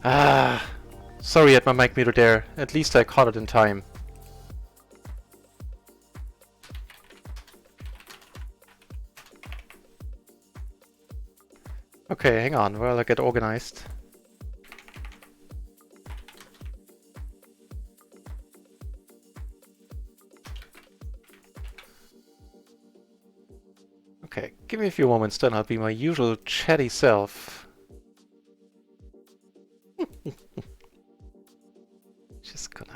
Ah, sorry I had my mic muted there. At least I caught it in time. Okay, hang on while I get organized. Okay, give me a few moments, then I'll be my usual chatty self. Just gonna...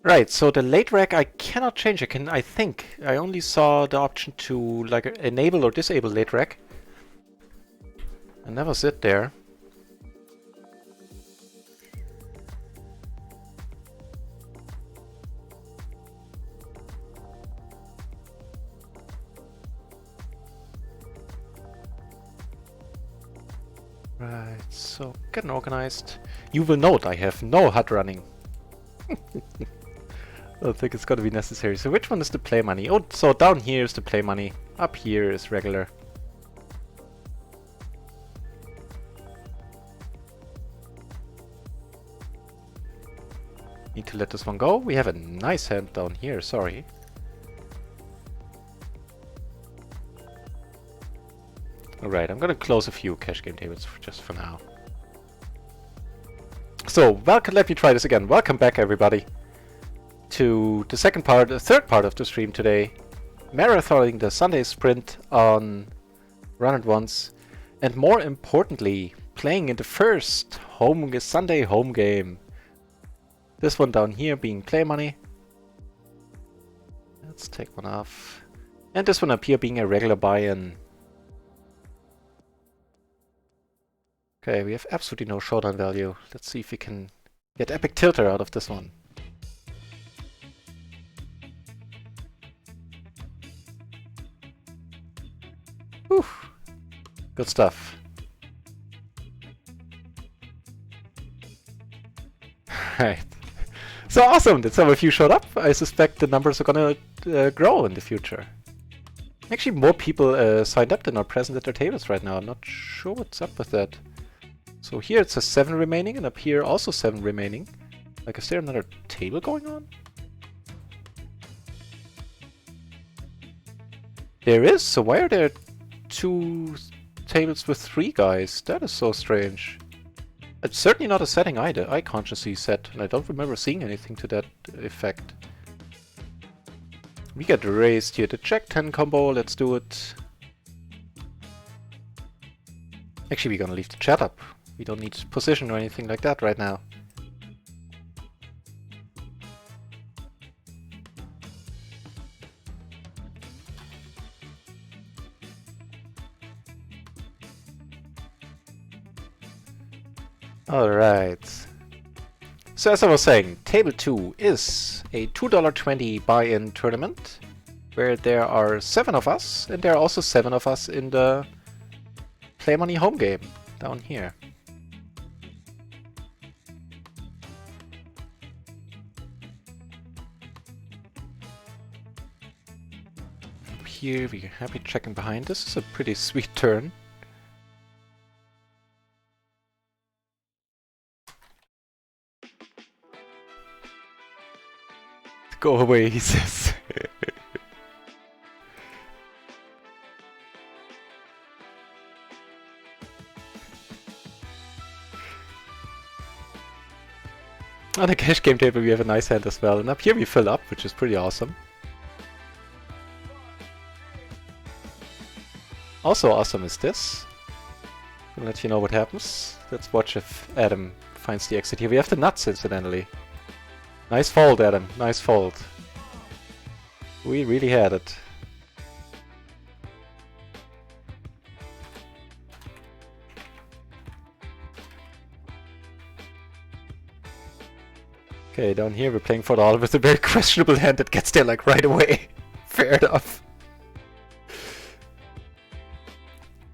Right, so the late rec I cannot change. I think I only saw the option to like enable or disable late rec. I never sit there. Right, so getting organized. You will note I have no HUD running. I don't think it's gonna be necessary. So which one is the play money? Oh, so down here is the play money. Up here is regular. Need to let this one go. We have a nice hand down here, sorry. Alright, I'm gonna close a few cash game tables just for now. So, welcome, let me try this again. Welcome back everybody to the third part of the stream today. Marathoning the Sunday sprint on RunItOnce. And more importantly, playing in the first Sunday home game. This one down here being play money. Let's take one off. And this one up here being a regular buy-in. Okay, we have absolutely no showdown value. Let's see if we can get Epic Tilter out of this one. Whew. Good stuff. Right. So awesome that some of you showed up. I suspect the numbers are gonna grow in the future. Actually, more people signed up than are present at their tables right now. I'm not sure what's up with that. So here it says 7 remaining, and up here also 7 remaining. Like, is there another table going on? There is, so why are there 2 tables with 3 guys? That is so strange. It's certainly not a setting I consciously set, and I don't remember seeing anything to that effect. We get raised here. The Jack 10 combo, let's do it. Actually, we're gonna leave the chat up. We don't need position or anything like that right now. Alright. So as I was saying, Table 2 is a $2.20 buy-in tournament where there are 7 of us, and there are also 7 of us in the Play Money home game down here. Up here we're happy checking behind. This is a pretty sweet turn. Go away, he says. On the cash game table we have a nice hand as well, and up here we fill up, which is pretty awesome. Also awesome is this. I'll let you know what happens. Let's watch if Adam finds the exit here. We have the nuts, incidentally. Nice fold, Adam. Nice fold. We really had it. Okay, down here we're playing for the all with a very questionable hand that gets there like right away. Fair enough.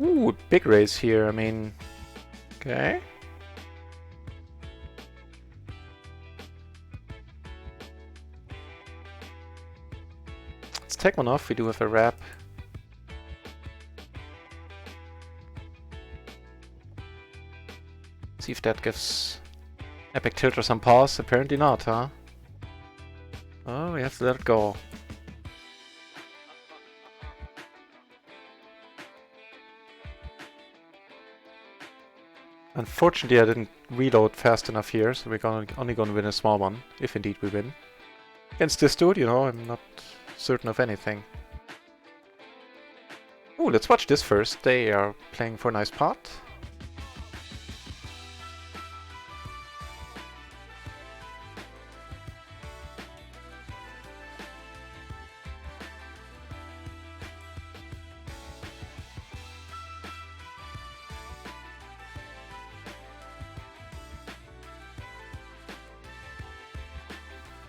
Ooh, big raise here, I mean... Okay. Let's take one off, we do have a wrap. See if that gives Epic Tilter some pause. Apparently not, huh? Oh, we have to let it go. Unfortunately, I didn't reload fast enough here, so we're only gonna win a small one, if indeed we win. Against this dude, you know, I'm not certain of anything. Ooh, let's watch this first. They are playing for a nice pot.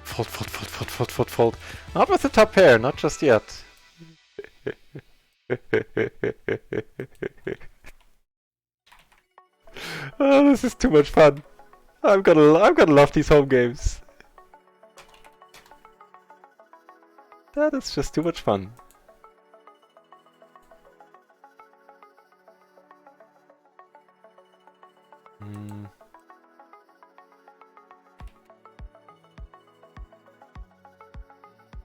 Fold, fold, fold, fold, fold, fold, fold. Not with the top pair, not just yet. Oh, this is too much fun. I'm gonna love these home games. That is just too much fun.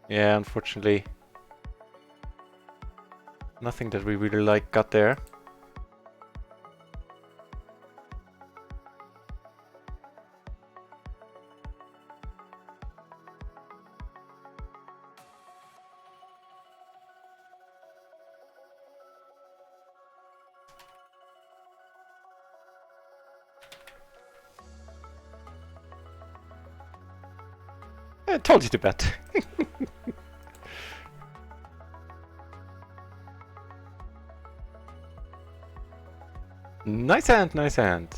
Yeah, unfortunately, nothing that we really like got there. I told you to bet. Nice hand, nice hand.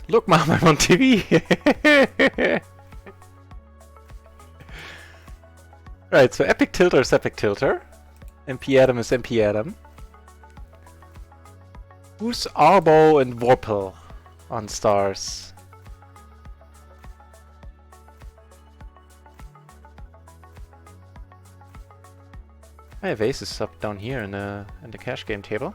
Look, Mom, I'm on TV. Right, so Epic Tilter is Epic Tilter. MP Adam is MP Adam. Who's Arbo and Vorpal on stars? I have aces up down here in the cash game table.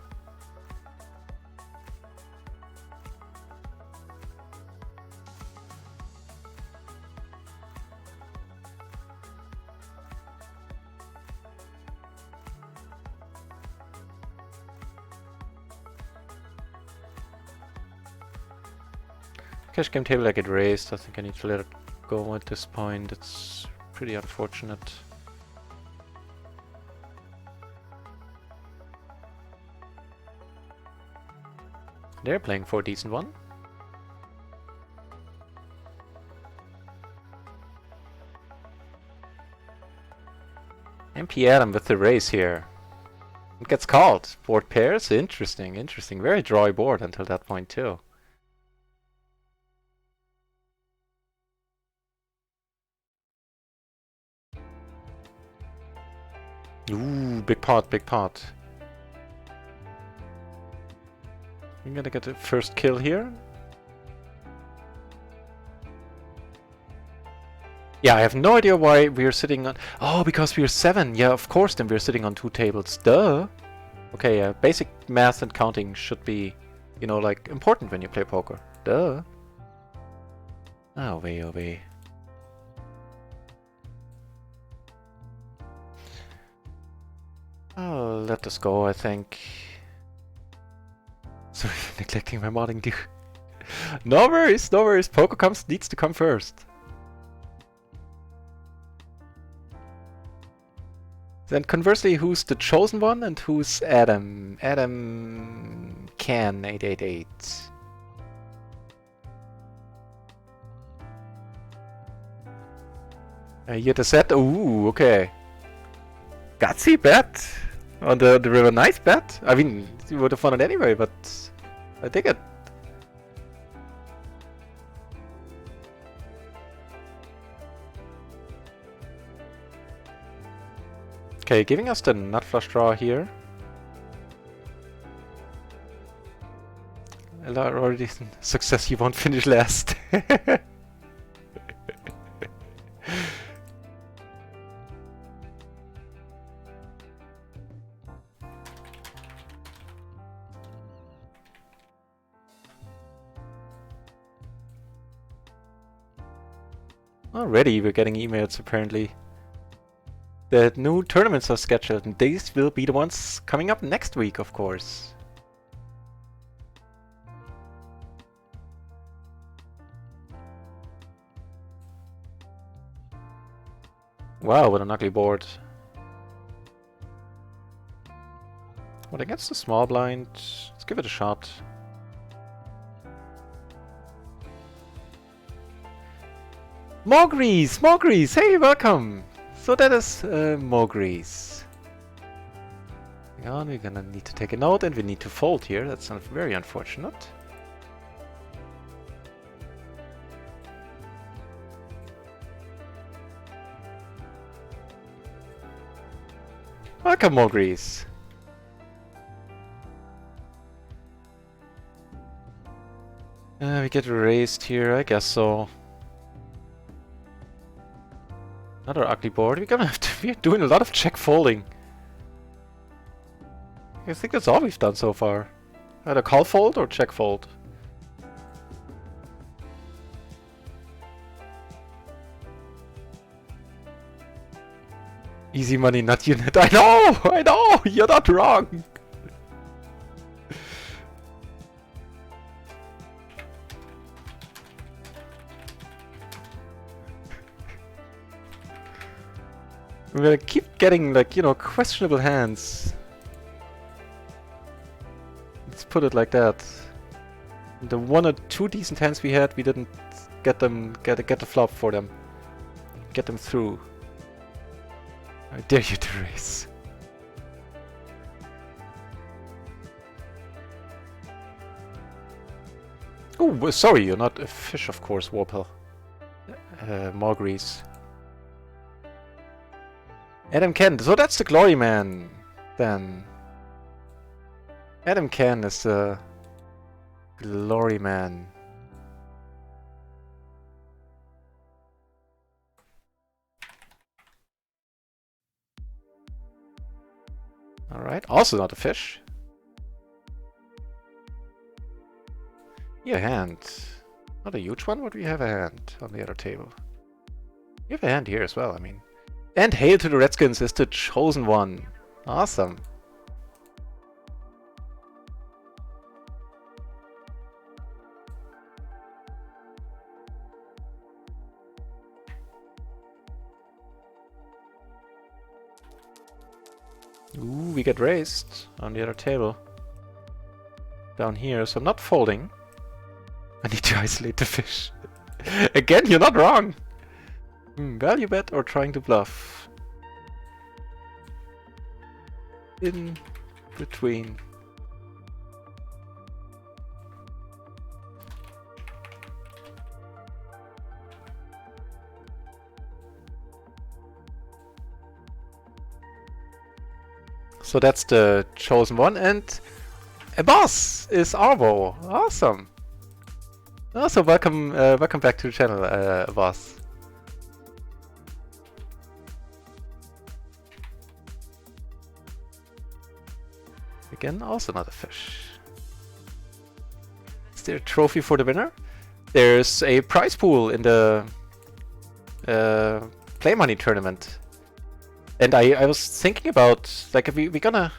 Cash game table I get raised. I think I need to let it go at this point. It's pretty unfortunate. They're playing for a decent one. MP Adam with the raise here. It gets called. Board pairs? Interesting, interesting. Very drawy board until that point too. Ooh, big pot, big pot. I'm gonna get the first kill here. Yeah, I have no idea why we're sitting on... Oh, because we're 7. Yeah, of course, then we're sitting on 2 tables. Duh! Okay, basic math and counting should be, you know, like, important when you play poker. Duh! Oh, wait, oh, wait. I'll let this go, I think. Sorry for neglecting my modding, dude. No worries, no worries. Poker needs to come first. Then conversely, who's the chosen one and who's Adam? Adam can 888. You had a set? Ooh, okay. Gutsy bet on the river. Nice bet. I mean, you would have won it anyway, but I dig it. Okay, giving us the nut flush draw here. Already success, you won't finish last. Already we're getting emails apparently. The new tournaments are scheduled and these will be the ones coming up next week, of course. Wow, what an ugly board. Well, against the small blind, let's give it a shot. Mogris! Mogris! Hey, welcome! So that is Mogris. Hang on, we're gonna need to take a note and we need to fold here. That's very unfortunate. Welcome, Mogris! We get raised here, I guess so. Another ugly board. We're doing a lot of check folding. I think that's all we've done so far. Either call fold or check fold. Easy money, not unit. I know! You're not wrong! We're gonna keep getting, like, you know, questionable hands. Let's put it like that. The 1 or 2 decent hands we had, we didn't get the flop for them. Get them through. I dare you to raise. Oh, sorry, you're not a fish, of course, Warpel. Mogris. Adam Ken, so that's the glory man, then. Adam Ken is the glory man. Alright, also not a fish. Yeah, hand. Not a huge one, but we have a hand on the other table. We have a hand here as well, I mean. And hail to the Redskins is the chosen one. Awesome. Ooh, we get raised on the other table. Down here, so I'm not folding. I need to isolate the fish. Again, you're not wrong! Value bet or trying to bluff? In between. So that's the chosen one, and a boss is Arvo. Awesome. Also, welcome back to the channel, boss. Again, also not a fish. Is there a trophy for the winner? There's a prize pool in the play money tournament. And I was thinking about, like, if we're gonna...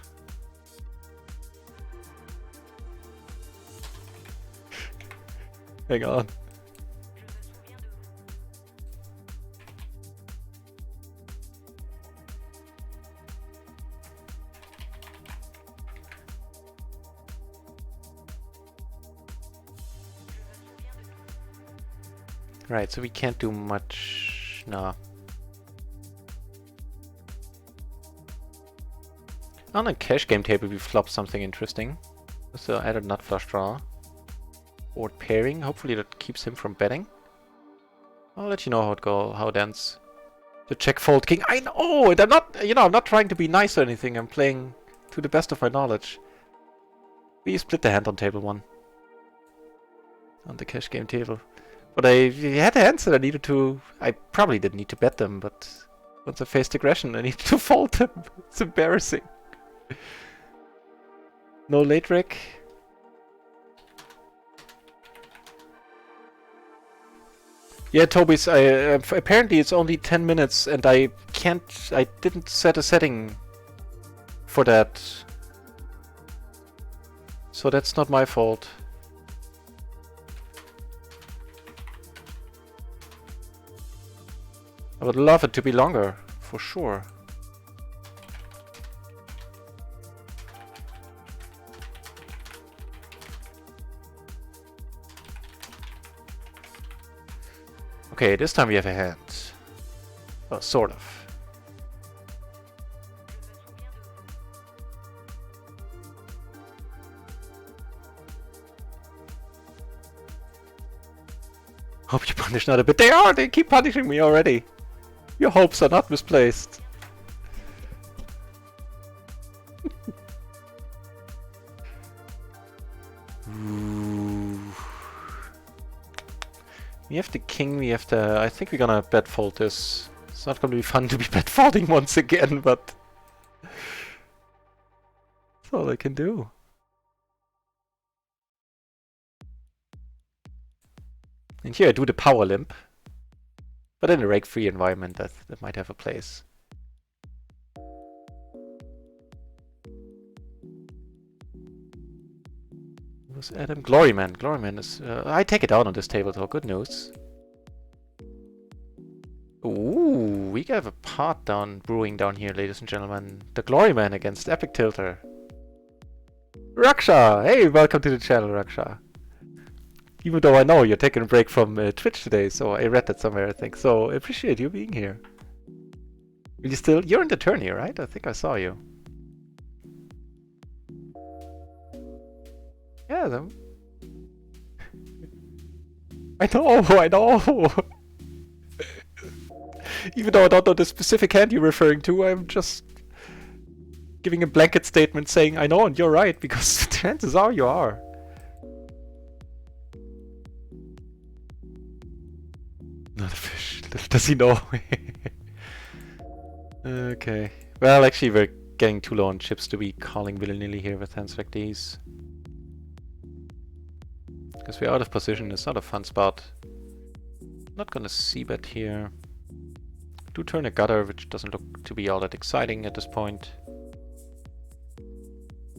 Hang on. Right, so we can't do much... No. On a cash game table we flop something interesting. So added nut flush draw. Board pairing, hopefully that keeps him from betting. I'll let you know how it ends. The check fold king. I know! And I'm not, I'm not trying to be nice or anything. I'm playing to the best of my knowledge. We split the hand on table 1. On the cash game table. But I had hands that I needed to... I probably didn't need to bet them, but once I faced aggression I needed to fold them. It's embarrassing. No late rec. Yeah, Toby's. Apparently it's only 10 minutes, and I didn't set a setting for that, so that's not my fault. I would love it to be longer, for sure. Okay, this time we have a hand. Oh, sort of. Hope you punish not a bit. They keep punishing me already. Your hopes are not misplaced. We have the king, we have the... I think we're gonna bet fold this. It's not gonna be fun to be bet folding once again, but... that's all I can do. And here I do the power limp. But in a rake-free environment that might have a place. Was Adam? Gloryman. Gloryman is... I take it down on this table though, good news. Ooh, we have a pot brewing down here, ladies and gentlemen. The Gloryman against Epic Tilter. Raksha! Hey, welcome to the channel, Raksha. Even though I know you're taking a break from Twitch today, so I read that somewhere, I think. So, I appreciate you being here. Will you still... You're in the turn here, right? I think I saw you. Yeah, then... I know! Even though I don't know the specific hand you're referring to, I'm just giving a blanket statement saying I know and you're right, because chances are you are. Not a fish. Does he know? Okay. Well, actually, we're getting too low on chips to be calling willy-nilly here with hands like these. Because we're out of position, it's not a fun spot. Not gonna c-bet here. Do turn a gutter, which doesn't look to be all that exciting at this point.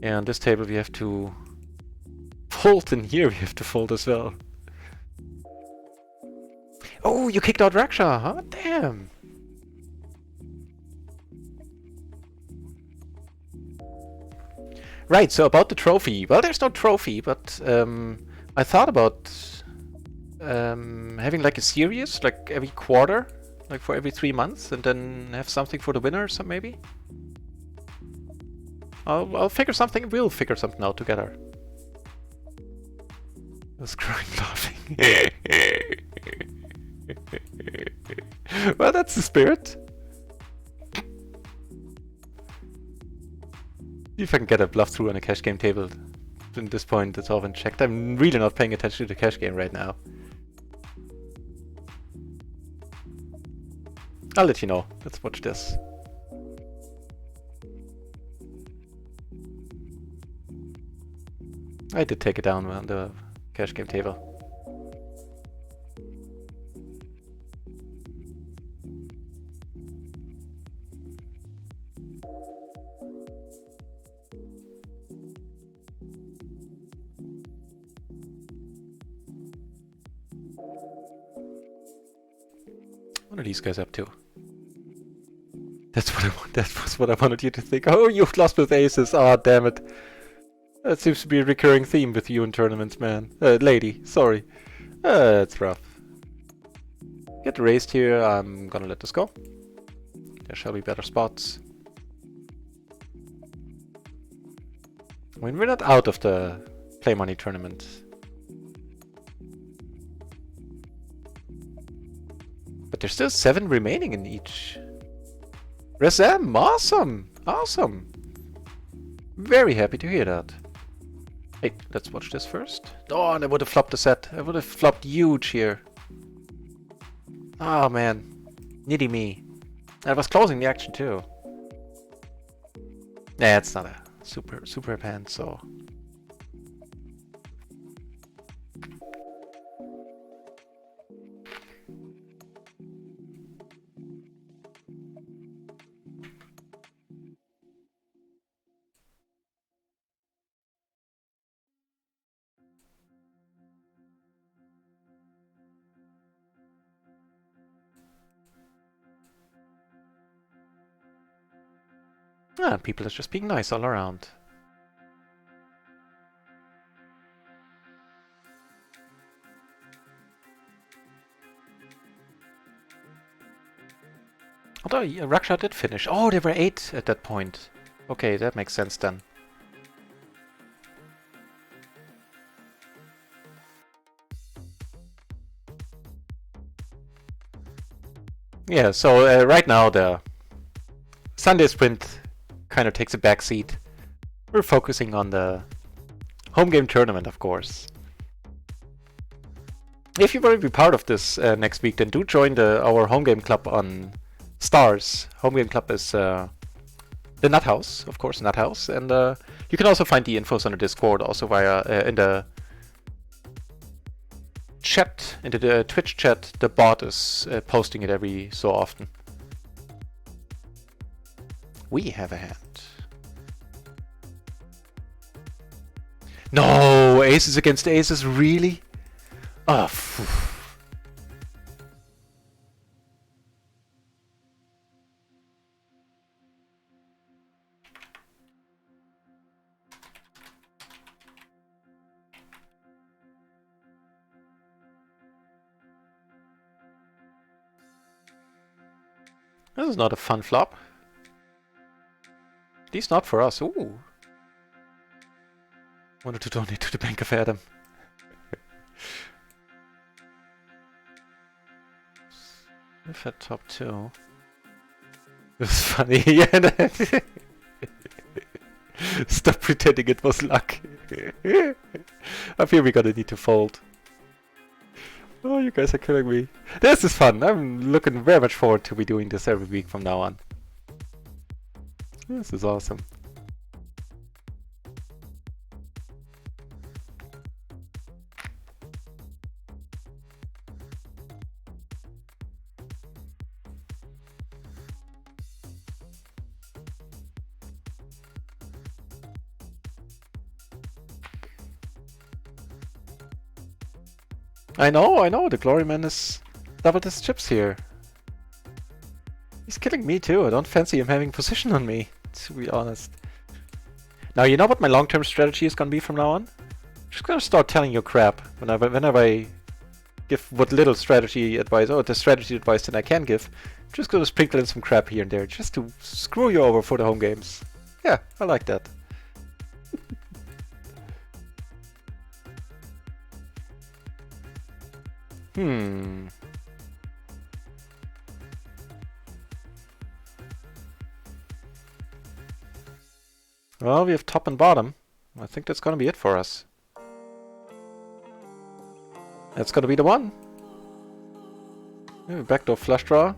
And on this table we have to fold, and here we have to fold as well. Oh, you kicked out Raksha, huh? Damn! Right, so about the trophy. Well, there's no trophy, but I thought about having like a series, like every quarter, like for every 3 months, and then have something for the winner or something, maybe? I'll figure something, we'll figure something out together. I was crying laughing. Well, that's the spirit. See if I can get a bluff through on a cash game table. At this point, it's all been checked. I'm really not paying attention to the cash game right now. I'll let you know. Let's watch this. I did take it down on the cash game table. What are these guys up to? That's what I want. That was what I wanted you to think. Oh, you've lost with aces. Ah, oh, damn it. That seems to be a recurring theme with you in tournaments, man. Lady, sorry. It's rough. Get raised here. I'm gonna let this go. There shall be better spots. I mean, we're not out of the play money tournament. But there's still 7 remaining in each. Razam, awesome! Awesome! Very happy to hear that. Hey, let's watch this first. Oh, and I would have flopped the set. I would have flopped huge here. Oh man. Nitty me. I was closing the action too. Nah, it's not a super hand, so... Ah, people are just being nice all around. Although Raksha did finish. Oh, there were 8 at that point. Okay, that makes sense then. Yeah, so right now the Sunday sprint kind of takes a back seat. We're focusing on the home game tournament, of course. If you want to be part of this next week, then do join our home game club on Stars. Home game club is the Nut House, of course, Nut House, and you can also find the infos on the Discord, also via in the chat, into the Twitch chat. The bot is posting it every so often. We have a hand. No, aces against aces, really? Oh, phew. This is not a fun flop. At least not for us. Ooh. Wanted to donate to the Bank of Adam. If at top 2. It was funny. Yeah. Stop pretending it was luck. I feel we're gonna need to fold. Oh, you guys are killing me. This is fun. I'm looking very much forward to be doing this every week from now on. This is awesome. I know, the Glory Man is doubled his chips here. He's killing me too. I don't fancy him having position on me, to be honest. Now, you know what my long-term strategy is gonna be from now on? I'm just gonna start telling you crap whenever I give what little strategy advice, or the strategy advice that I can give. I'm just gonna sprinkle in some crap here and there, just to screw you over for the home games. Yeah, I like that. Well, we have top and bottom. I think that's gonna be it for us. That's gonna be the one. Maybe backdoor flush draw.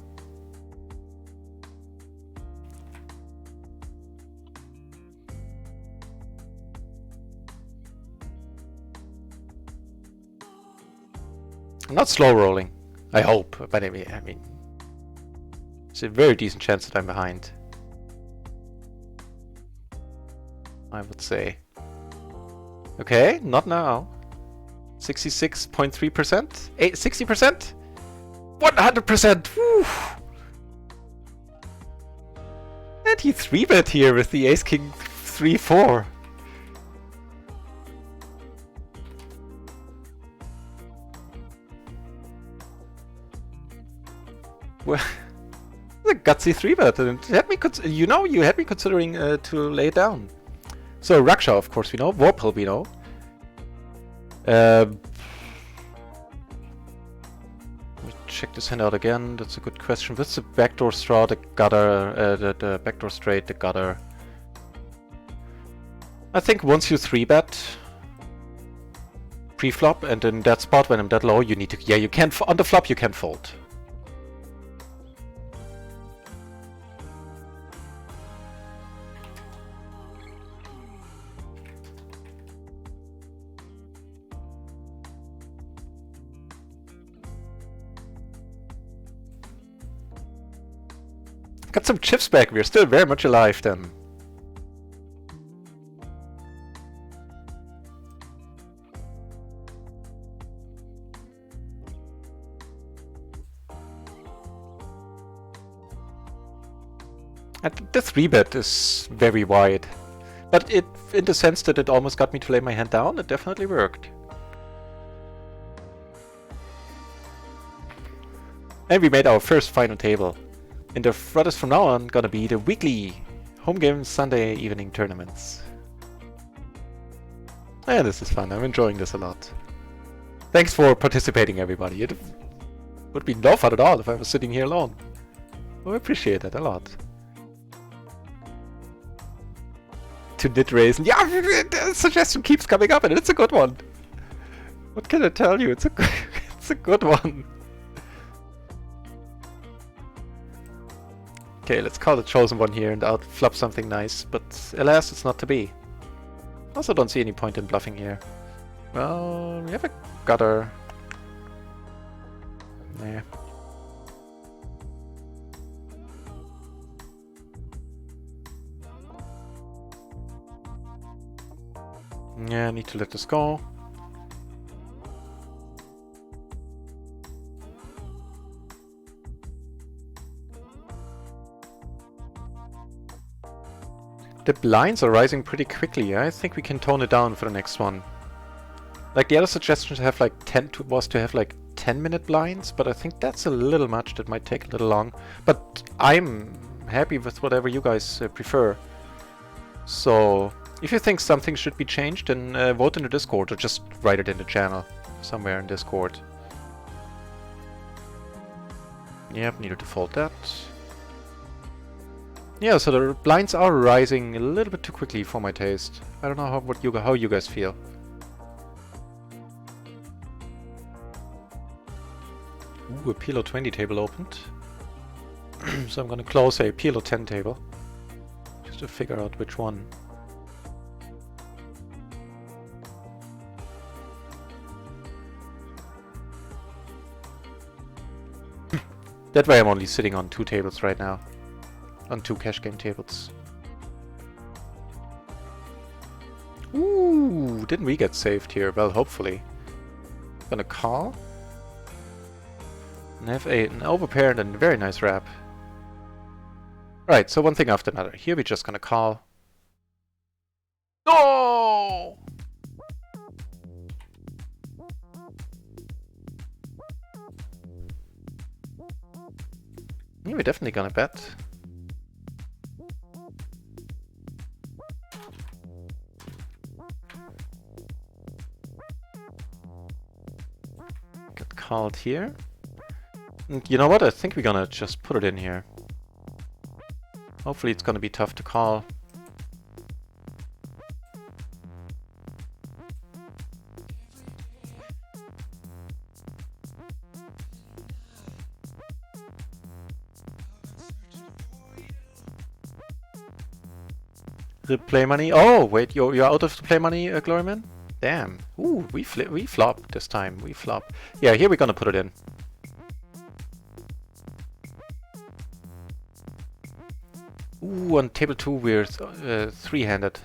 I'm not slow rolling. I hope, but I mean, it's a very decent chance that I'm behind. I would say. Okay, not now. 66.3%? 60%? 100%! Woo! And he 3-bet here with the Ace King 3-4. Well, a gutsy 3-bet, and you had me considering to lay it down. So Raksha, of course, we know. Vorpal, we know. Let me check this hand out again. That's a good question. What's the backdoor straw, the gutter, the backdoor straight, the gutter? I think once you 3-bet pre-flop, and in that spot when I'm that low, you need to. Yeah, you can't. On the flop, you can fold. Got some chips back, we're still very much alive then. And the 3-bet is very wide. But it, in the sense that it almost got me to lay my hand down, it definitely worked. And we made our first final table. And the what is from now on gonna be the weekly home game Sunday evening tournaments. Yeah, this is fun. I'm enjoying this a lot. Thanks for participating, everybody. It would be no fun at all if I was sitting here alone. I appreciate that a lot. To knit raisin. Yeah, the suggestion keeps coming up and it's a good one. What can I tell you? It's a good one. Okay, let's call the chosen one here and out flop something nice, but alas, it's not to be. Also don't see any point in bluffing here. Well, we have a gutter. Nah. Yeah, I need to let this go. The blinds are rising pretty quickly. I think we can tone it down for the next one. Like the other suggestion to have like 10 was to have like 10-minute blinds, but I think that's a little much. That might take a little long. But I'm happy with whatever you guys prefer. So if you think something should be changed, then vote in the Discord or just write it in the channel somewhere in Discord. Yep, needed to fold that. Yeah, so the blinds are rising a little bit too quickly for my taste. I don't know how you guys feel. Ooh, a PLO 20 table opened. So I'm gonna close a PLO 10 table. to figure out which one. That way I'm only sitting on 2 tables right now. On 2 cash game tables. Ooh, didn't we get saved here? Well, hopefully. Gonna call. And have an overpair and a very nice wrap. Right, so one thing after another. Here we're just gonna call. No! Yeah, we're definitely gonna bet. Get called here. And you know what? I think we're gonna just put it in here. Hopefully it's gonna be tough to call. The play money. Oh wait, you're out of the play money, Gloryman? Damn. Ooh, we flop this time. We flop. Yeah, here we're gonna put it in. Ooh, on table 2 we're 3-handed.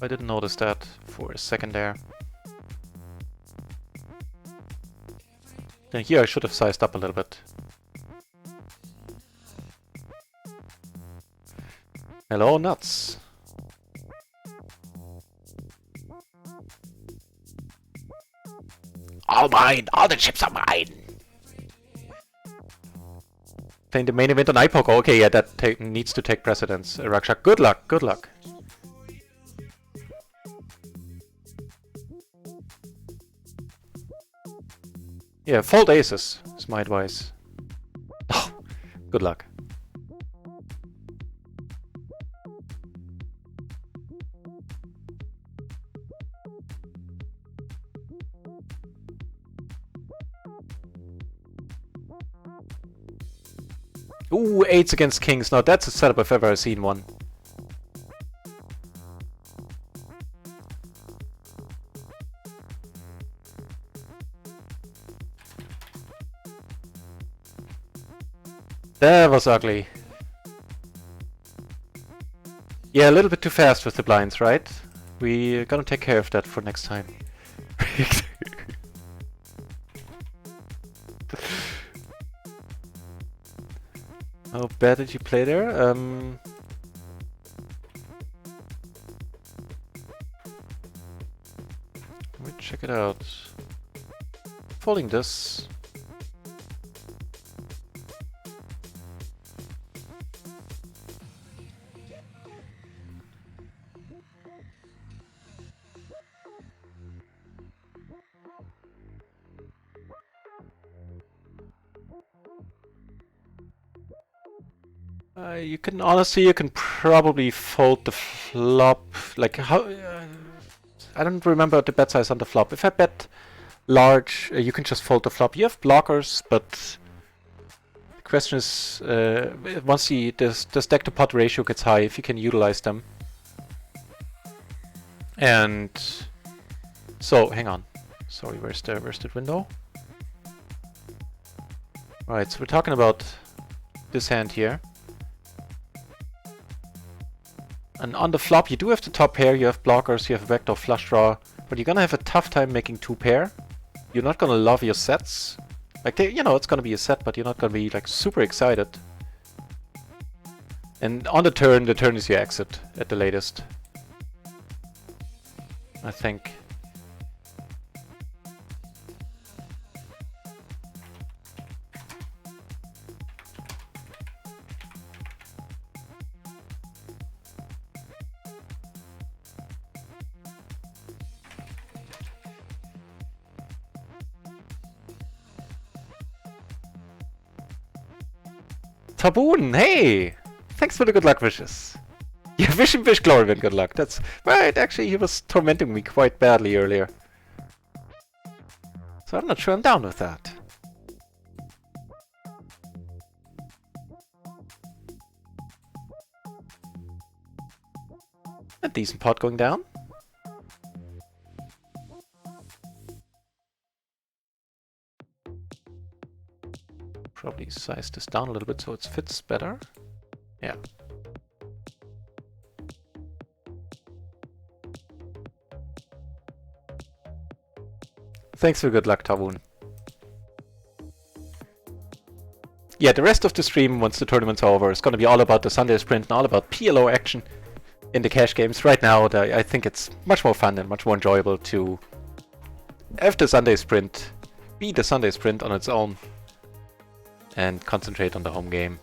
I didn't notice that for a second there. Then here I should have sized up a little bit. Hello, nuts. All mine! All the chips are mine! Playing the main event on iPoke. Okay, yeah, that needs to take precedence. Rakshak, good luck, good luck. Yeah, fold aces is my advice. Oh, good luck. Ooh, 8s against kings. Now that's a setup if I've ever seen one. That was ugly. Yeah, a little bit too fast with the blinds, right? We're gonna take care of that for next time. How bad did you play there? Let me check it out. Folding this. You can honestly, you can probably fold the flop. Like how? I don't remember the bet size on the flop. If I bet large, you can just fold the flop. You have blockers, but the question is, once the stack to pot ratio gets high, if you can utilize them. And so, hang on. Sorry, where's the window? Right, so we're talking about this hand here. And on the flop, you do have the top pair, you have blockers, you have vector flush draw, but you're gonna have a tough time making 2 pair. You're not gonna love your sets. Like, you know, it's gonna be a set, but you're not gonna be, like, super excited. And on the turn is your exit at the latest. I think. Taboon, hey! Thanks for the good luck wishes. Yeah, wish him wish Gloryman good luck. That's right, actually he was tormenting me quite badly earlier. So I'm not sure I'm down with that. A decent pot going down. Probably size this down a little bit so it fits better. Yeah. Thanks for good luck, Tawun. Yeah, the rest of the stream, once the tournament's over, is going to be all about the Sunday Sprint and all about PLO action in the cash games. Right now, I think it's much more fun and much more enjoyable to have the Sunday Sprint be the Sunday Sprint on its own and concentrate on the home game.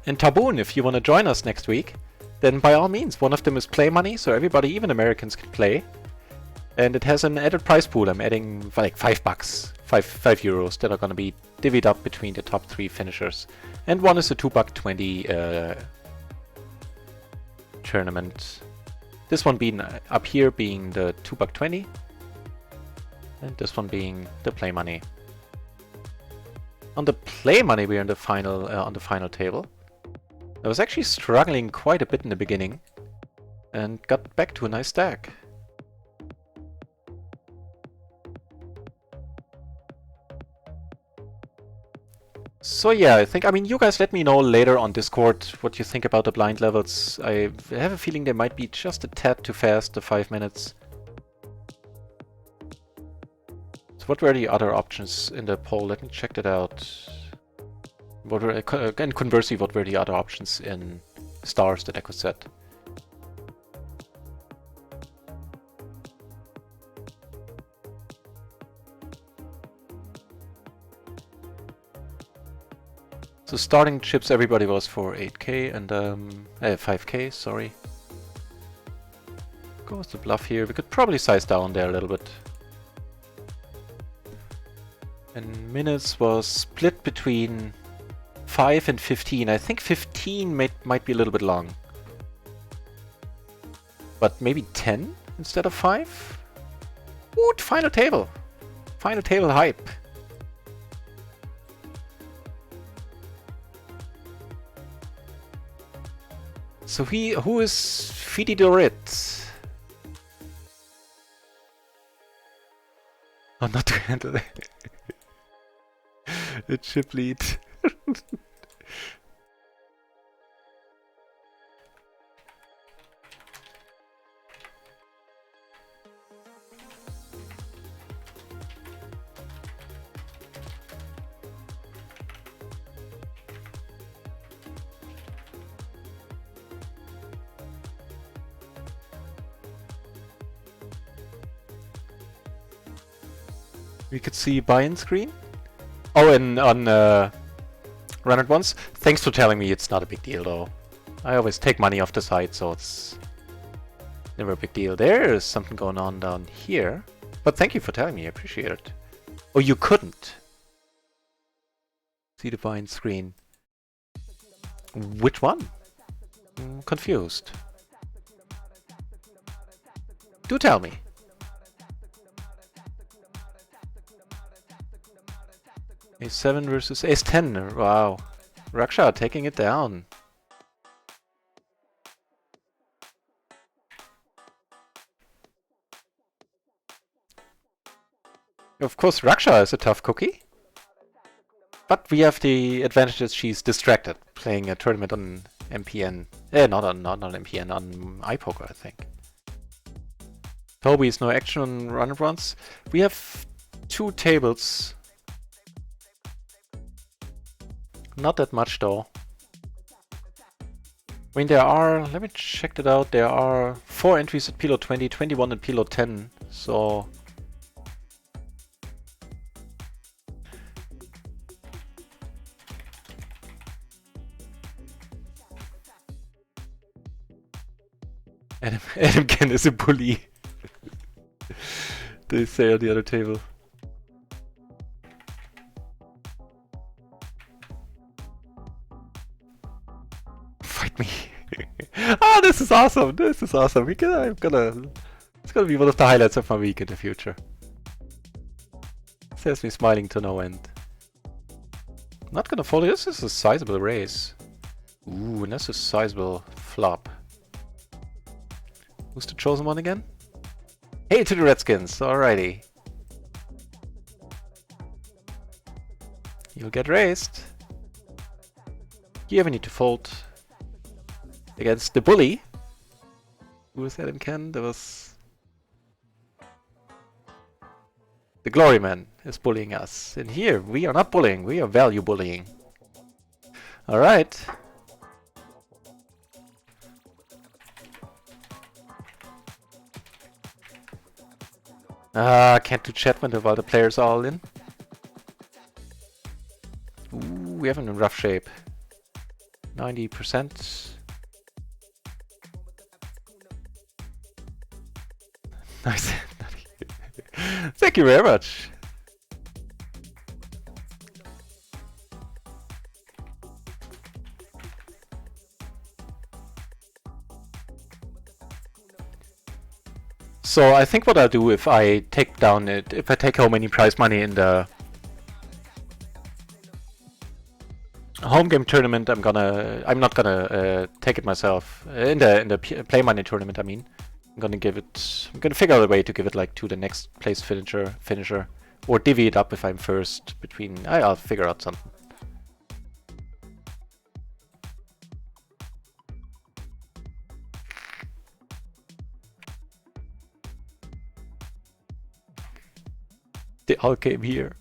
And Taboon, if you want to join us next week, then by all means, one of them is play money, so everybody, even Americans, can play. And it has an added prize pool. I'm adding like $5, €5 that are going to be divvied up between the top 3 finishers. And one is a $2.20 tournament. This one being up here being the $2.20, and this one being the play money. On the play money, we're in the final on the final table. I was actually struggling quite a bit in the beginning, and got back to a nice stack. So yeah, I mean, you guys let me know later on Discord what you think about the blind levels. I have a feeling they might be just a tad too fast, the 5 minutes. So what were the other options in the poll? Let me check that out. What were, and conversely, what were the other options in stars that I could set? So starting chips, everybody was for 8k and 5k, sorry. Goes the bluff here. We could probably size down there a little bit. And minutes was split between 5 and 15. I think 15 might be a little bit long. But maybe 10 instead of 5? Ooh, final table! Final table hype! So who is Fidi Dorit? Oh, not to handle it. A chip lead. We could see buy-in screen. Oh, and on RunItOnce. Thanks for telling me it's not a big deal, though. I always take money off the site, so it's never a big deal. There's something going on down here. But thank you for telling me, I appreciate it. Oh, you couldn't see the buy-in screen. Which one? I'm confused. Do tell me. A7 versus Ace-10. Wow. Raksha taking it down. Of course, Raksha is a tough cookie. But we have the advantage that she's distracted, playing a tournament on MPN. Not on MPN, on iPoker, I think. Toby's no action on RunItOnce. We have 2 tables. Not that much though. I mean, there are, let me check that out, there are 4 entries at PLO 20, 21 at PLO 10, so... Adam Ken is a bully. They say on the other table. Fight me. Oh, this is awesome. This is awesome. It's gonna be one of the highlights of my week in the future. This has me smiling to no end. Not gonna follow. This is a sizable race. Ooh, and that's a sizable flop. Who's the chosen one again? Hey to the Redskins, alrighty. You'll get raised. You ever need to fold against the bully. Who was that in Ken? There was... The Glory Man is bullying us. And here, we are not bullying, we are value bullying. Alright. Can't do chat when the players are all in. Ooh, we have him in rough shape. 90%. Nice. Thank you very much. So I think what I'll do if I take home any prize money in the home game tournament, I'm not gonna take it myself. In the play money tournament, I mean, I'm gonna figure out a way to give it like to the next place finisher, or divvy it up if I'm first between. I'll figure out something. They all came here.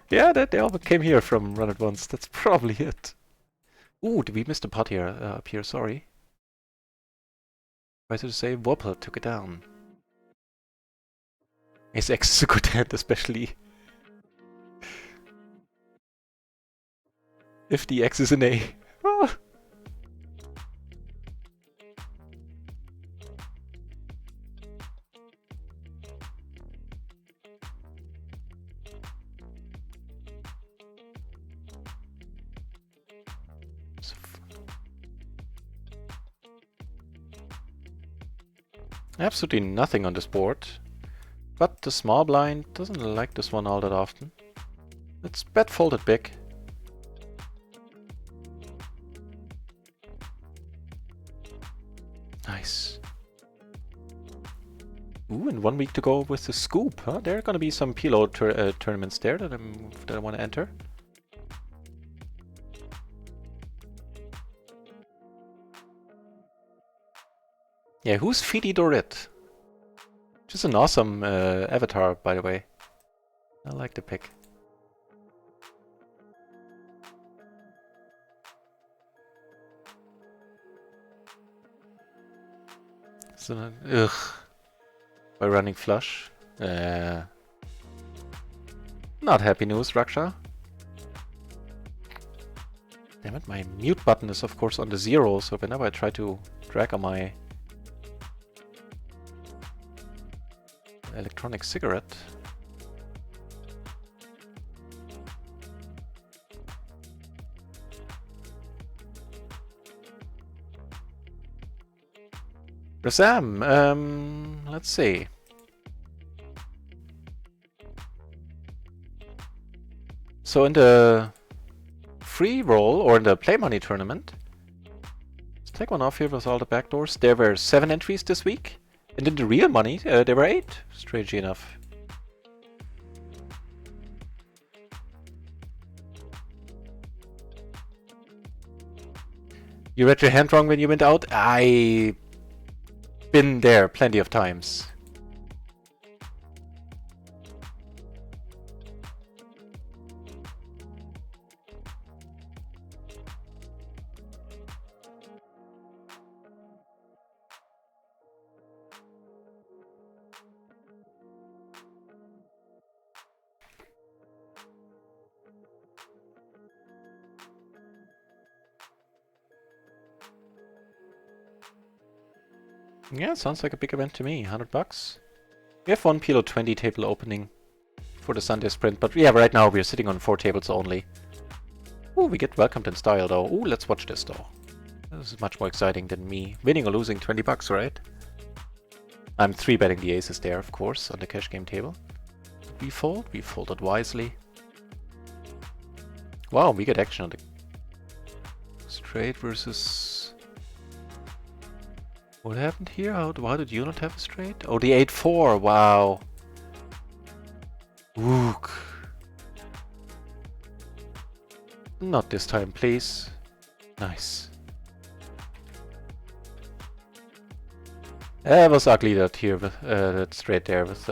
Yeah, they all came here from RunItOnce. That's probably it. Ooh, did we miss the pot here? Up here, sorry. Why did I say Wobble took it down? His X is a good hand, especially if the X is an A. Absolutely nothing on this board, but the small blind doesn't like this one all that often. It's bet folded big. Nice. Ooh, and 1 week to go with the scoop, huh? There are gonna be some PLO tournaments there that I want to enter. Yeah, who's Fidi Dorit? Just an awesome avatar, by the way. I like the pick. So, ugh. By running flush. Not happy news, Raksha. Damn it, my mute button is of course on the 0, so whenever I try to drag on my electronic cigarette. Razam, let's see. So in the free roll, or in the play money tournament, let's take one off here with all the backdoors. There were 7 entries this week. And in the real money, there were 8, strangely enough. You read your hand wrong when you went out? I been there plenty of times. Yeah, sounds like a big event to me. 100 bucks. We have 1 PLO 20 table opening for the Sunday sprint, but yeah, right now we're sitting on 4 tables only. Ooh, we get welcomed in style though. Ooh, let's watch this though. This is much more exciting than me winning or losing 20 bucks, right? I'm 3-betting the aces there, of course, on the cash game table. Did we fold? We folded wisely. Wow, we get action on the Straight versus... What happened here? Why did you not have a straight? Oh, the 8-4, wow. Ook. Not this time, please. Nice. It was ugly that here, that straight there with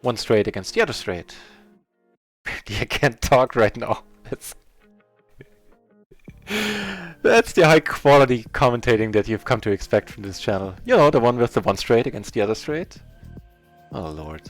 one straight against the other straight. I can't talk right now. That's the high quality commentating that you've come to expect from this channel. You know, the one with the one straight against the other straight. Oh lord.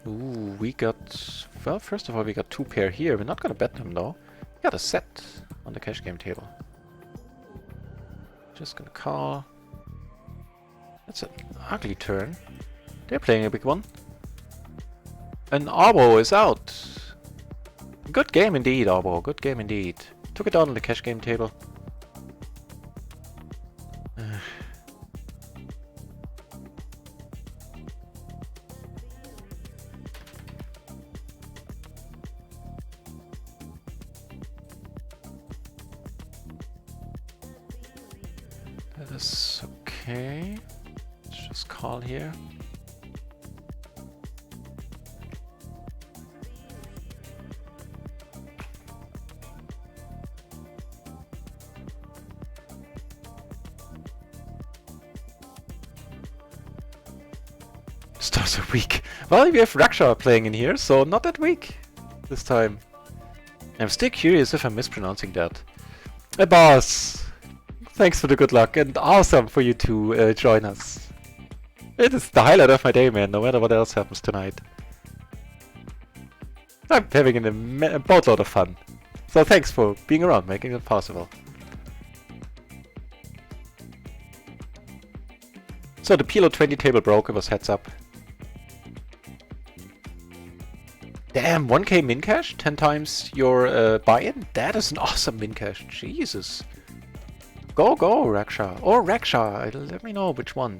Ooh, we got... Well, first of all, we got two pair here. We're not gonna bet them though. We got a set on the cash game table. Just gonna call. That's an ugly turn. They're playing a big one. And Arbo is out. Good game indeed, Arbo. Good game indeed. Took it down on the cash game table. That is okay. Let's just call here. Stars are weak. Well, we have Raksha playing in here, so not that weak this time. I'm still curious if I'm mispronouncing that. A boss! Thanks for the good luck, and awesome for you to join us. It is the highlight of my day, man, no matter what else happens tonight. I'm having a boatload of fun. So thanks for being around, making it possible. So the PLO 20 table broke, it was heads up. Damn, 1k min cash? 10 times your buy-in? That is an awesome min cash, Jesus. Go, go, Raksha. Or Raksha, let me know which one.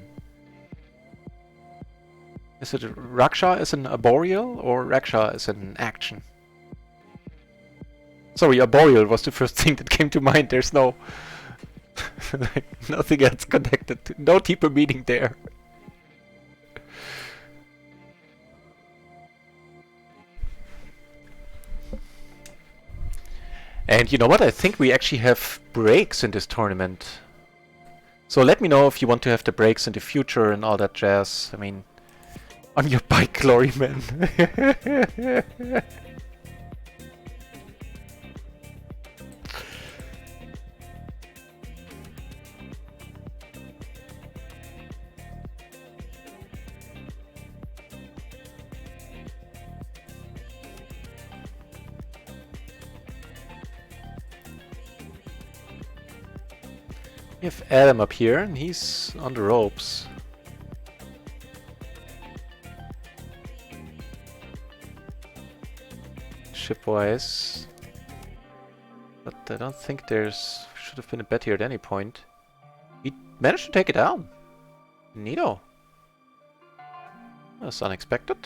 Is it Raksha as an arboreal or Raksha as an action? Sorry, arboreal was the first thing that came to mind. There's no... like, nothing else connected to... No deeper meaning there. And you know what? I think we actually have breaks in this tournament. So let me know if you want to have the breaks in the future and all that jazz. I mean, on your bike, Glory Man. We have Adam up here, and he's on the ropes. Shipwise. But I don't think there's... should have been a bet here at any point. We managed to take it down. Neato. That's unexpected.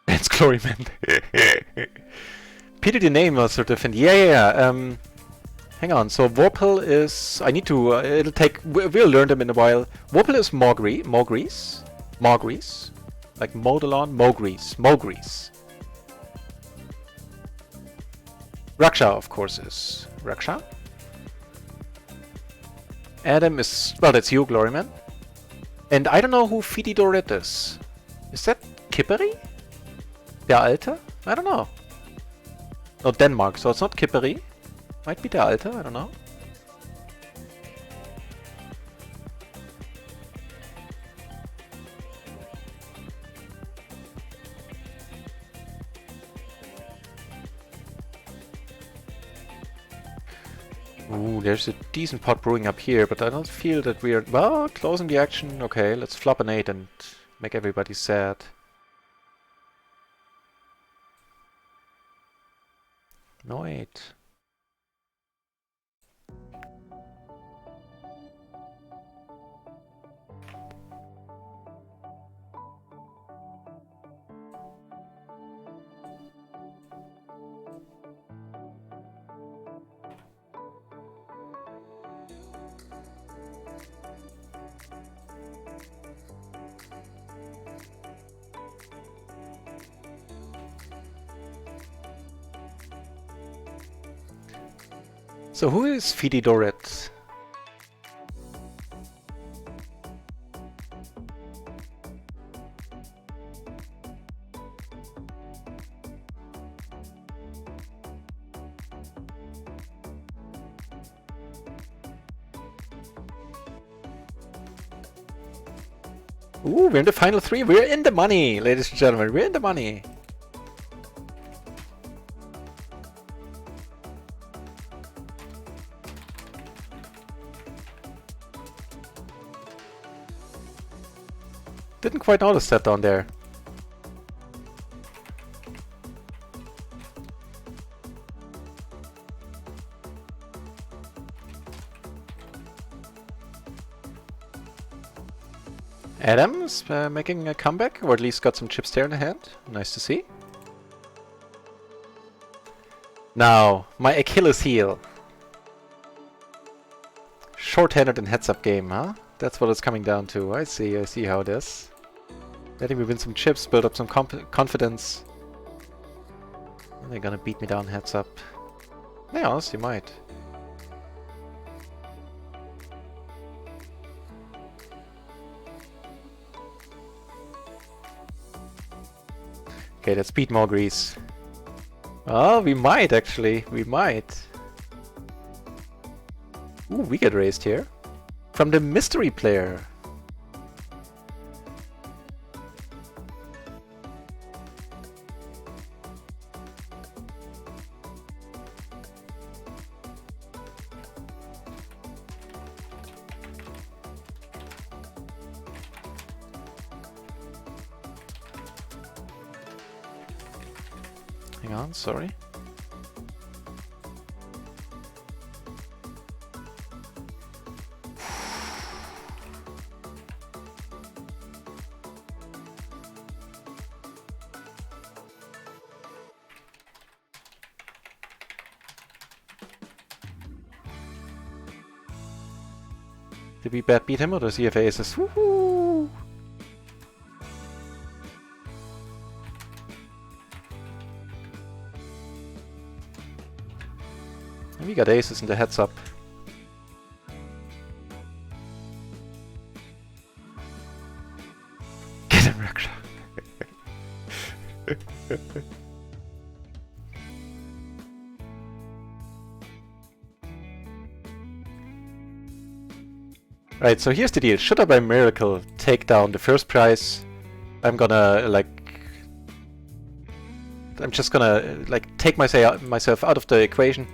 It's Glory Man. Peter the name was sort of... Yeah. Hang on, so Vorpal is... I need to... it'll take... We'll learn them in a while. Vorpal is Mogrees. Like Modelon, Mogrees. Raksha, of course, is Raksha. Adam is... Well, that's you, Glory Man. And I don't know who Fidi Doret is. Is that Kipperi? Der Alte? I don't know. No, Denmark, so it's not Kipperi. Might be Der Alte, I don't know. Ooh, there's a decent pot brewing up here, but I don't feel that we're... Well, closing the action. Okay, let's flop an 8 and make everybody sad. No 8. So who is Fidi Doret? Ooh, we're in the final 3. We're in the money, ladies and gentlemen. We're in the money. Didn't quite notice that down there. Adams making a comeback, or at least got some chips there in the hand. Nice to see. Now, my Achilles heel. Short-handed and heads-up game, huh? That's what it's coming down to. I see how it is. Letting me win some chips, build up some confidence. Are they gonna beat me down heads up? Yeah, honestly, might. Okay, let's beat more grease. Oh, we might actually. We might. Ooh, we get raised here. From the mystery player. Hang on, sorry. Did we bad beat him or does he have aces? Woohoo! We got aces in the heads up. Get him, Raksha! Right, so here's the deal. Should I by miracle take down the first prize, I'm gonna I'm just gonna take myself out of the equation,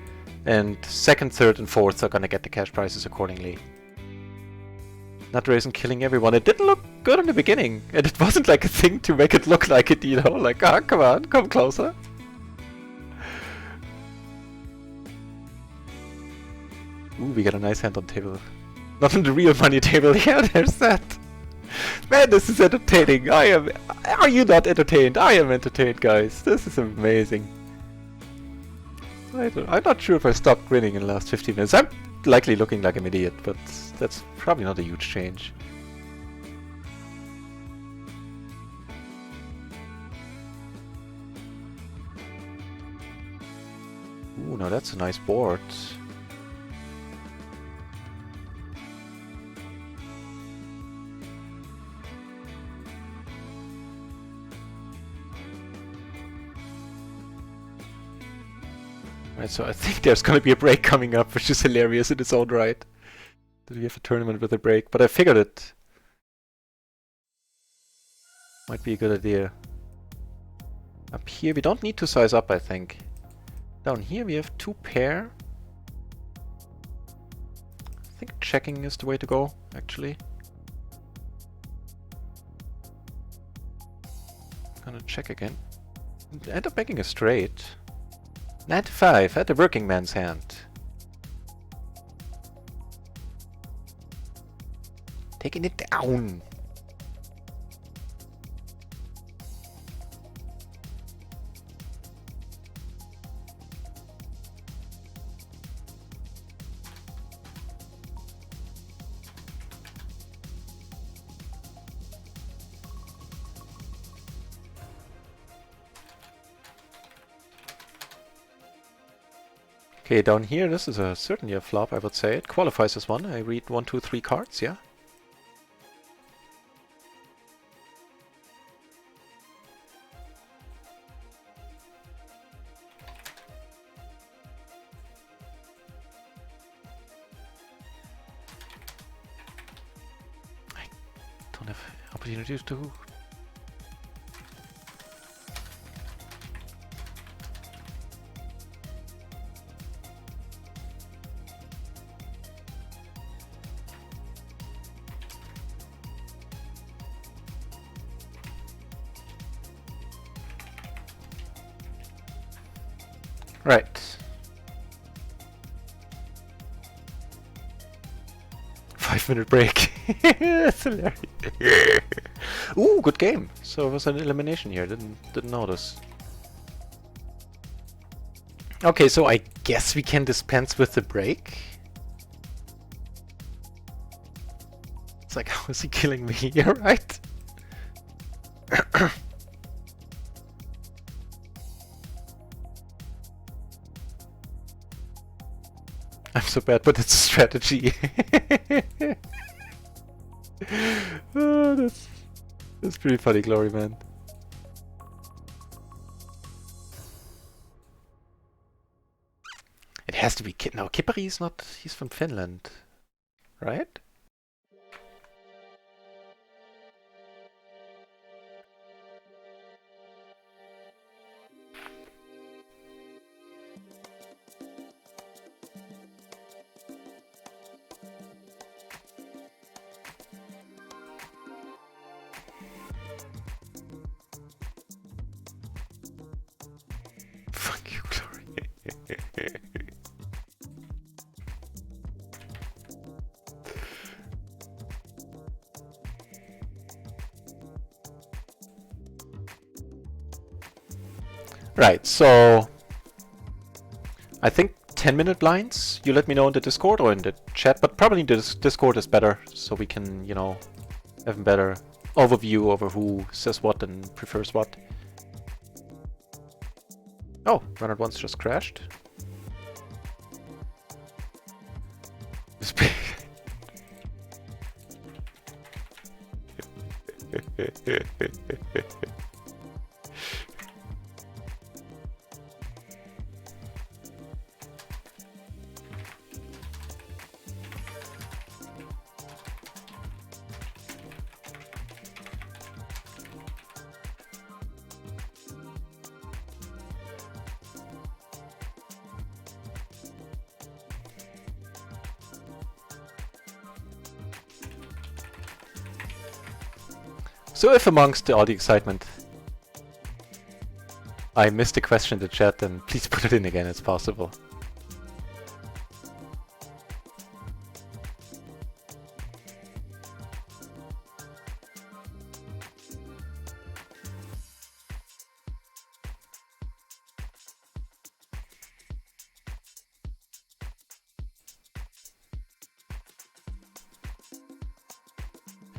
and second, third, and fourth are gonna get the cash prizes accordingly. Not raising killing everyone. It didn't look good in the beginning, and it wasn't like a thing to make it look like it, you know, like, ah, come on, come closer. Ooh, we got a nice hand on table. Not on the real money table. Yeah, there's that. Man, this is entertaining. Are you not entertained? I am entertained, guys. This is amazing. I'm not sure if I stopped grinning in the last 15 minutes. I'm likely looking like an idiot, but that's probably not a huge change. Ooh, now that's a nice board. Right, so I think there's gonna be a break coming up, which is hilarious in its own right. Did we have a tournament with a break? But I figured it might be a good idea. Up here, we don't need to size up, I think. Down here we have 2 pair. I think checking is the way to go, actually. I'm gonna check again. End up making a straight. Knight 5 at the working man's hand. Taking it down. Okay, down here, this is certainly a flop, I would say. It qualifies as one. I read 1, 2, 3 cards, yeah? I don't have opportunities to... Right. 5-minute break. That's hilarious. Ooh, good game. So it was an elimination here. Didn't notice. Okay, so I guess we can dispense with the break. It's like, how is he killing me here, right? I'm so bad, but it's a strategy. Oh, that's pretty funny, Glory Man. It has to be no, Kipperi is not. He's from Finland, right? Fuck you, Glory. Right, so I think 10-minute blinds. You let me know in the Discord or in the chat, but probably the Discord is better, so we can, you know, have a better overview over who says what and prefers what. Oh, RunItOnce just crashed. So if amongst all the excitement I missed a question in the chat, then please put it in again as possible.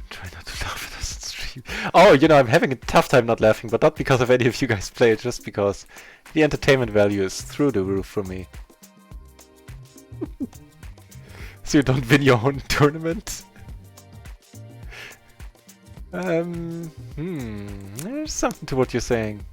Try not to laugh at us in stream. Oh, you know, I'm having a tough time not laughing, but not because of any of you guys play, just because the entertainment value is through the roof for me. So you don't win your own tournament? There's something to what you're saying.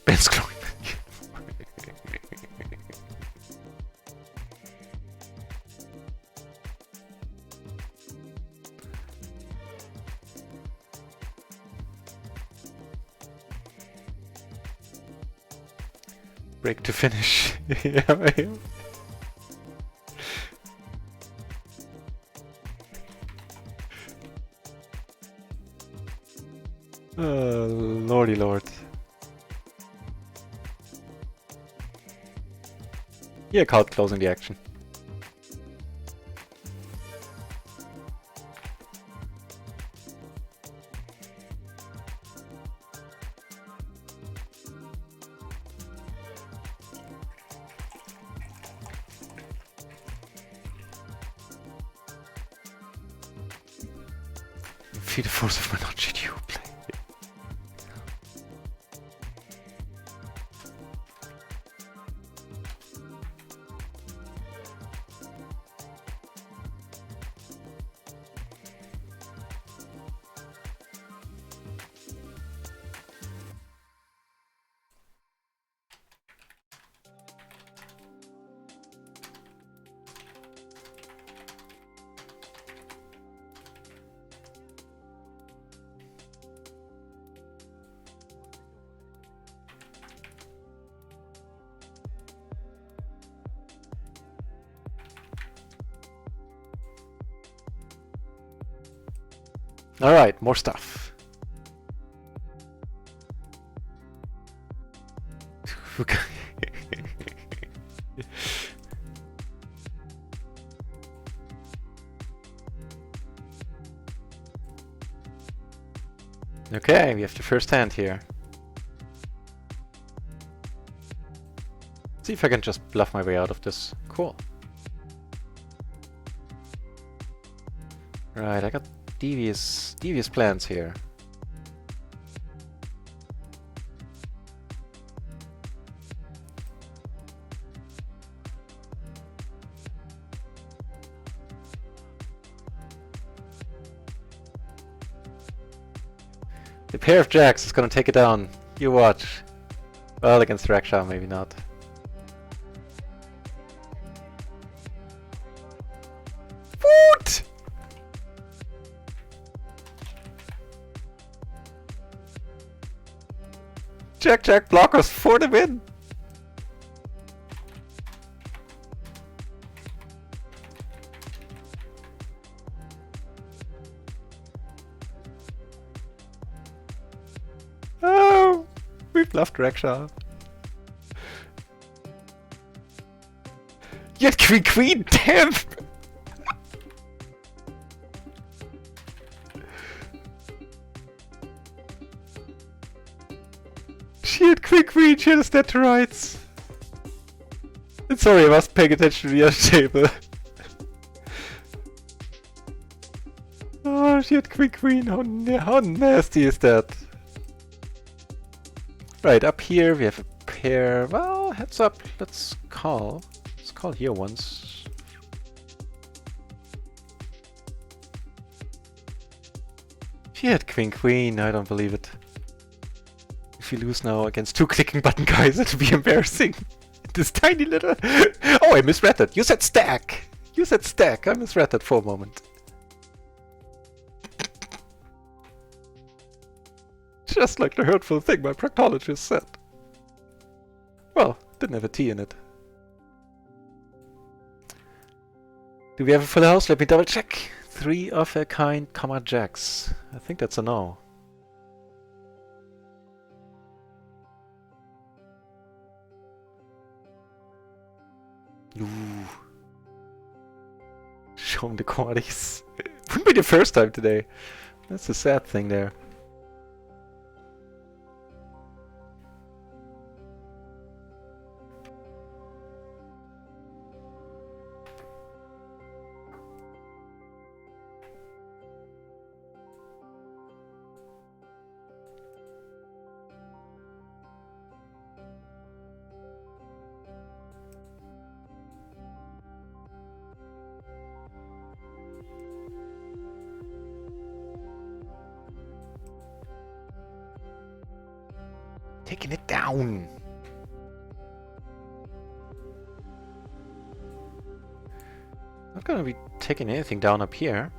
Ben's glowing. Break to finish. Yeah. Lordy lord. Yeah, called closing the action. Feel the force of my non-GDU play. Alright, more stuff. Okay, we have the first hand here. See if I can just bluff my way out of this. Cool. Right, I got devious plans here. The pair of jacks is gonna take it down. You watch. Well, against Raksha, maybe not. What? Jack blockers for the win. Oh, we bluffed Raksha. You had queen, damn! She had queen, she had a stat to rights. And sorry, I was paying attention to the other table. Oh, she had queen, how nasty is that? Right, up here we have a pair. Well, heads up, let's call. Let's call here once. She had queen, I don't believe it. If you lose now against two clicking button guys, it'll be embarrassing. This tiny little... Oh, I misread it. You said stack. You said stack. I misread it for a moment. Just like the hurtful thing my proctologist said. Well, didn't have a T in it. Do we have a full house? Let me double check. 3 of a kind, comma jacks. I think that's a no. Ooh. Show him the qualities. Wouldn't be the first time today. That's the sad thing there. Taking it down. Not gonna be taking anything down up here.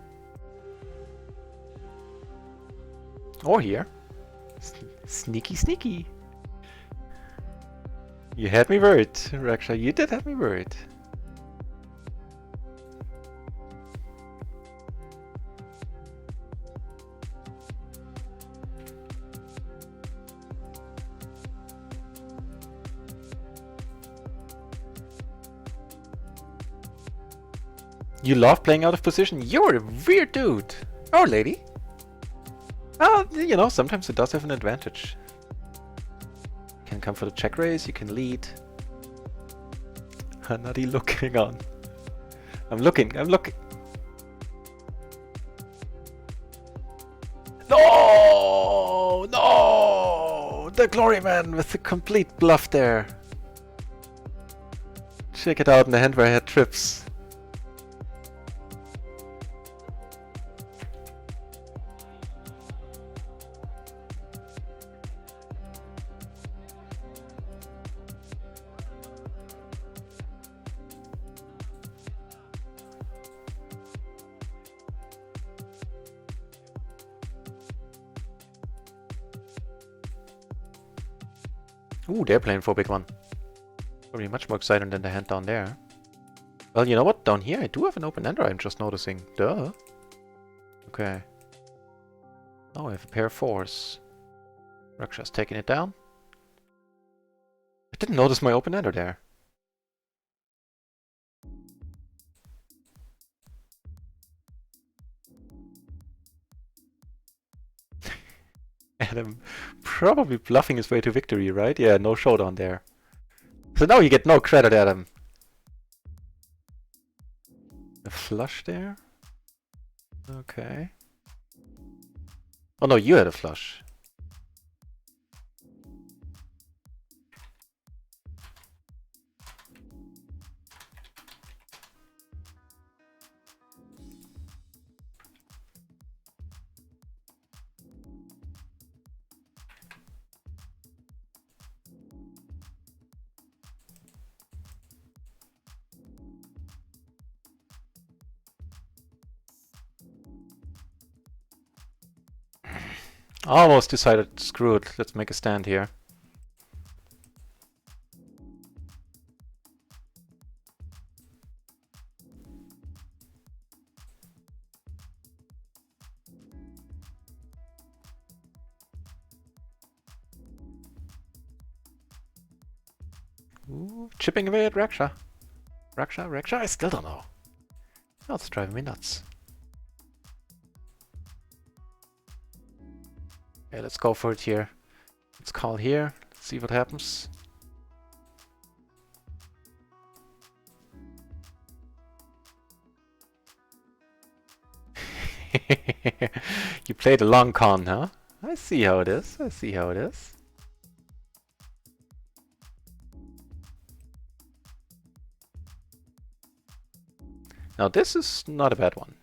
Or here. Sneaky, sneaky. You had me worried, Raksha. You did have me worried. You love playing out of position? You're a weird dude. Or lady. Well, you know, sometimes it does have an advantage. You can come for the check raise, you can lead. Nutty looking on. I'm looking. No! No! The Glory Man with the complete bluff there. Check it out in the hand where I had trips. Ooh, they're playing for a big one. Probably much more exciting than the hand down there. Well, you know what? Down here I do have an open ender, I'm just noticing. Duh. Okay. Oh, I have a pair of fours. Raksha's taking it down. I didn't notice my open ender there. Adam probably bluffing his way to victory, right? Yeah, no showdown there. So now you get no credit, Adam. A flush there? Okay. Oh no, you had a flush. Almost decided, screw it, let's make a stand here. Ooh, chipping away at Raksha. Raksha? I still don't know. That's driving me nuts. Okay, let's go for it here. Let's call here. Let's see what happens. You played a long con, huh? I see how it is. I see how it is. Now this is not a bad one.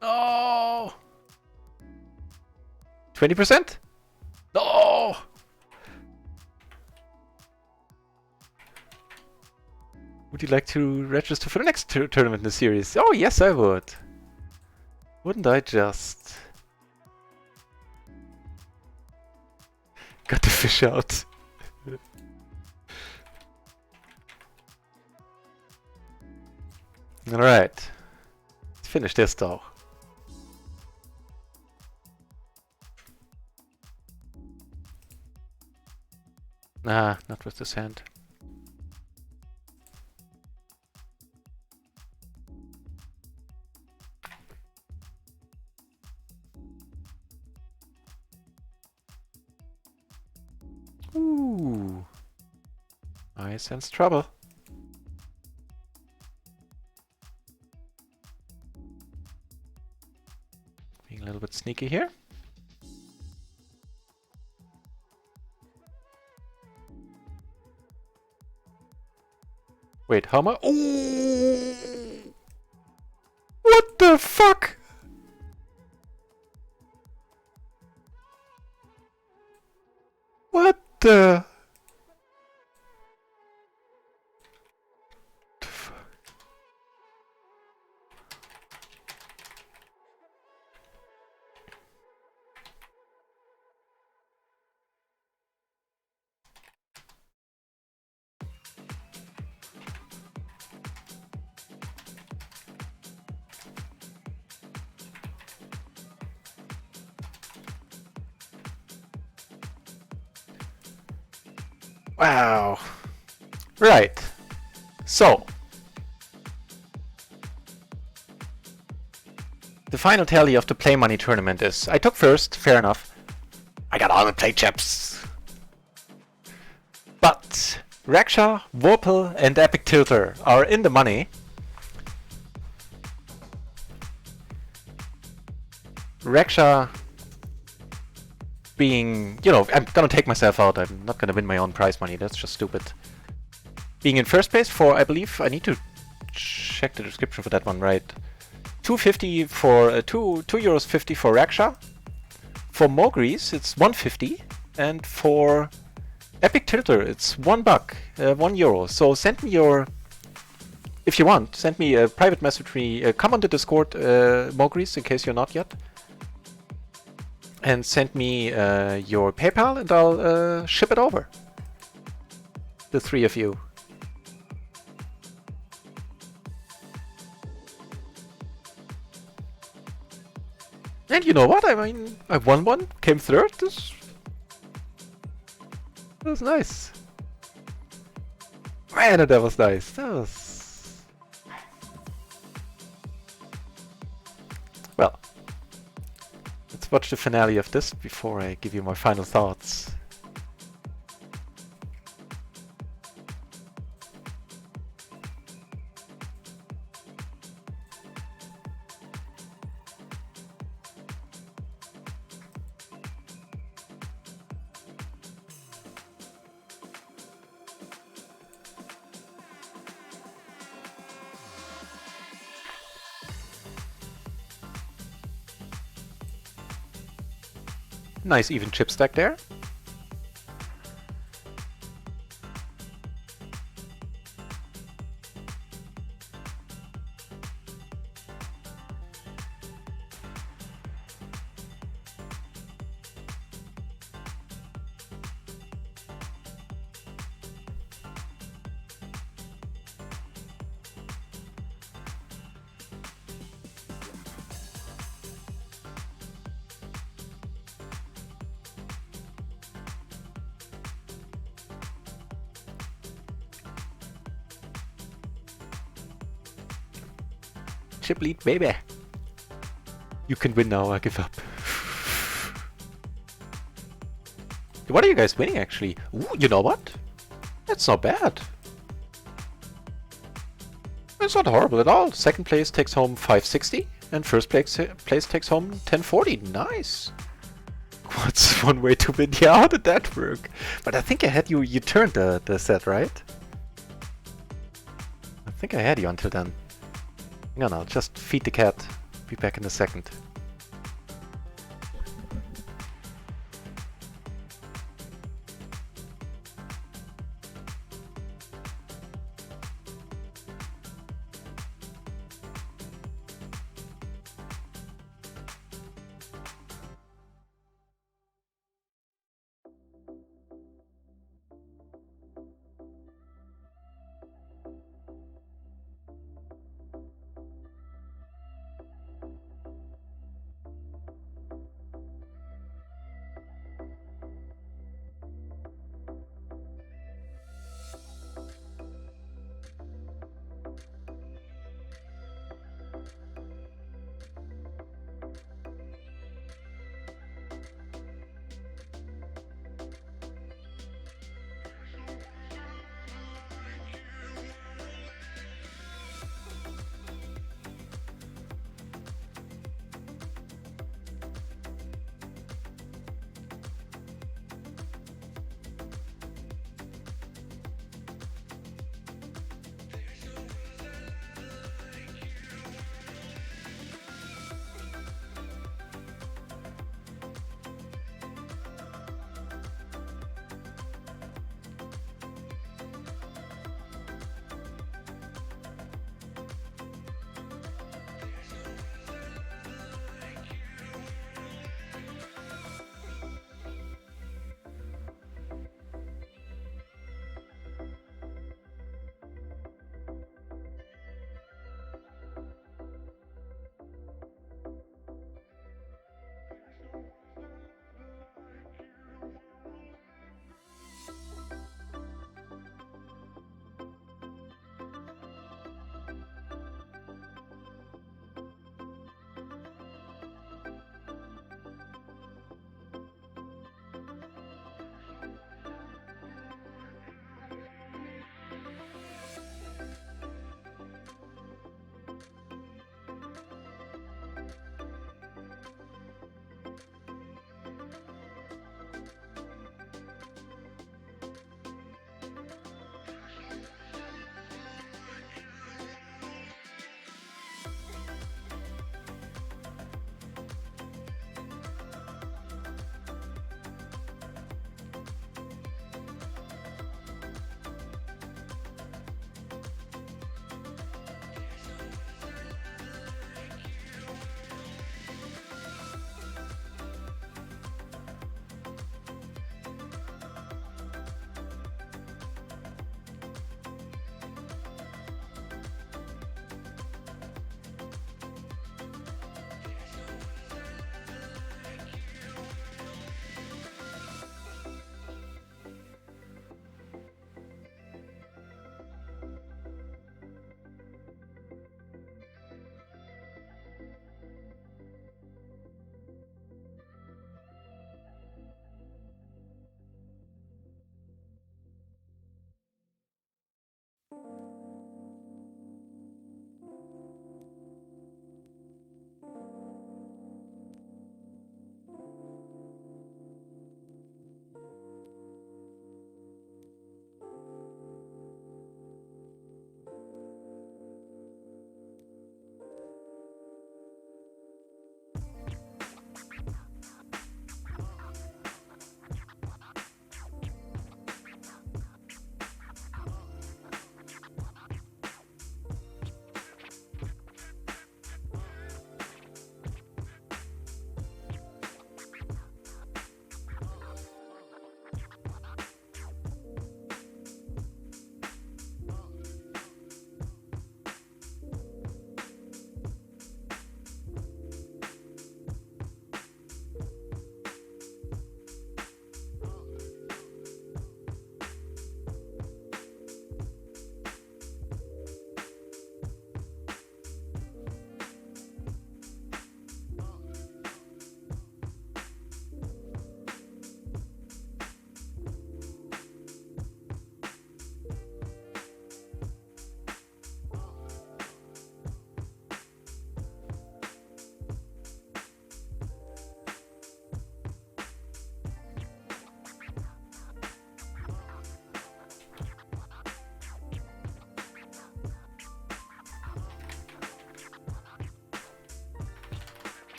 No! 20%? No! Would you like to register for the next tournament in the series? Oh, yes, I would. Wouldn't I just? Got the fish out. Alright. Let's finish this though. Nah, not with this hand. Ooh. I sense trouble. Being a little bit sneaky here. Wait, how much? Oh! What the fuck? What the? Wow. Right. So, the final tally of the Play Money tournament is, I took first, fair enough. I got all the play chips. But Raksha, Vorpal and Epic Tilter are in the money. Raksha being, you know, I'm gonna take myself out. I'm not gonna win my own prize money. That's just stupid. Being in first place for, I believe, I need to check the description for that one, right? 250 for €2.50 for Raksha. For Mogris, it's 150, and for Epic Tilter, it's $1, €1. So send me your, if you want, send me a private message. Come on the Discord, Mogris, in case you're not yet, and send me your PayPal, and I'll ship it over. The three of you. And you know what? I mean, I won one, came third. This was nice. Man, that was nice. That was... Well, let's watch the finale of this before I give you my final thoughts. Nice even chip stack there. Chip lead, baby. You can win now, I give up. What are you guys winning, actually? Ooh, you know what? That's not bad. It's not horrible at all. Second place takes home 560, and first place takes home 1040. Nice. What's one way to win? Yeah, how did that work? But I think I had you turned the set, right? I think I had you until then. No, no, just feed the cat. Be back in a second.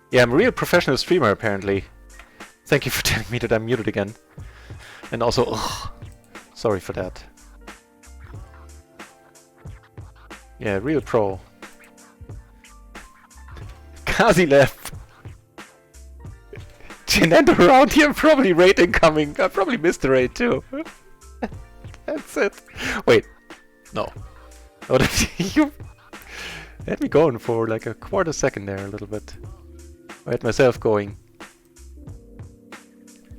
Yeah, I'm a real professional streamer apparently. Thank you for telling me that I'm muted again. And also, ugh, sorry for that. Yeah, real pro. Kazi left. Genendo around here, probably raid incoming. I probably missed the raid too. That's it. Wait, no. Oh, you had me going for like a quarter second there, a little bit. I had myself going.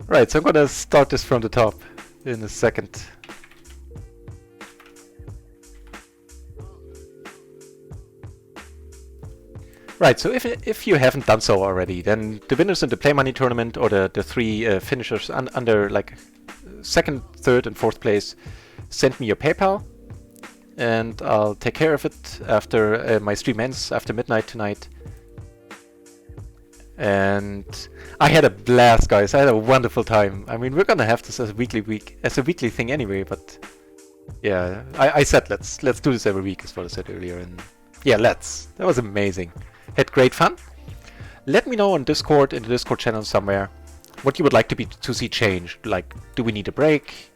Right, so I'm gonna start this from the top in a second. Right, so if you haven't done so already, then the winners in the Play Money tournament, or the three finishers under like second, third, and fourth place, send me your PayPal, and I'll take care of it after my stream ends after midnight tonight. And I had a blast, guys. I had a wonderful time. I mean, we're gonna have this as a weekly thing anyway. But yeah, I said let's do this every week, is what I said earlier. And yeah, let's. That was amazing. Had great fun. Let me know on Discord, in the Discord channel somewhere, what you would like to see changed. Like, do we need a break?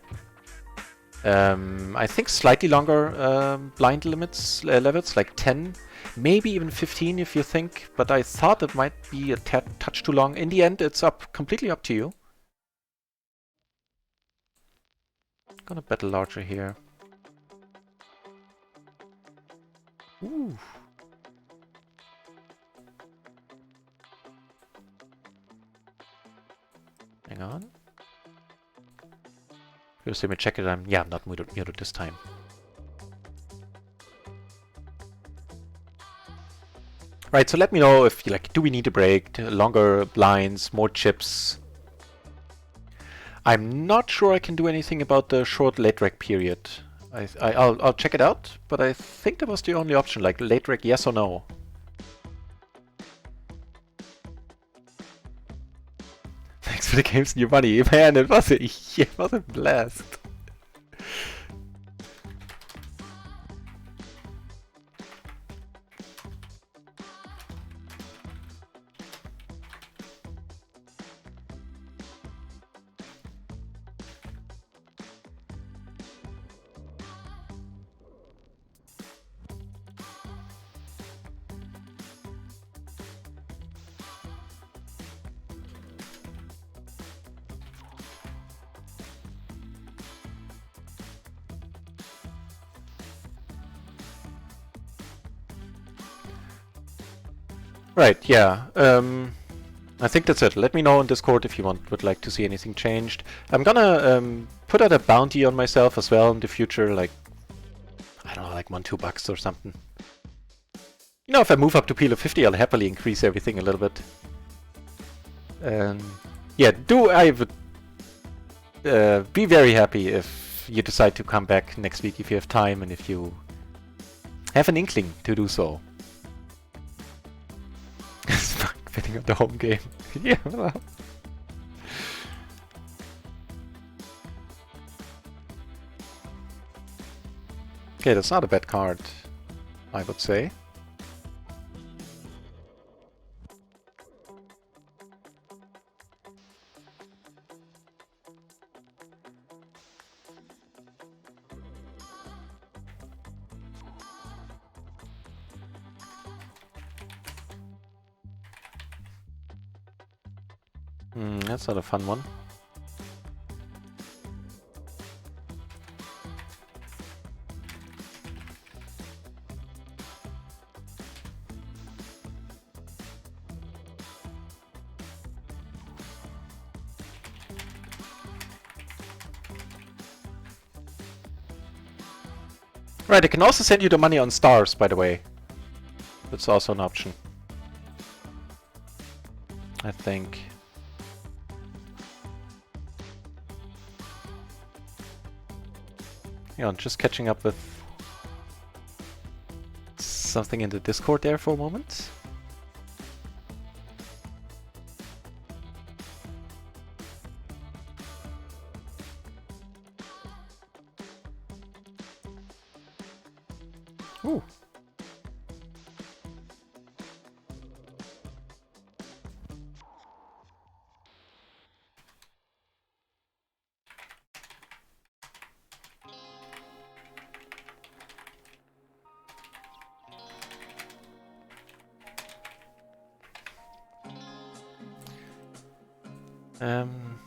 I think slightly longer blind limits levels, like 10, maybe even 15 if you think. But I thought it might be a touch too long. In the end, it's completely up to you. I'm gonna bet larger here. Ooh. Hang on. First, let me check it. I'm not muted this time. Right, so let me know if do we need a break, longer blinds, more chips. I'm not sure I can do anything about the short late rec period. I'll check it out, but I think that was the only option, like late rec, yes or no. Thanks for the games and your money, man. It was a blast. Right, yeah. I think that's it. Let me know on Discord if you would like to see anything changed. I'm gonna put out a bounty on myself as well in the future, like, I don't know, like $1-2 or something. You know, if I move up to PLO 50, I'll happily increase everything a little bit. Yeah, I would be very happy if you decide to come back next week if you have time and if you have an inkling to do so. Betting on the home game. Yeah, well. Okay, that's not a bad card, I would say. That's not a fun one. Right, I can also send you the money on stars, by the way. That's also an option, I think. Yeah, I'm just catching up with something in the Discord there for a moment. Ooh. Um,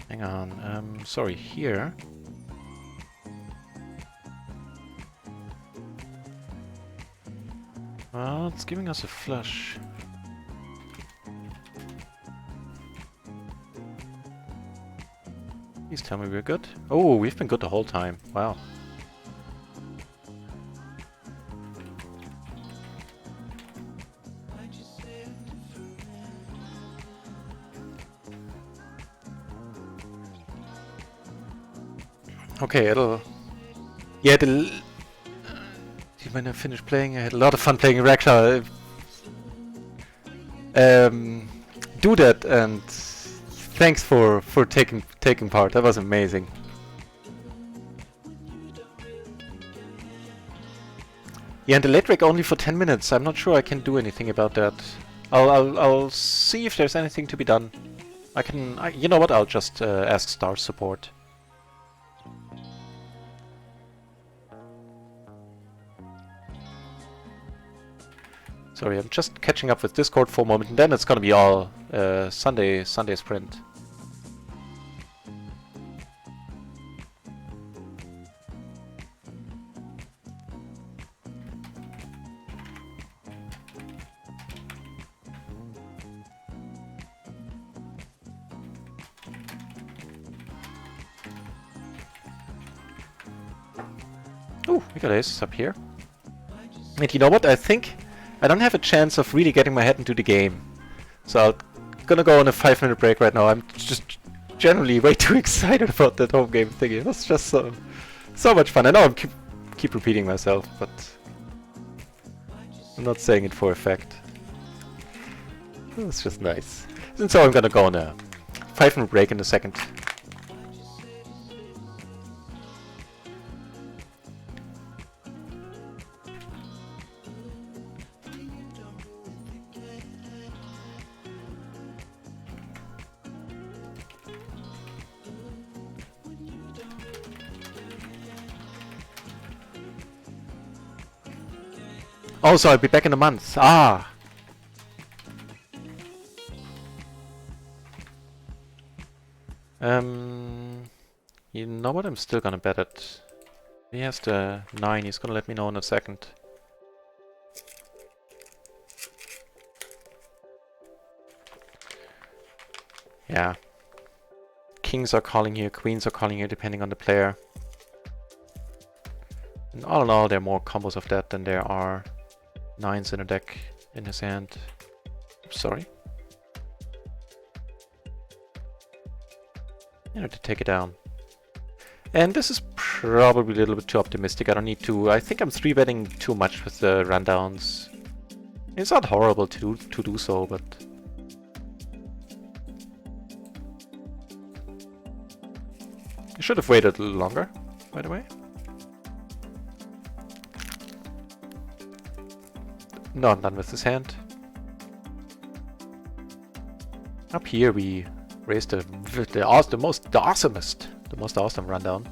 hang on. Sorry, here. Well, it's giving us a flush. Please tell me we're good. Oh, we've been good the whole time. Wow. Okay, it'll... Yeah, when I finished playing, I had a lot of fun playing Rekla. Do that, and thanks for taking part. That was amazing. Yeah, and the late break only for 10 minutes. I'm not sure I can do anything about that. I'll see if there's anything to be done. You know what? I'll just ask Star support. Sorry, I'm just catching up with Discord for a moment, and then it's gonna be all Sunday sprint. Ooh, we got aces up here. And you know what? I think I don't have a chance of really getting my head into the game. So I'm gonna go on a 5-minute break right now. I'm just generally way too excited about that home game thingy. It was just so much fun. I know I keep repeating myself, but I'm not saying it for effect. It's just nice. And so I'm gonna go on a 5-minute break in a second. Also, I'll be back in a month. Ah! You know what? I'm still gonna bet it. He has the 9. He's gonna let me know in a second. Yeah. Kings are calling here, queens are calling here, depending on the player. And all in all, there are more combos of that than there are 9s in a deck in his hand. Sorry. You know, to take it down. And this is probably a little bit too optimistic. I don't need to. I think I'm 3-betting too much with the rundowns. It's not horrible to do so, but I should have waited a little longer, by the way. No, I'm done with this hand. Up here we raised the most awesome rundown.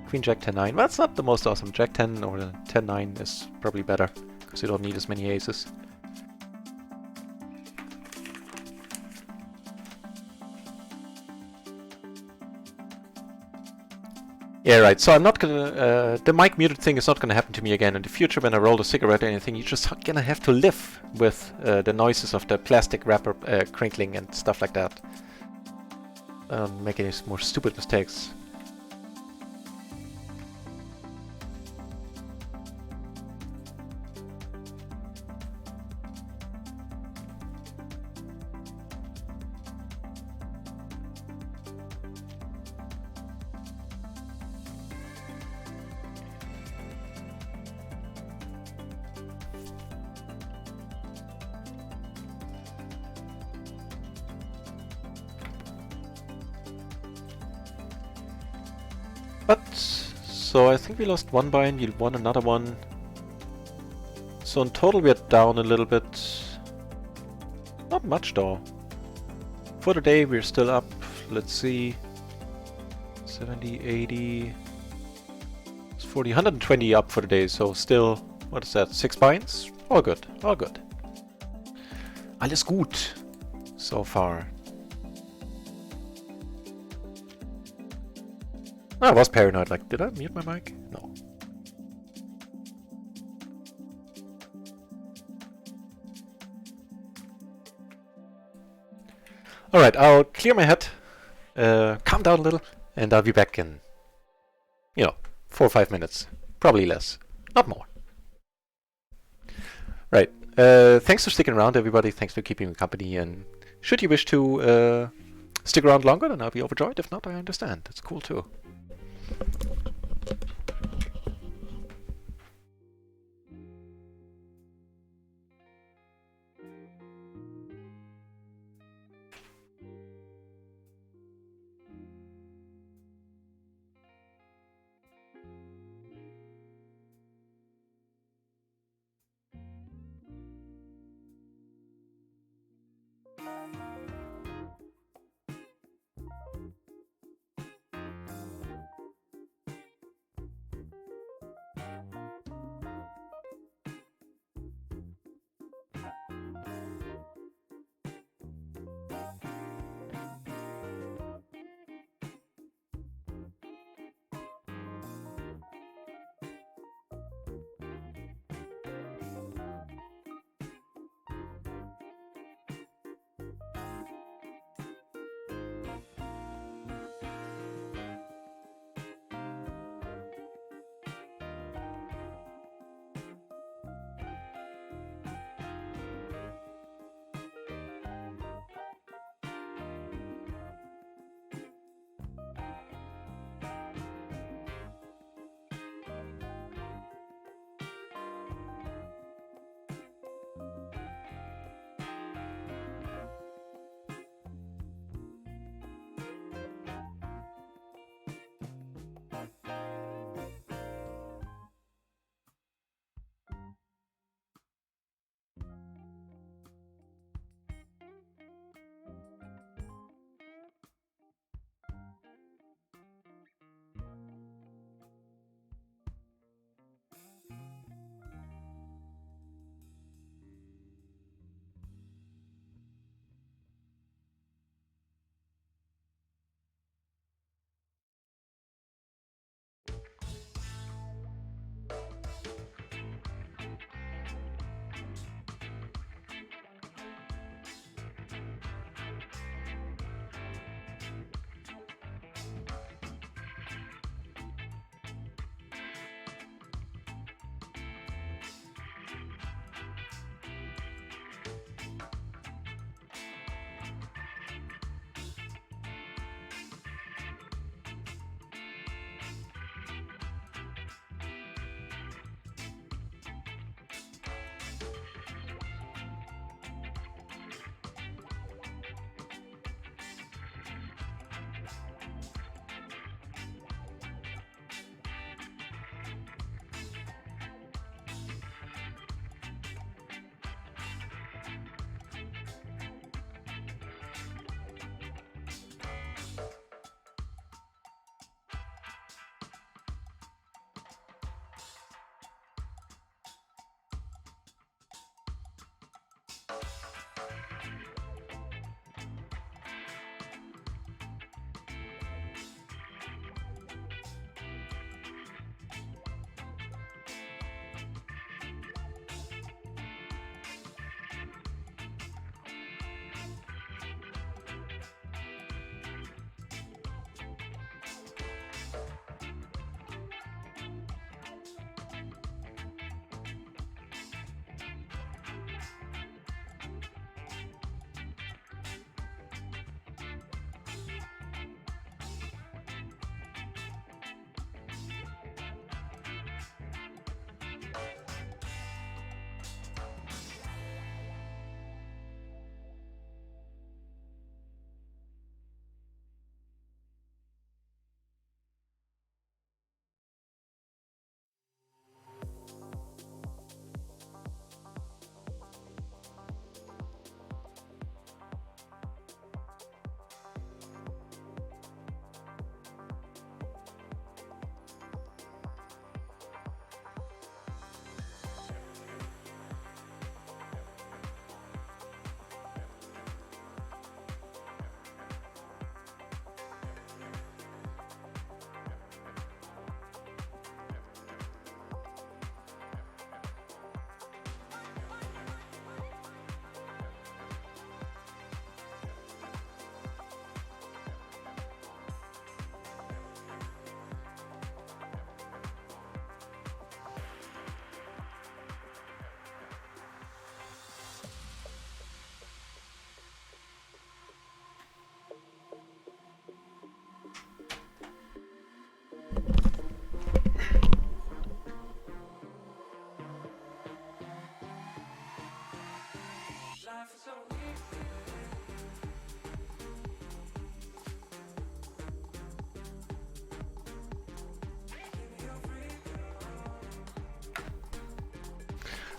Queen Jack 10-9. Well, that's not the most awesome. Jack 10 or 10-9 is probably better because you don't need as many aces. Yeah, right. So I'm not gonna... the mic muted thing is not gonna happen to me again in the future when I roll a cigarette or anything. You're just gonna have to live with the noises of the plastic wrapper crinkling and stuff like that. Don't make any more stupid mistakes. But, so I think we lost one buy and you won another one. So in total we are down a little bit. Not much though. For the day we're still up, let's see, 70, 80, 40, 120 up for the day, so still, what is that, 6 pints? All good, all good. Alles gut, so far. I was paranoid, like, did I mute my mic? No. Alright, I'll clear my head, calm down a little, and I'll be back in, 4 or 5 minutes. Probably less, not more. Right, thanks for sticking around, everybody. Thanks for keeping me company, and should you wish to stick around longer, then I'll be overjoyed. If not, I understand. It's cool too.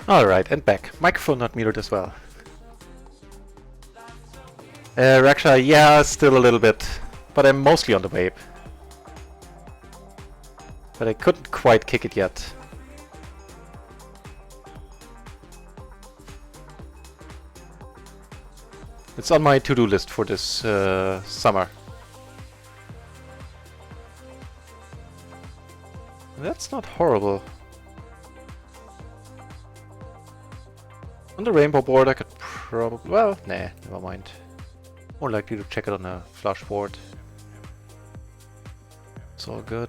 Alright, and back. Microphone not muted as well. Raksha, yeah, still a little bit. But I'm mostly on the wave. But I couldn't quite kick it yet. It's on my to-do list for this summer. That's not horrible. On the rainbow board I could probably... well, nah, never mind. More likely to check it on a flush board. It's all good.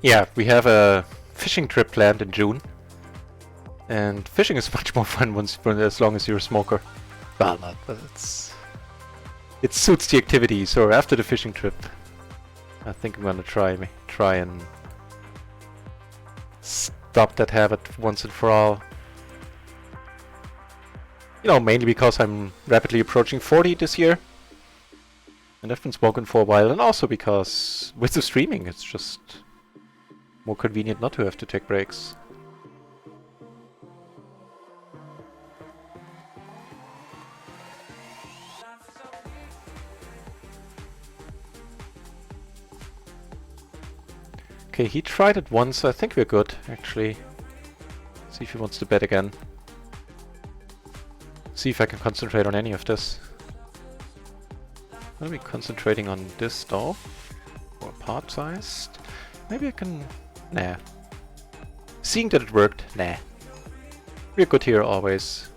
Yeah, we have a fishing trip planned in June. And fishing is much more fun as long as you're a smoker. Well, not, but it suits the activity, so after the fishing trip I think I'm gonna try and stop that habit once and for all. You know, mainly because I'm rapidly approaching 40 this year. And I've been smoking for a while, and also because with the streaming it's just more convenient not to have to take breaks. Okay, he tried it once. I think we're good, actually. See if he wants to bet again. See if I can concentrate on any of this. I'll be concentrating on this though. Or part-sized. Maybe I can... nah. Seeing that it worked, nah. We're good here always.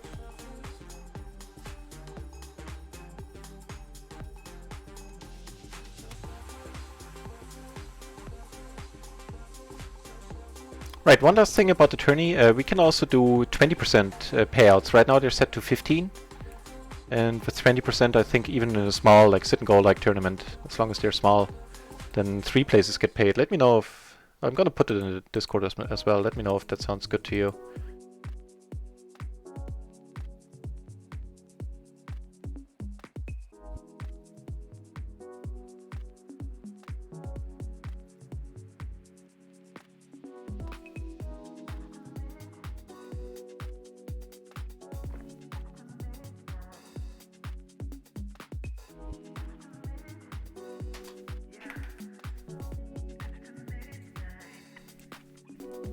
Right, one last thing about the tourney, we can also do 20% payouts. Right now they're set to 15, and with 20% I think even in a small, like sit and go like tournament, as long as they're small, then 3 places get paid. Let me know if... I'm gonna put it in the Discord as well, let me know if that sounds good to you.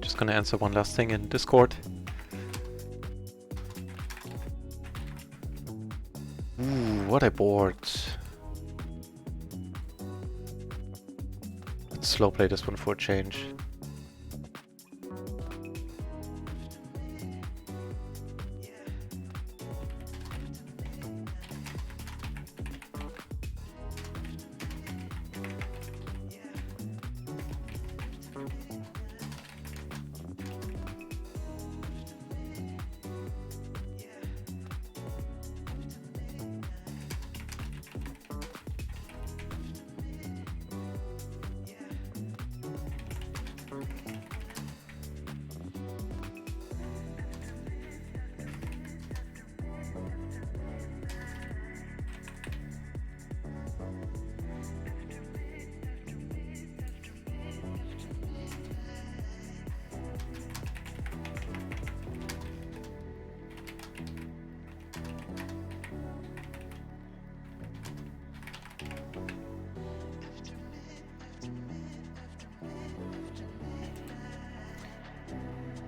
Just gonna answer one last thing in Discord. Ooh, what a board. Let's slow play this one for a change.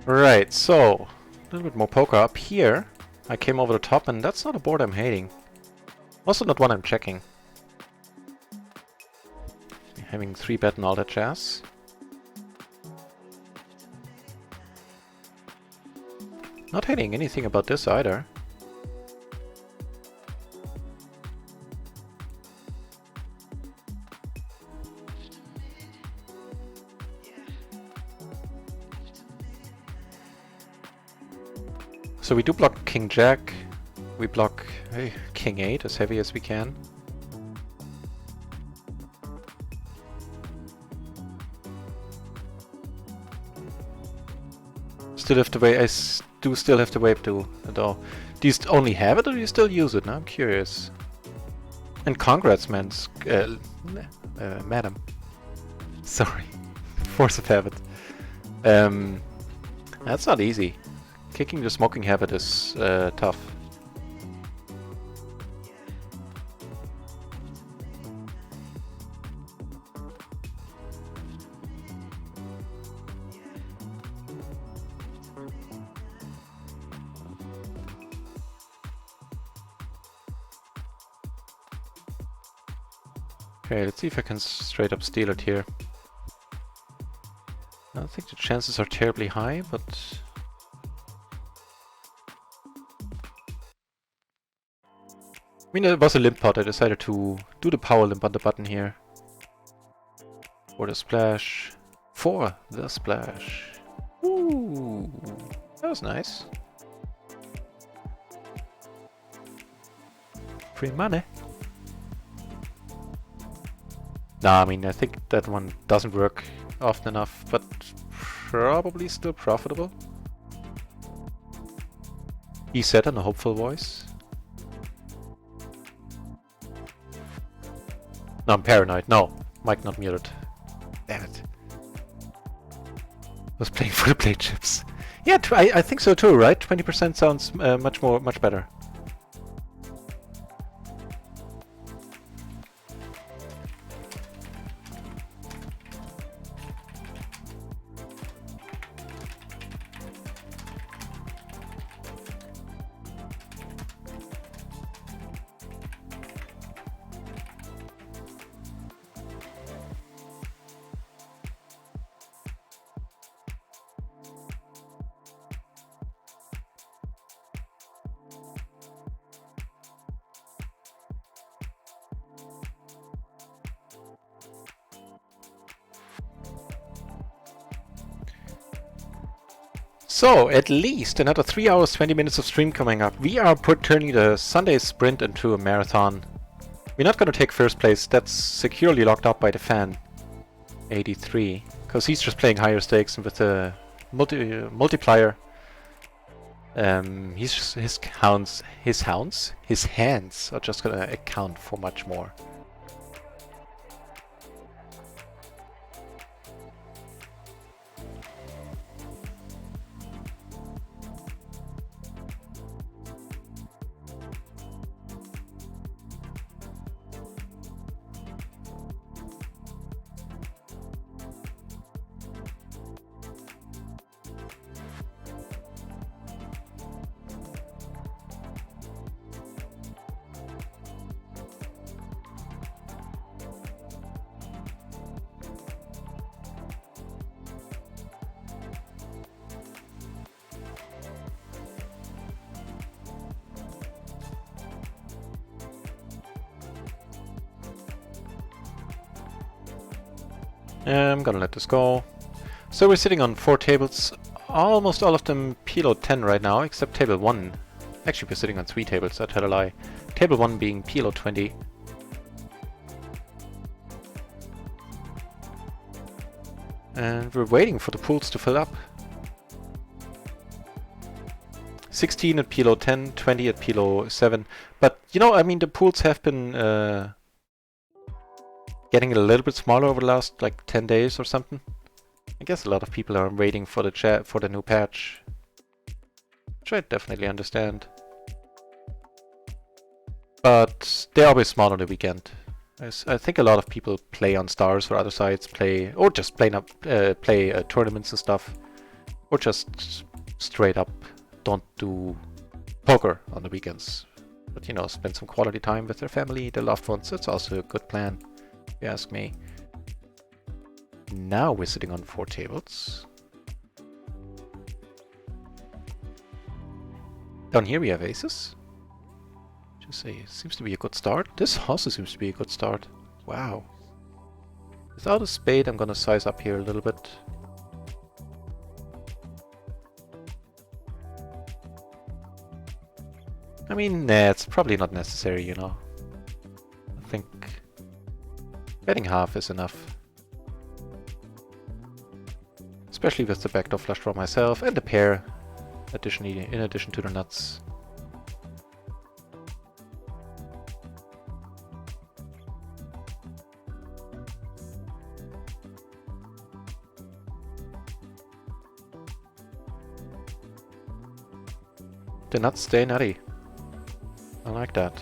Right, so a little bit more poker up here. I came over the top, and that's not a board I'm hating. Also not one I'm checking. Having 3-bet and all that jazz. Not hating anything about this either. So we do block King Jack, we block King 8 as heavy as we can. Still have to wait, do still have to wait to though. Do you only have it or do you still use it? Now I'm curious. And congrats, man, madam. Sorry. Force of habit. That's not easy. Kicking the smoking habit is tough. Okay, let's see if I can straight up steal it here. I don't think the chances are terribly high, but... I mean, it was a limp pot. I decided to do the power limp on the button here. For the splash. For the splash. Ooh, that was nice. Free money. Nah, I mean, I think that one doesn't work often enough, but probably still profitable. He said in a hopeful voice. No, I'm paranoid. No, mic not muted. Damn it. Was playing for the plate chips. Yeah, I think so too, right? 20% sounds much better. So, at least another 3 hours, 20 minutes of stream coming up. We are turning the Sunday sprint into a marathon. We're not going to take first place. That's securely locked up by the fan. 83. Because he's just playing higher stakes and with the multiplier. His hands are just going to account for much more. I'm gonna let this go. So we're sitting on 4 tables, almost all of them PLO 10 right now, except table 1. Actually, we're sitting on 3 tables, I tell a lie. Table 1 being PLO 20. And we're waiting for the pools to fill up. 16 at PLO 10, 20 at PLO 7. But, you know, I mean, the pools have been getting a little bit smaller over the last, like, 10 days or something. I guess a lot of people are waiting for the new patch. Which I definitely understand. But they're always small on the weekend. I think a lot of people play on stars for other sites, or just play tournaments and stuff. Or just straight up don't do poker on the weekends. But, you know, spend some quality time with their family, their loved ones. It's also a good plan, if you ask me. Now we're sitting on 4 tables. Down here we have aces. Just say, seems to be a good start. This also seems to be a good start. Wow. Without a spade, I'm gonna size up here a little bit. I mean, nah, it's probably not necessary, you know. I think betting half is enough. Especially with the backdoor flush draw myself and the pair, in addition to the nuts. The nuts stay nutty. I like that.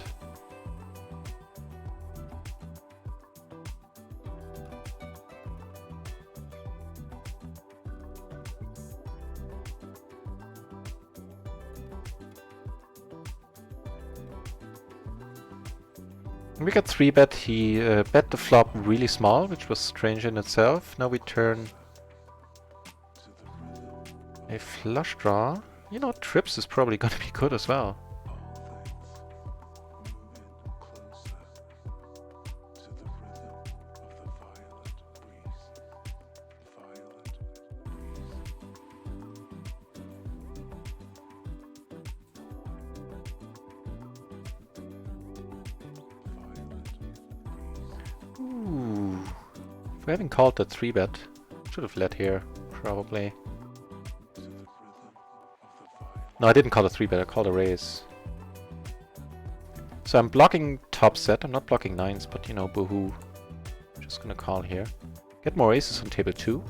We got 3-bet. He bet the flop really small, which was strange in itself. Now we turn a flush draw. You know, trips is probably gonna be good as well. Ooh. If we haven't called that 3-bet, should have led here, probably. No, I didn't call a 3-bet, I called a raise. So I'm blocking top set, I'm not blocking nines, but you know, boohoo. Just gonna call here. Get more aces on table 2.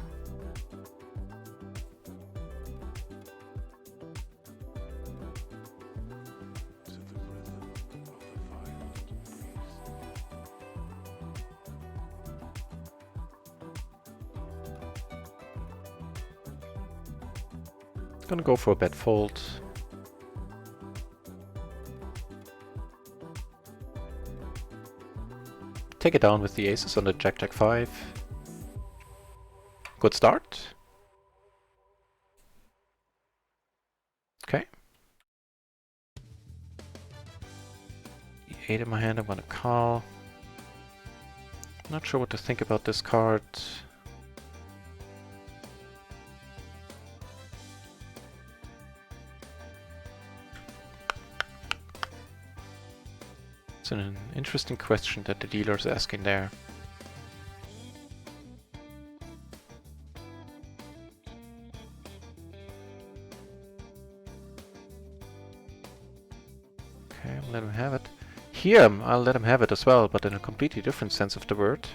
Gonna go for a bet fold. Take it down with the aces on the Jack 5. Good start. Okay. E8 in my hand, I'm gonna call. Not sure what to think about this card. It's an interesting question that the dealer is asking there. Okay, I'll let him have it. Here, I'll let him have it as well, but in a completely different sense of the word.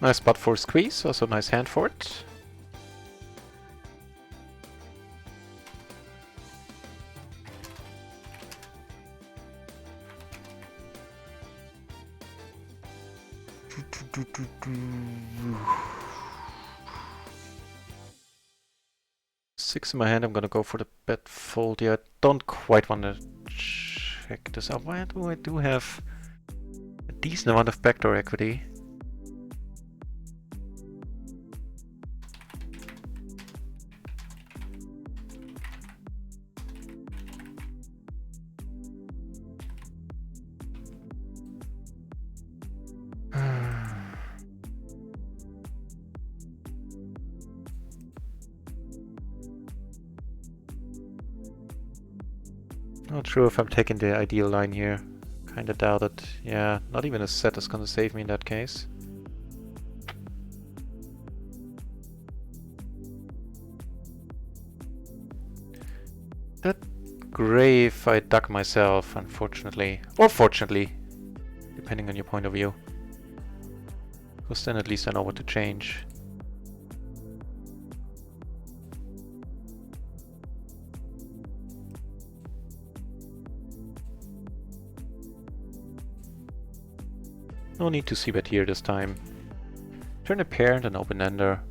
Nice spot for squeeze, also nice hand for it. Six in my hand, I'm gonna go for the bet fold. Yeah, I don't quite want to check this out. Why do I have a decent amount of backdoor equity? Not sure if I'm taking the ideal line here. Kinda doubt it. Yeah, not even a set is gonna save me in that case. That grave I dug myself, unfortunately. Or fortunately, depending on your point of view. Because then at least I know what to change. No need to see bet here this time. Turn a pair and an open-ender.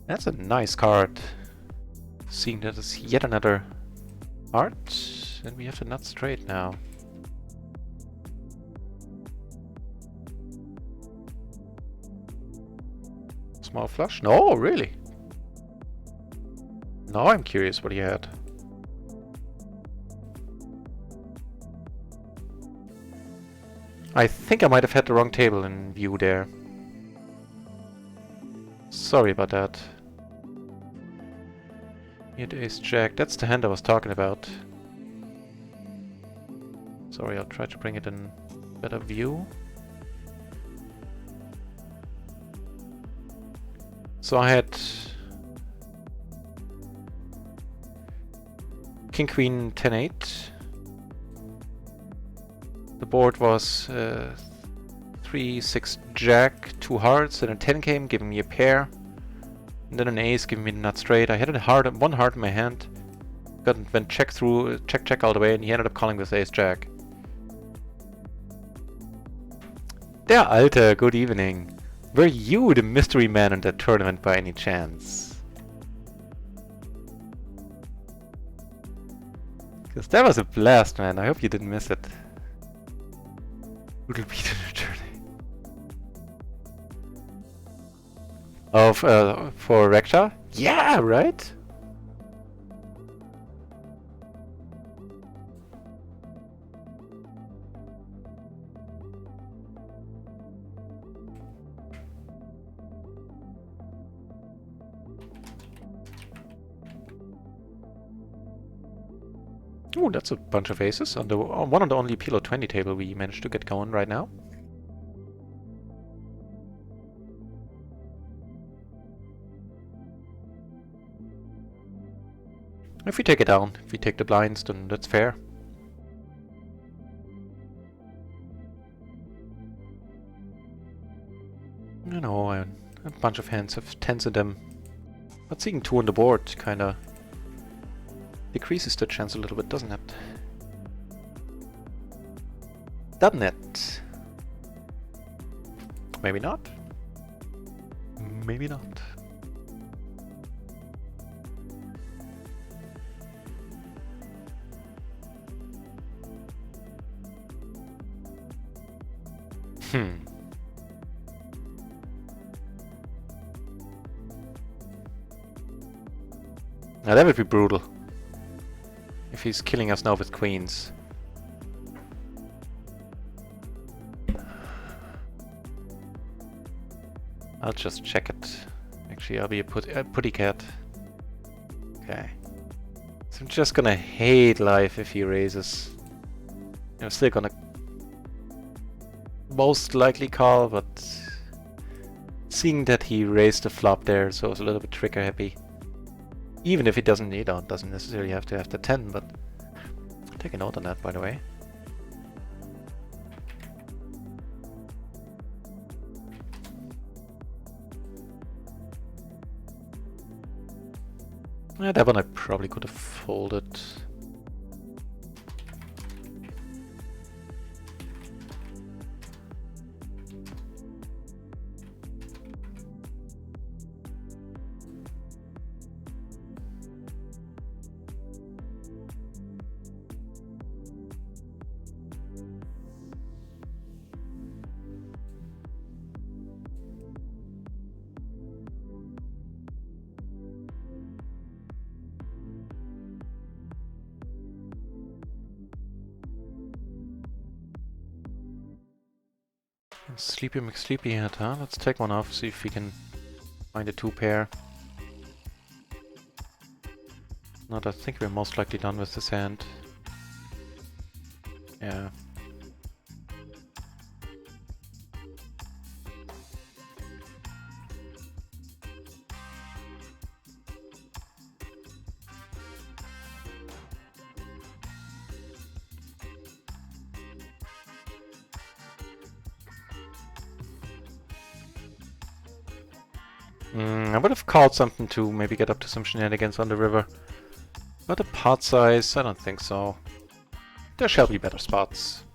That's a nice card. Seeing that it's yet another heart, and we have the nut straight now. Small flush? No, really? Now I'm curious what he had. I think I might have had the wrong table in view there. Sorry about that. Hit ace jack. That's the hand I was talking about. Sorry, I'll try to bring it in better view. So I had King Queen 10-8. The board was 3-6 jack, 2 hearts, and a 10 came, giving me a pair. And then an ace, giving me the nut straight. I had a heart, 1 heart in my hand. Went check through, check all the way, and he ended up calling with ace jack. Der Alte, good evening. Were you the mystery man in that tournament by any chance? Because that was a blast, man. I hope you didn't miss it. Doodle beat in the journey. For Rekta? Yeah, right? Oh, that's a bunch of aces on the one of the only PLO 20 table we managed to get going right now. If we take it down, if we take the blinds, then that's fair. You know, a bunch of hands have tens in them. But seeing 2 on the board kinda decreases the chance a little bit, doesn't it? Doesn't it? Maybe not. Maybe not. Now that would be brutal. If he's killing us now with queens. I'll just check it. Actually, I'll be a putty cat. Okay. So I'm just gonna hate life if he raises. I'm still gonna most likely call, but seeing that he raised the flop there, so I was a little bit trigger happy. Even if he doesn't necessarily have to have the 10, but take a note on that, by the way. Yeah, that one I probably could have folded. Sleepy McSleepyhead, huh? Let's take one off, see if we can find a 2 pair. Not, I think we're most likely done with this hand. Yeah. I would have called something to maybe get up to some shenanigans on the river. But a pot size, I don't think so. There shall be better spots.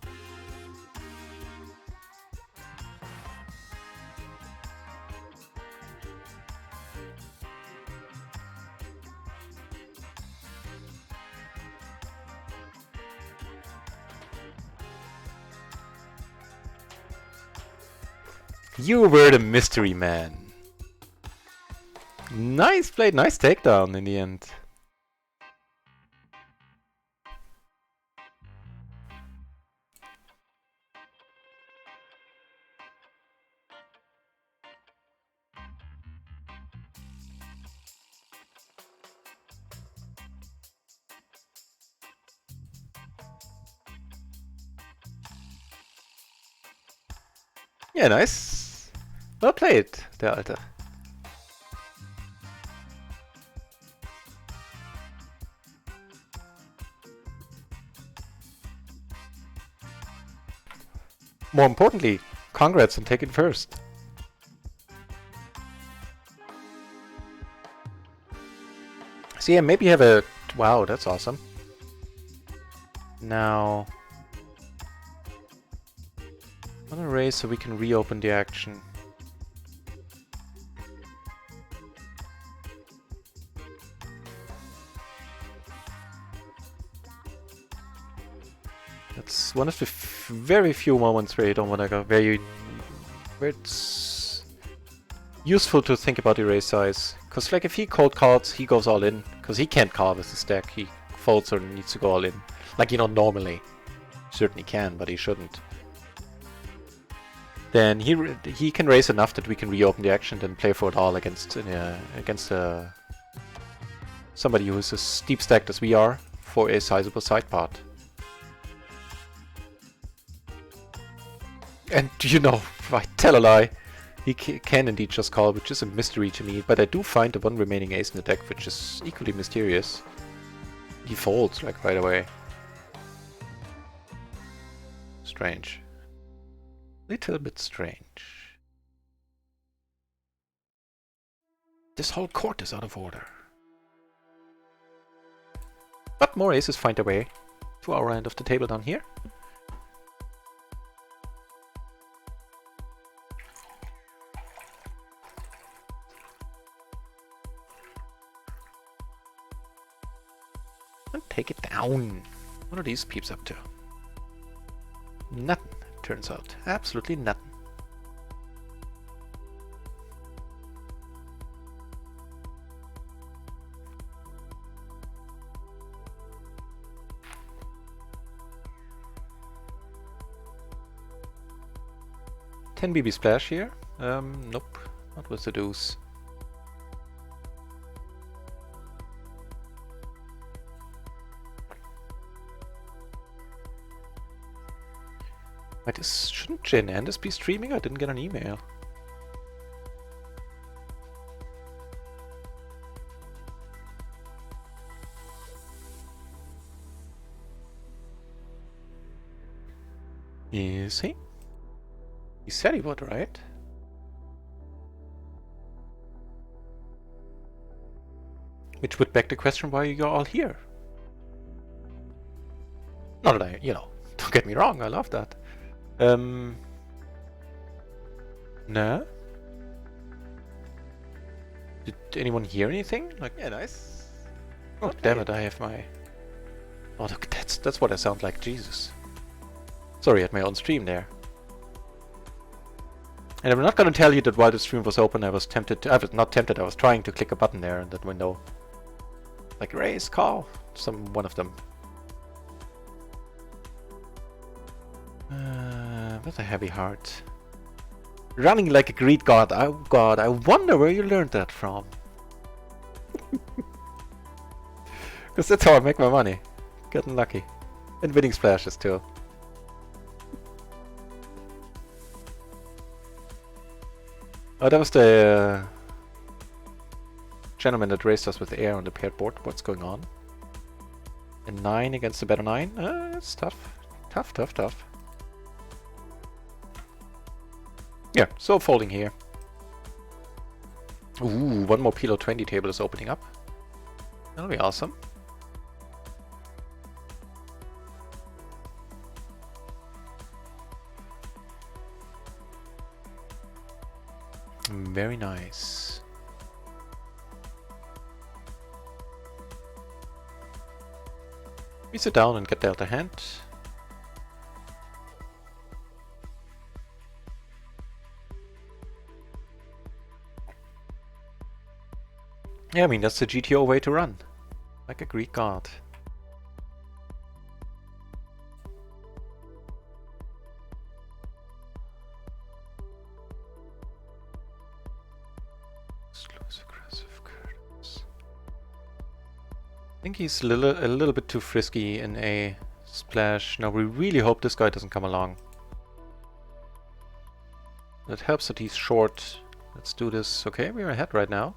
You were the mystery man. Nice play, nice takedown in the end. Yeah, nice. Well played, der Alte. More importantly, congrats on taking first. So yeah, maybe you have a... Wow, that's awesome. Now... I'm gonna raise so we can reopen the action. That's one of the very few moments where you don't want to go, where it's useful to think about the raise size. Because like if he cold calls, he goes all in. Because he can't call with his stack, he folds or needs to go all in. Like, you know, normally. Certainly can, but he shouldn't. Then he can raise enough that we can reopen the action and play for it all against somebody who is as deep stacked as we are for a sizable side part. And, you know, if I tell a lie, he can indeed just call, which is a mystery to me, but I do find the one remaining ace in the deck, which is equally mysterious. He folds, like, right away. Strange. Little bit strange. This whole court is out of order. But more aces find their way to our end of the table down here. And take it down. What are these peeps up to? Nothing, turns out. Absolutely nothing. $10 BB splash here? Nope. Not with the deuce. Wait, shouldn't Jane Anders be streaming? I didn't get an email. Is he? He said he would, right? Which would beg the question why you're all here. Not that I, you know, don't get me wrong, I love that. No? Did anyone hear anything? Like, yeah, nice. Oh, okay. Damn it, I have my... Oh, look, that's what I sound like, Jesus. Sorry, I had my own stream there. And I'm not gonna tell you that while the stream was open I was tempted to... I was not tempted, I was trying to click a button there in that window. Like, raise, call, one of them. With a heavy heart. Running like a Greek god. Oh god, I wonder where you learned that from. Because that's how I make my money. Getting lucky. And winning splashes too. Oh, that was the gentleman that raced us with air on the paired board. What's going on? A 9 against a better 9? It's tough. Tough, tough, tough. Yeah, so folding here. Ooh, one more PLO 20 table is opening up. That'll be awesome. Very nice. We sit down and get dealt a hand. Yeah, I mean, that's the GTO way to run. Like a Greek god. Slows aggressive curves. I think he's a little bit too frisky in a splash. Now we really hope this guy doesn't come along. It helps that he's short. Let's do this. Okay, we're ahead right now.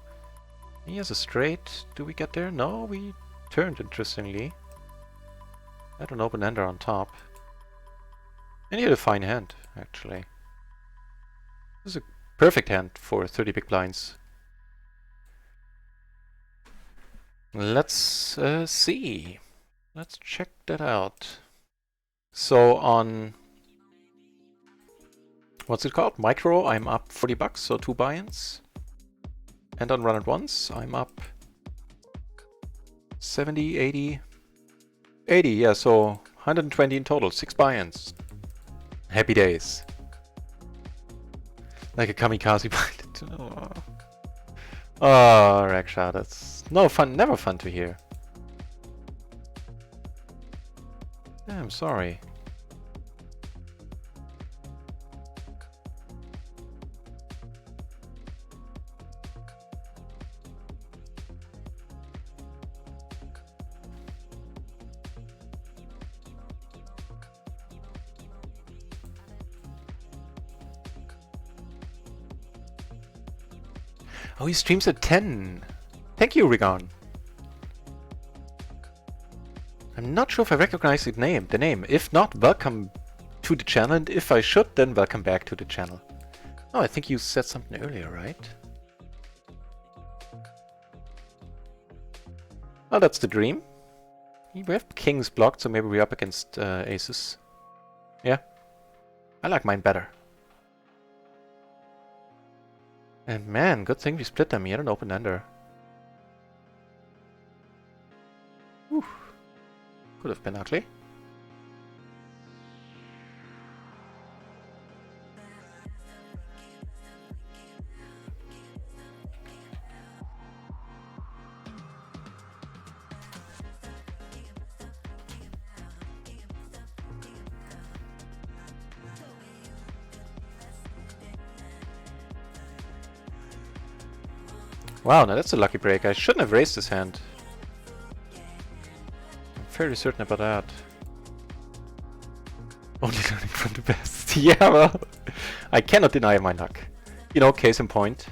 He has a straight. Do we get there? No, we turned, interestingly. Had an open-ender on top. And he had a fine hand, actually. This is a perfect hand for 30 big blinds. Let's see. Let's check that out. So on... what's it called? Micro, I'm up 40 bucks, so 2 buy-ins. And on RunItOnce, I'm up 70, 80... 80, yeah, so 120 in total, 6 buy-ins. Happy days. Like a kamikaze pilot. Oh, Raksha, that's no fun, never fun to hear. Yeah, I'm sorry. Oh, he streams at 10. Thank you, Rigon. I'm not sure if I recognize the name. If not, welcome to the channel. And if I should, then welcome back to the channel. Oh, I think you said something earlier, right? Oh, that's the dream. We have kings blocked, so maybe we're up against aces. Yeah. I like mine better. And man, good thing we split them. He had an open-ender. Could have been ugly. Wow, now that's a lucky break. I shouldn't have raised this hand. I'm fairly certain about that. Only learning from the best. Yeah, well, I cannot deny my luck. You know, case in point.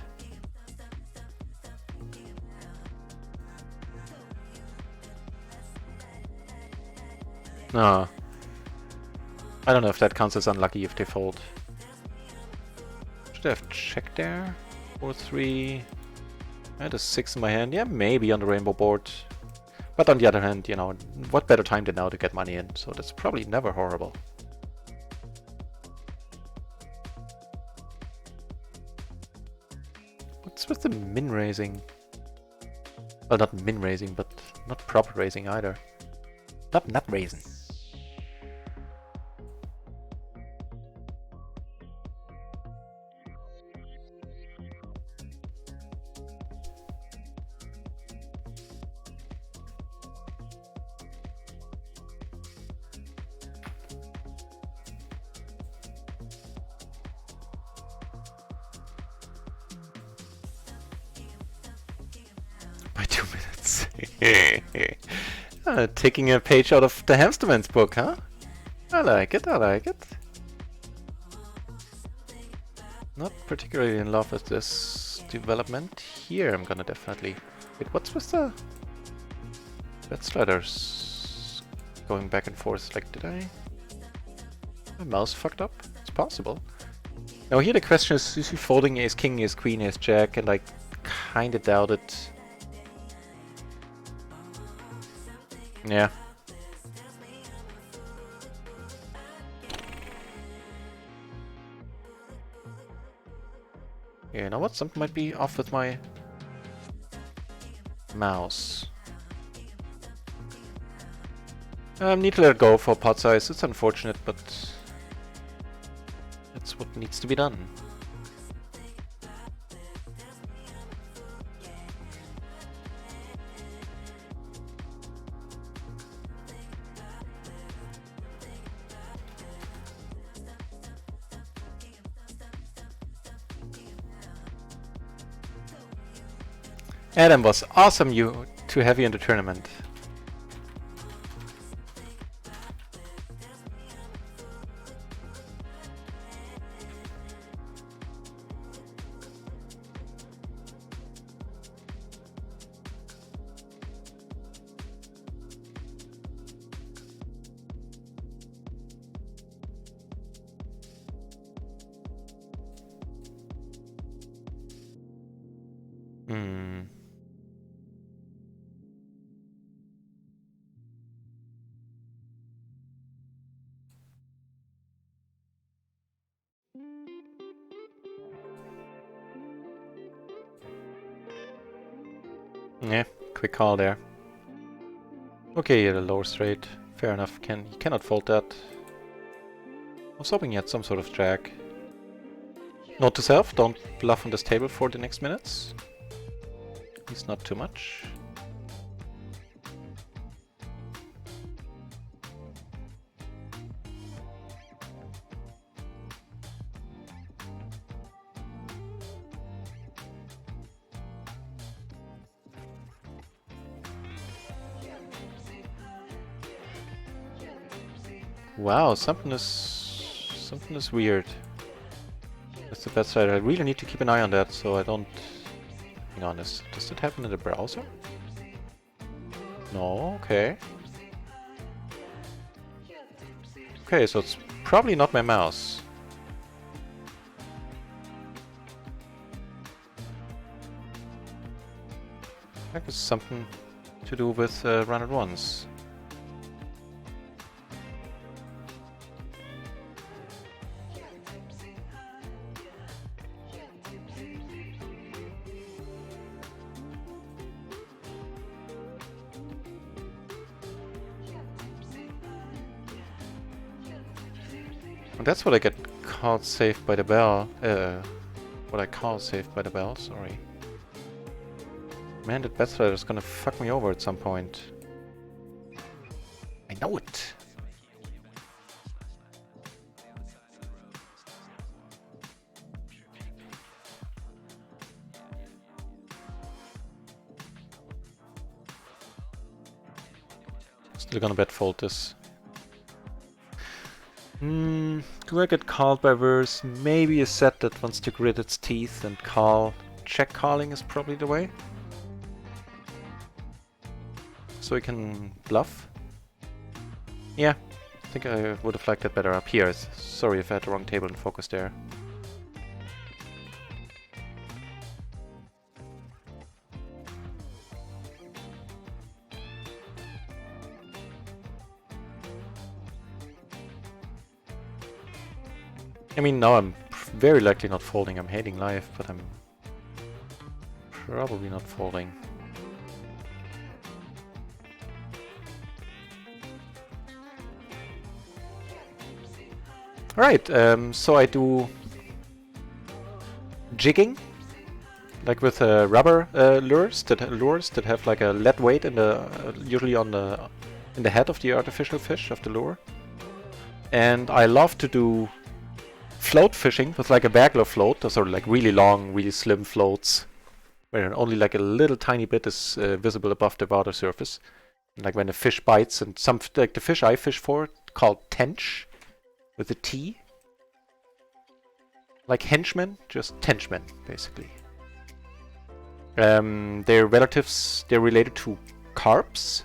No. I don't know if that counts as unlucky if they fold. Should I have checked there? 4-3. I had a 6 in my hand. Yeah, maybe on the rainbow board. But on the other hand, you know, what better time than now to get money in? So that's probably never horrible. What's with the min raising? Well, not min raising, but not proper raising either. Not raising. By 2 minutes. Taking a page out of the Hamsterman's book, huh? I like it, I like it. Not particularly in love with this development. Here I'm gonna definitely... Wait, what's with the... bet sliders going back and forth? Like, did my mouse fucked up? It's possible. Now here the question is he folding ace king, ace queen, ace jack, and I kinda doubt it. Yeah. Yeah, you know what? Something might be off with my mouse. Need to let it go for pot size. It's unfortunate, but that's what needs to be done. Adam, was awesome to have you in the tournament. Hmm. Yeah, quick call there. Okay, the lower straight. Fair enough. He cannot fold that. I was hoping he had some sort of jack. Note to self, don't bluff on this table for the next minutes. At least not too much. Wow, something is weird. That's the best side. I really need to keep an eye on that so I don't... Hang on, does it happen in the browser? No, okay. Okay, so it's probably not my mouse. I guess something to do with RunItOnce. And that's what I get called saved by the bell. What I call saved by the bell, sorry. Man, that bet slider is gonna fuck me over at some point. I know it! Still gonna bet fold this. Do I get called by verse? Maybe a set that wants to grit its teeth and call. Check calling is probably the way. So we can bluff. Yeah, I think I would have liked that better up here. Sorry if I had the wrong table and focus there. I mean, now I'm very likely not folding. I'm hating life, but I'm probably not folding. Alright, so I do jigging, like with rubber lures that have like a lead weight in the usually in the head of the artificial fish of the lure. And I love to do float fishing with like a bagler float, those are like really long, really slim floats, where only like a little tiny bit is visible above the water surface. And like when a fish bites, and like the fish I fish for, called tench, with a T. Like henchmen, just tenchmen, basically. They're relatives, they're related to carps,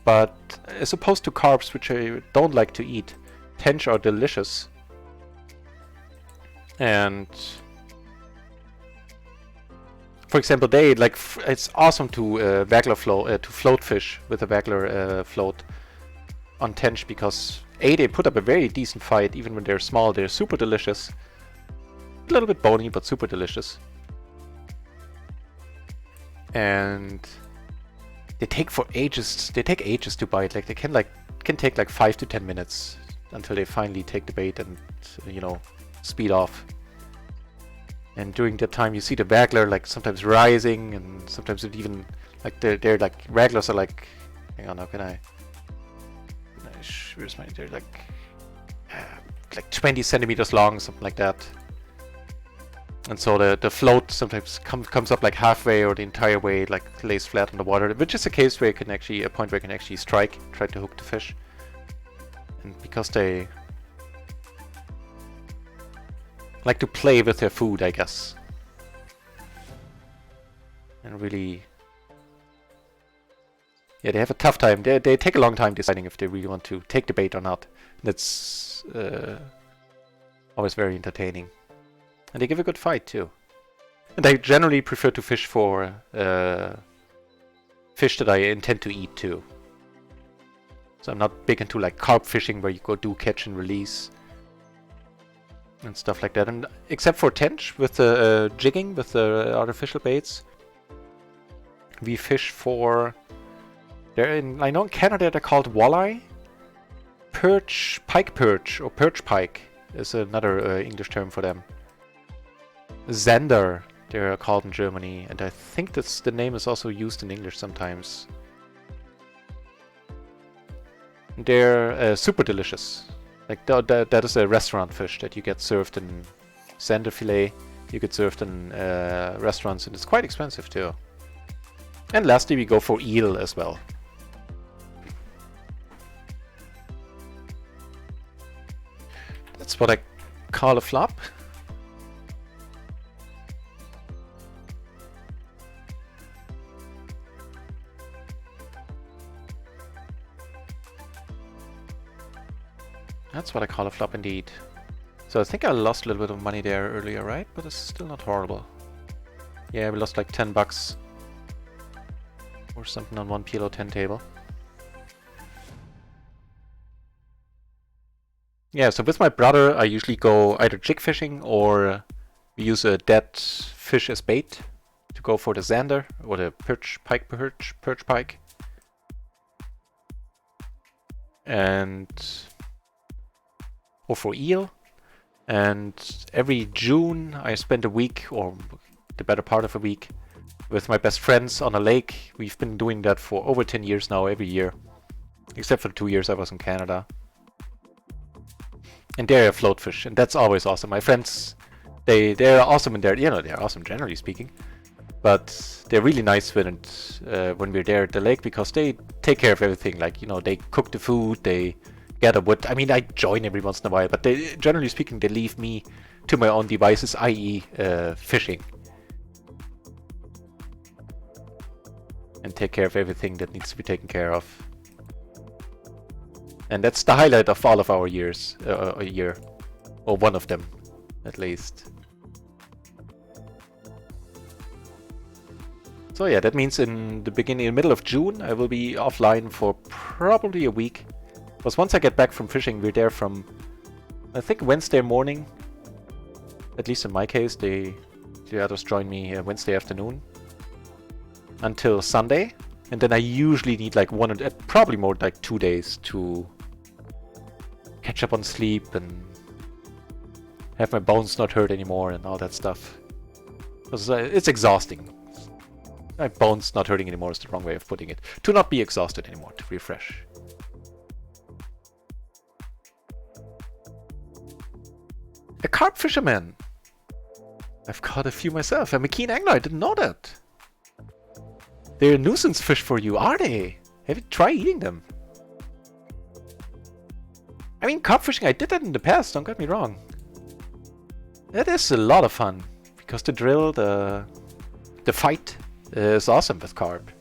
but as opposed to carps, which I don't like to eat, tench are delicious. And for example, they like it's awesome to float fish with a bagler float on tench because they put up a very decent fight even when they're small. They're super delicious, a little bit bony but super delicious, and they take ages. They take ages to bite. Like they can take like 5 to 10 minutes until they finally take the bait and speed off. And during that time you see the bagler like sometimes rising, and sometimes it even like they're like raglers are like, hang on, how can I where's my, they're like 20 centimeters long, something like that. And so the float sometimes comes up like halfway or the entire way, like lays flat on the water, which is a case where you can actually, a point where you can actually try to hook the fish. And because they like to play with their food, I guess. And really, yeah, they have a tough time. They take a long time deciding if they really want to take the bait or not. That's always very entertaining. And they give a good fight too. And I generally prefer to fish for fish that I intend to eat too. So I'm not big into like carp fishing where you go do catch and release and stuff like that. And except for tench with the jigging with the artificial baits, we fish for. I know in Canada they're called walleye, perch, pike perch, or perch pike is another English term for them. Zander, they're called in Germany, and I think that's the name is also used in English sometimes. They're super delicious. Like that is a restaurant fish that you get served in zander fillet. You get served in restaurants, and it's quite expensive too. And lastly, we go for eel as well. That's what I call a flop. That's what I call a flop indeed. So I think I lost a little bit of money there earlier, right? But it's still not horrible. Yeah, we lost like 10 bucks. Or something on one PLO 10 table. Yeah, so with my brother I usually go either jig fishing or we use a dead fish as bait to go for the zander or the perch pike. Or for eel. And every June I spend a week, or the better part of a week, with my best friends on a lake. We've been doing that for over 10 years now, every year. Except for the 2 years I was in Canada. And they're float fish, and that's always awesome. My friends, they're awesome in there. You know, they're awesome generally speaking. But they're really nice when we're there at the lake, because they take care of everything. Like, you know, they cook the food, they gather wood. I mean, I join every once in a while, but they, generally speaking, they leave me to my own devices, i.e. Fishing. And take care of everything that needs to be taken care of. And that's the highlight of all of our years, a year. Or one of them, at least. So yeah, that means in the middle of June, I will be offline for probably a week. Because once I get back from fishing, we're there from, I think, Wednesday morning. At least in my case, the others join me Wednesday afternoon. Until Sunday. And then I usually need like probably more like 2 days to catch up on sleep and have my bones not hurt anymore and all that stuff. Because it's exhausting. My bones not hurting anymore is the wrong way of putting it. To not be exhausted anymore, to refresh. A carp fisherman! I've caught a few myself. I'm a keen angler, I didn't know that. They're a nuisance fish for you, are they? Have you tried eating them? I mean, carp fishing, I did that in the past, don't get me wrong. That is a lot of fun. Because the drill, the fight is awesome with carp.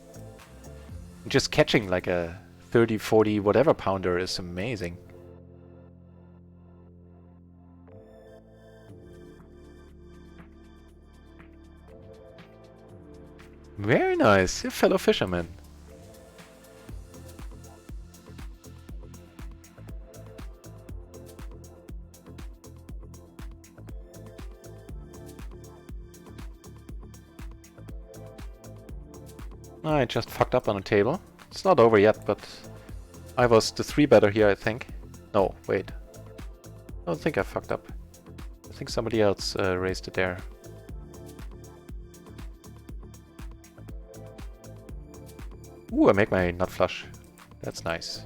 Just catching like a 30, 40, whatever pounder is amazing. Very nice, a fellow fisherman. I just fucked up on a table. It's not over yet, but I was the 3-better here, I think. No, wait. I don't think I fucked up. I think somebody else raised it there. Ooh, I make my nut flush. That's nice.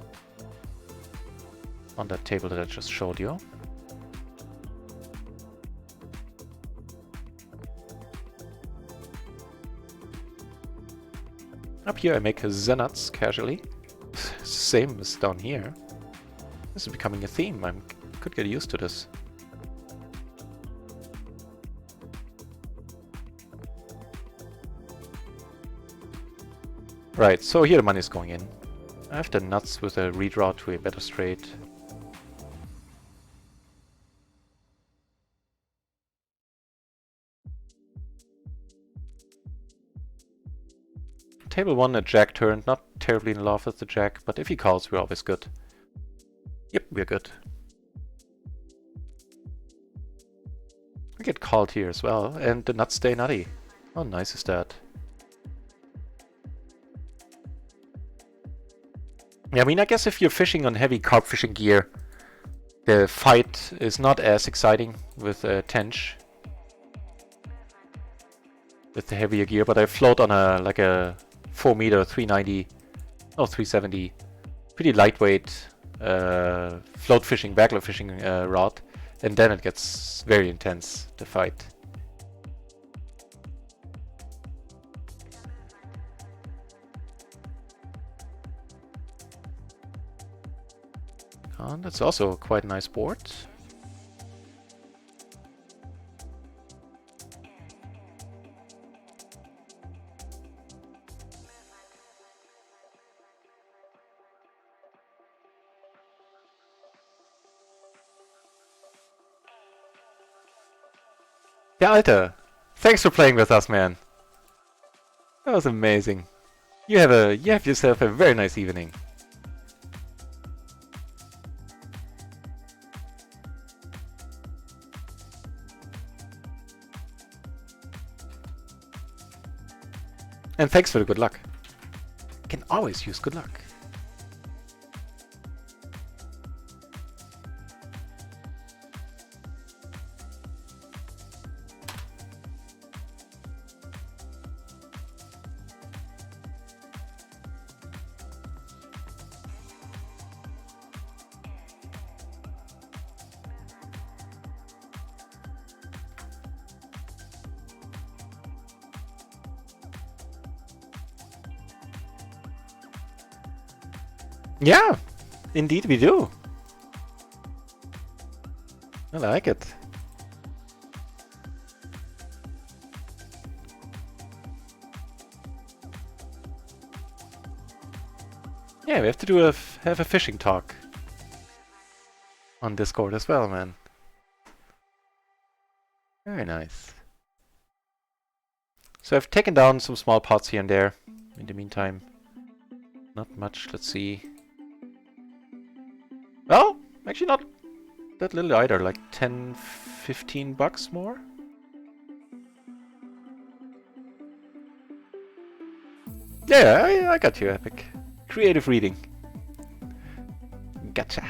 On that table that I just showed you. Up here I make the nuts casually. Same as down here. This is becoming a theme. I could get used to this. Right, so here the money is going in. I have the nuts with a redraw to a better straight. table 1 a jack turned. Not terribly in love with the jack, but if he calls, we're always good. Yep, we're good. We get called here as well, and the nuts stay nutty. How nice is that? Yeah, I mean, I guess if you're fishing on heavy carp fishing gear, the fight is not as exciting with tench. With the heavier gear, but I float on a like a 4 meter 390, no 370, pretty lightweight float fishing, backload fishing rod, and then it gets very intense, the fight. And that's also quite a nice board. Yeah, Alter, thanks for playing with us, man. That was amazing. You have yourself a very nice evening. And thanks for the good luck. Can always use good luck. Yeah, indeed we do. I like it. Yeah, we have to have a fishing talk on Discord as well, man. Very nice. So I've taken down some small pots here and there. In the meantime, not much. Let's see. Well, actually not that little either, like 10, 15 bucks more. Yeah, I got you, Epic. Creative reading. Gotcha.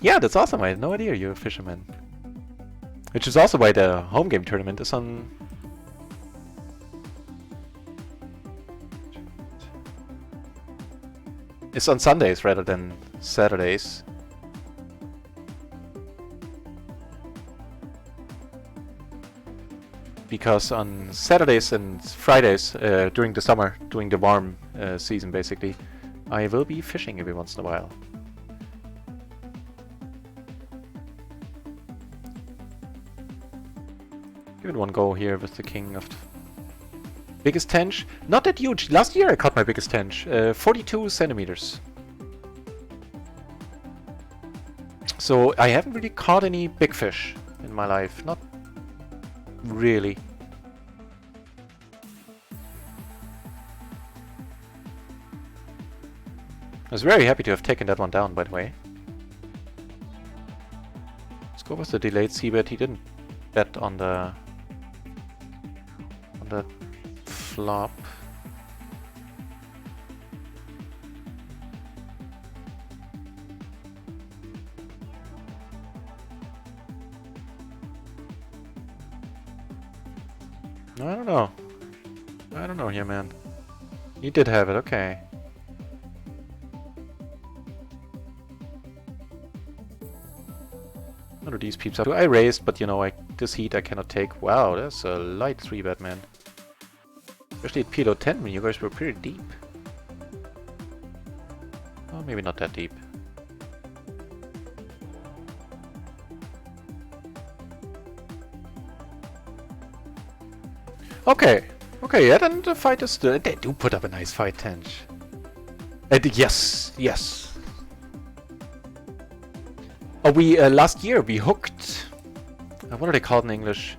Yeah, that's awesome. I had no idea you're a fisherman. Which is also why the home game tournament is on... It's on Sundays rather than Saturdays. Because on Saturdays and Fridays, during the summer, during the warm season basically, I will be fishing every once in a while. Give it one go here with the king of... Biggest tench? Not that huge. Last year I caught my biggest tench. 42 centimeters. So I haven't really caught any big fish in my life. Not really. I was very happy to have taken that one down, by the way. Let's go with the delayed seabed. He didn't bet on the flop. I don't know. I don't know here, man. You did have it, okay. What do these peeps up to? I raised, but you know, this heat I cannot take. Wow, that's a light 3-bet, man. Especially at PLO 10 when you guys were pretty deep. Oh, maybe not that deep. Okay. Okay, yeah, then the fight is still... They do put up a nice fight, Tench. Yes, yes. Oh, we, last year we hooked... what are they called in English?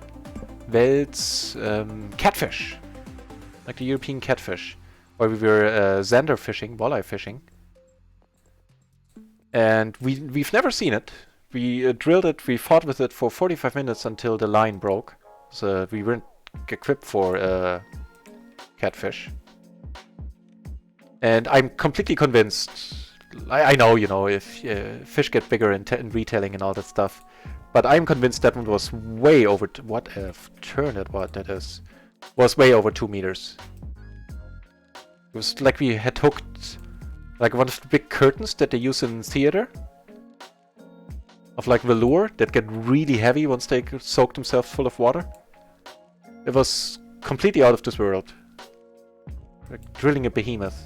Wels catfish. Like the European catfish. Where we were zander fishing, walleye fishing. And we've never seen it. We drilled it, we fought with it for 45 minutes until the line broke. So we weren't equipped for catfish. And I'm completely convinced, I know, you know, if fish get bigger in retailing and all that stuff, but I'm convinced that one was way over, what a turn that is, was way over 2 meters. It was like we had hooked like one of the big curtains that they use in theater. Of like velour that get really heavy once they soak themselves full of water. It was completely out of this world. Like drilling a behemoth.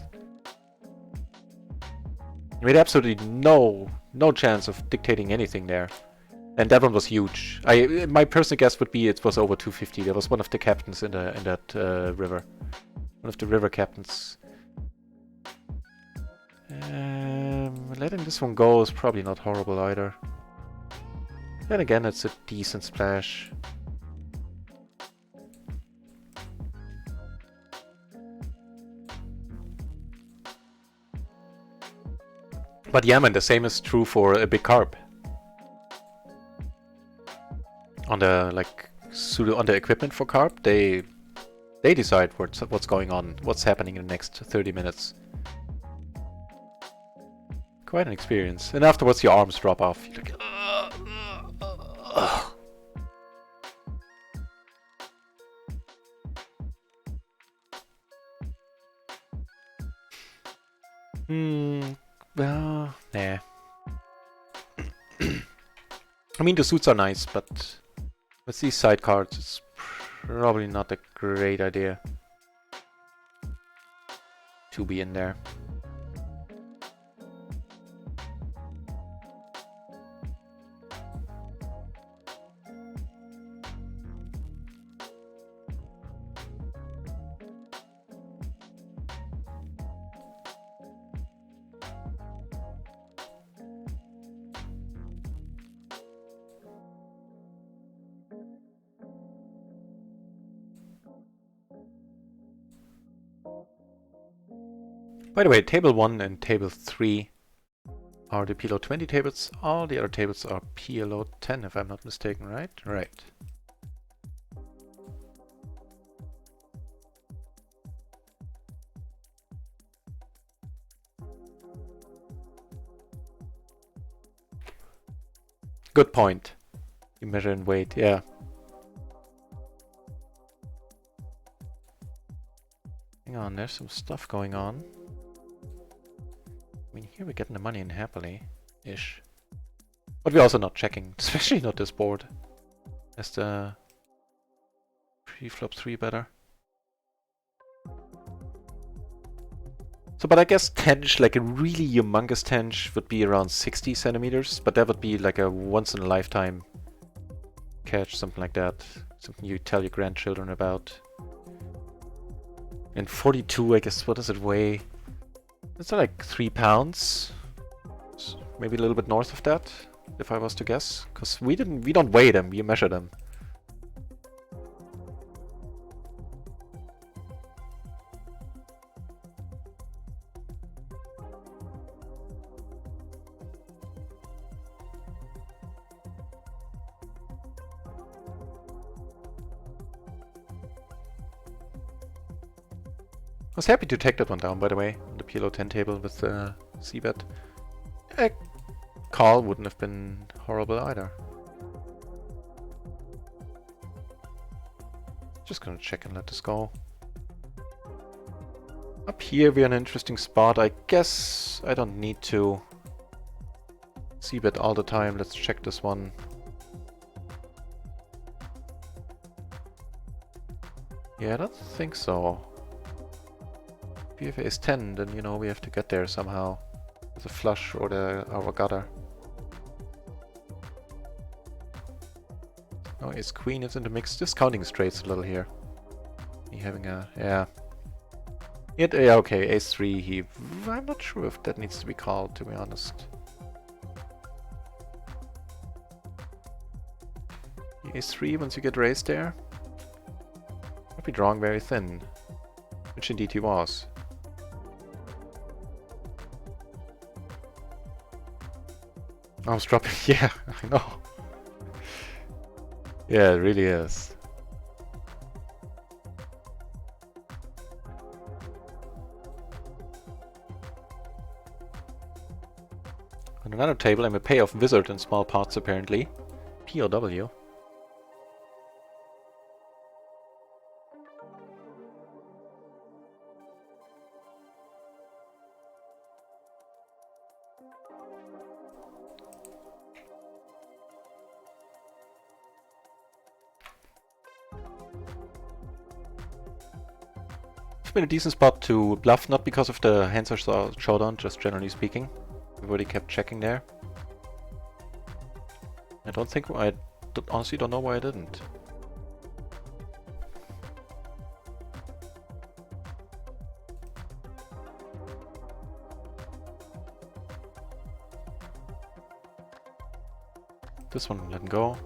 We had absolutely no chance of dictating anything there. And that one was huge. My personal guess would be it was over 250. There was one of the captains in that river. One of the river captains. Letting this one go is probably not horrible either. Then again, it's a decent splash. But yeah, man, the same is true for a big carp. On the on the equipment for carp, they decide what's going on, what's happening in the next 30 minutes. Quite an experience. And afterwards, your arms drop off. You're like, well, nah. I mean, the suits are nice, but with these sidecars, it's probably not a great idea to be in there. By the way, table 1 and table 3 are the PLO 20 tables. All the other tables are PLO 10, if I'm not mistaken, right? Right. Good point. You measure in weight, yeah. Hang on, there's some stuff going on. I mean, here we're getting the money in happily-ish. But we're also not checking, especially not this board. As the pre-flop 3 better. So, but I guess tench, like a really humongous tench, would be around 60 centimeters. But that would be like a once-in-a-lifetime catch, something like that. Something you tell your grandchildren about. And 42, I guess, what does it weigh? It's like 3 pounds. So maybe a little bit north of that, if I was to guess. Because we don't weigh them, we measure them. I was happy to take that one down, by the way, on the PLO 10 table with the c-bet. A call wouldn't have been horrible either. Just gonna check and let this go. Up here we're in an interesting spot. I guess I don't need to c-bet all the time. Let's check this one. Yeah, I don't think so. PFA is 10, then you know we have to get there somehow. With a flush or our gutter. Oh, ace queen is in the mix. Just counting straights a little here. He having a, yeah. Yeah, okay, ace 3, I'm not sure if that needs to be called, to be honest. Ace 3 once you get raised there. be drawing very thin. Which indeed he was. I was dropping, yeah, I know. Yeah, it really is. On another table, I'm a payoff wizard in small pots, apparently. PLO. It's been a decent spot to bluff, not because of the hands or showdown, just generally speaking. Everybody kept checking there. I don't think I honestly don't know why I didn't. This one, let him go.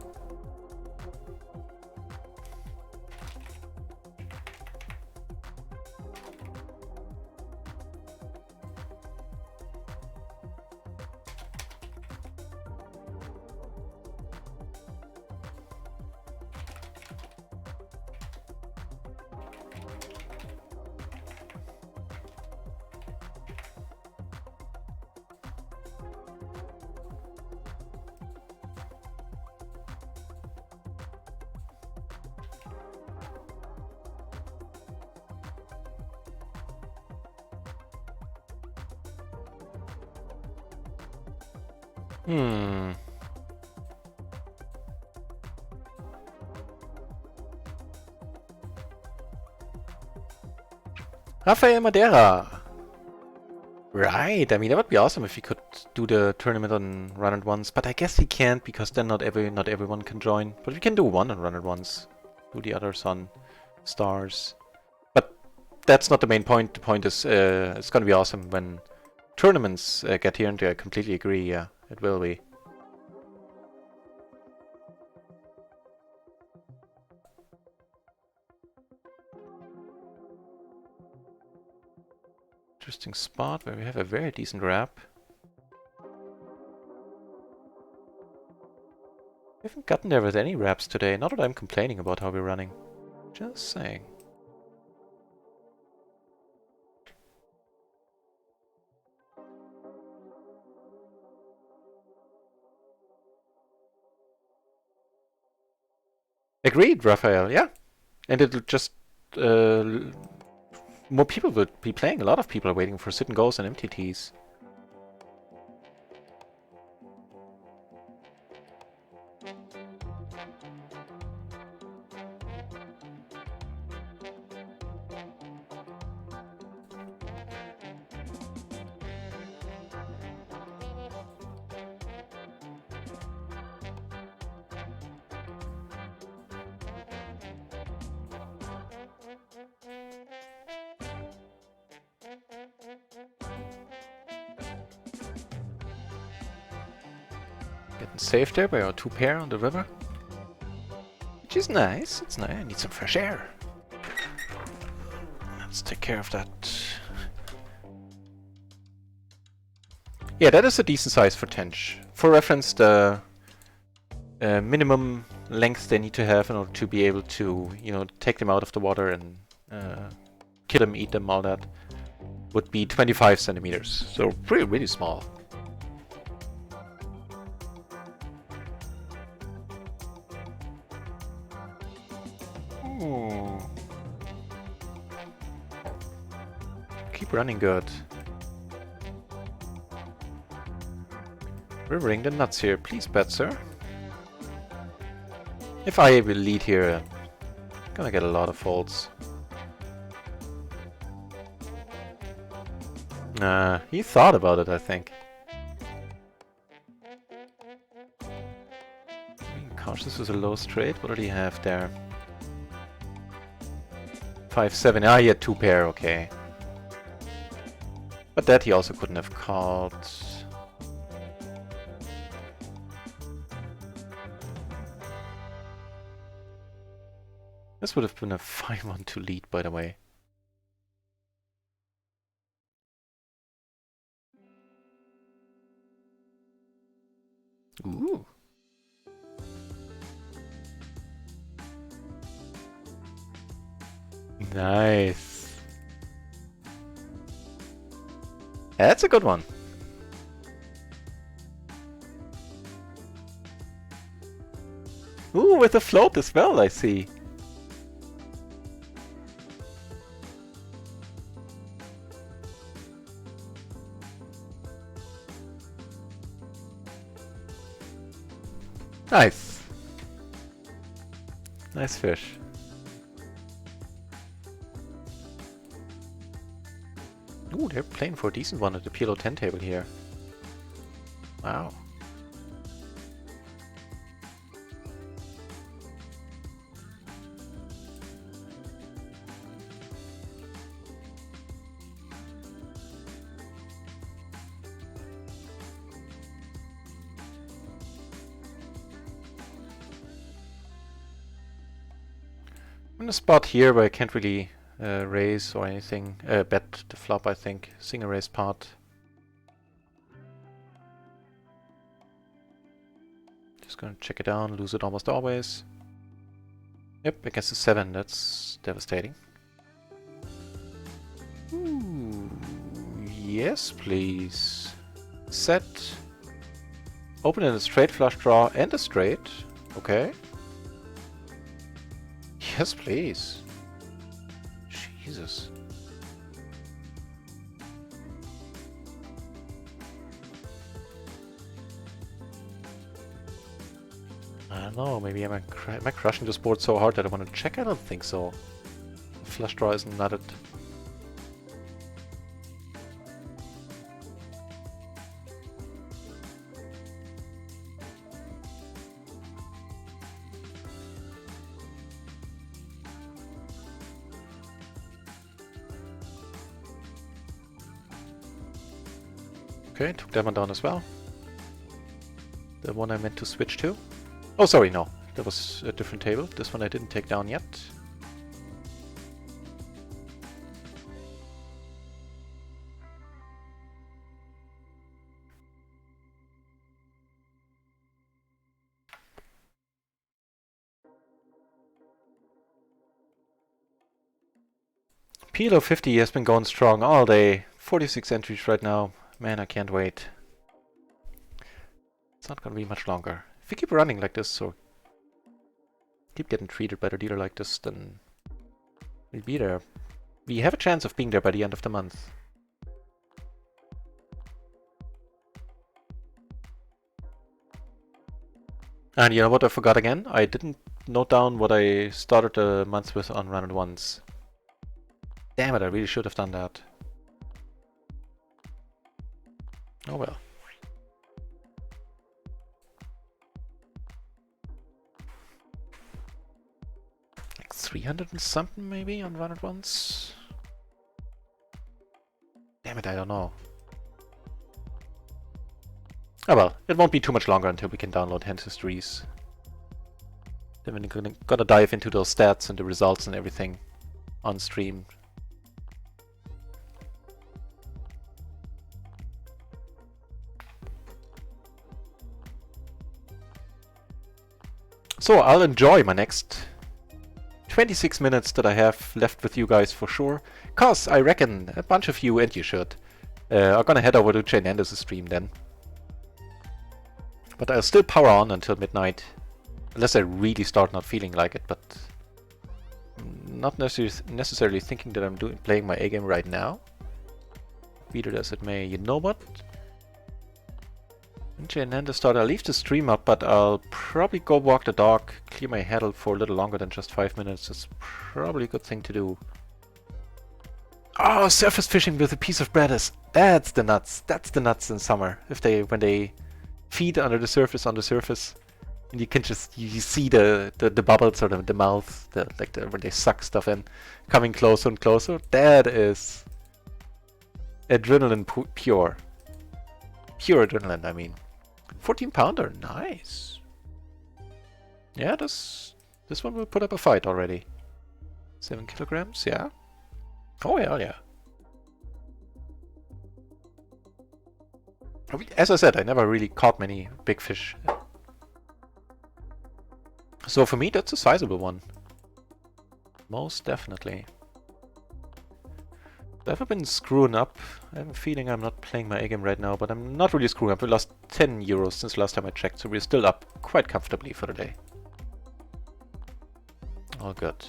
Rafael Madeira! Right, I mean that would be awesome if he could do the tournament on RunItOnce, but I guess he can't because then not everyone can join. But we can do one on RunItOnce, do the others on Stars. But that's not the main point. The point is it's gonna be awesome when tournaments get here, and I completely agree, yeah, it will be. Interesting spot where we have a very decent wrap. We haven't gotten there with any wraps today, not that I'm complaining about how we're running. Just saying. Agreed, Raphael, yeah. And it'll just more people would be playing. A lot of people are waiting for sit and goes and MTTs. Getting saved there by our 2 pair on the river. Which is nice, it's nice. I need some fresh air. Let's take care of that. Yeah, that is a decent size for Tench. For reference, the minimum length they need to have in order to be able to, you know, take them out of the water and kill them, eat them, all that, would be 25 centimeters. So really small. Ooh. Keep running good. Rivering the nuts here, please bet, sir. If I will lead here, I'm gonna get a lot of folds. He thought about it, I think. Gosh, this was a low straight. What did he have there? 5-7. Ah, he had 2 pair, okay. But that he also couldn't have called. This would have been a fine one to lead, by the way. Ooh. Nice. That's a good one. Ooh, with a float as well, I see. Nice. Nice fish. Ooh, they're playing for a decent one at the PLO 10 table here. Wow. I'm in a spot here where I can't really raise or anything. Bet the flop, I think. Single raise pot. Just gonna check it down, lose it almost always. Yep, against the 7, that's devastating. Ooh, yes, please. Set. Open in a straight flush draw and a straight. Okay. Yes, please. Jesus. I don't know, maybe am I crushing this board so hard that I want to check? I don't think so. Flush draw isn't nutted. Okay, took that one down as well. The one I meant to switch to. Oh, sorry, no. That was a different table. This one I didn't take down yet. PLO 50 has been going strong all day. 46 entries right now. Man, I can't wait. It's not gonna be much longer. If we keep running like this, or keep getting treated by the dealer like this, then we'll be there. We have a chance of being there by the end of the month. And you know what I forgot again? I didn't note down what I started the month with on RunItOnce. Damn it, I really should have done that. Oh well. Like 300 and something maybe on RunItOnce? Damn it, I don't know. Oh well, it won't be too much longer until we can download hand histories. Then we're gonna dive into those stats and the results and everything on stream. So I'll enjoy my next 26 minutes that I have left with you guys for sure. Cause I reckon a bunch of you, and you should, are gonna head over to Jay Nandes' stream then. But I'll still power on until midnight. Unless I really start not feeling like it, but not necessarily thinking that I'm playing my A game right now. Be it as it may. You know what? Jay Nandes start. I'll leave the stream up, but I'll probably go walk the dog, clear my head for a little longer than just 5 minutes. It's probably a good thing to do. Oh, surface fishing with a piece of bread is... That's the nuts. That's the nuts in summer. When they feed under the surface on the surface. And you can just... You see the bubbles or the mouth, when they suck stuff in, coming closer and closer. That is... adrenaline pure. Pure adrenaline, I mean. 14 pounder, nice. Yeah, this one will put up a fight already. 7 kilograms, yeah. Oh yeah, yeah. As I said, I never really caught many big fish. So for me, that's a sizable one. Most definitely. I've never been screwing up. I have a feeling I'm not playing my A-game right now, but I'm not really screwing up. We lost 10 euros since last time I checked, so we're still up quite comfortably for the day. All good.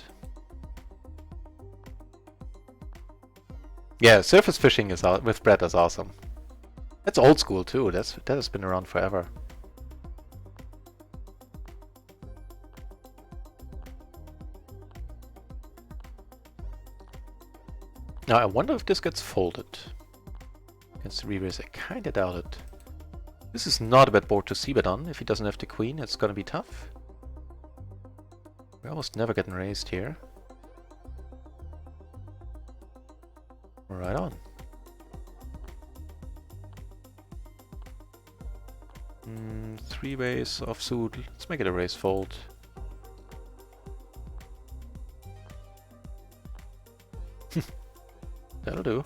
Yeah, surface fishing is with Brett is awesome. That's old school too. That has been around forever. Now I wonder if this gets folded against the reverse. I kinda doubt it. This is not a bad board to c-bet on. If he doesn't have the queen, it's gonna be tough. We're almost never getting raised here. Right on. Three ways offsuit. Let's make it a raise fold. That'll do.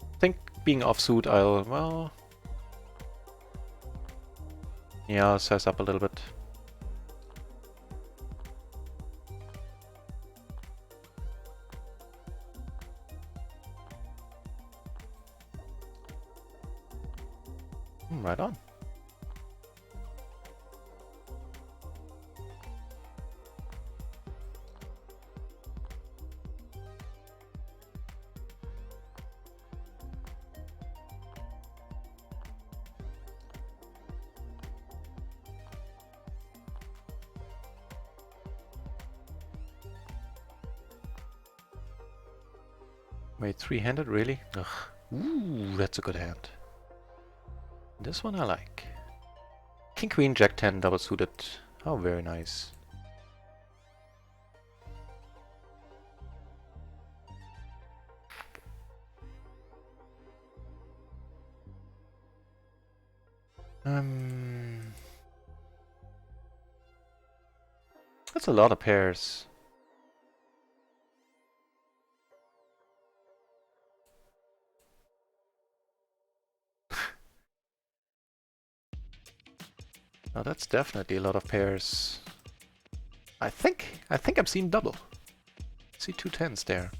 I think being offsuit, well... yeah, I'll size up a little bit. Right on. Wait, three-handed, really? Ugh. Ooh, that's a good hand. This one I like. King, Queen, Jack 10, double suited. Oh, very nice. That's a lot of pairs. Now that's definitely a lot of pairs. I think I'm seeing double. See 2 10s there.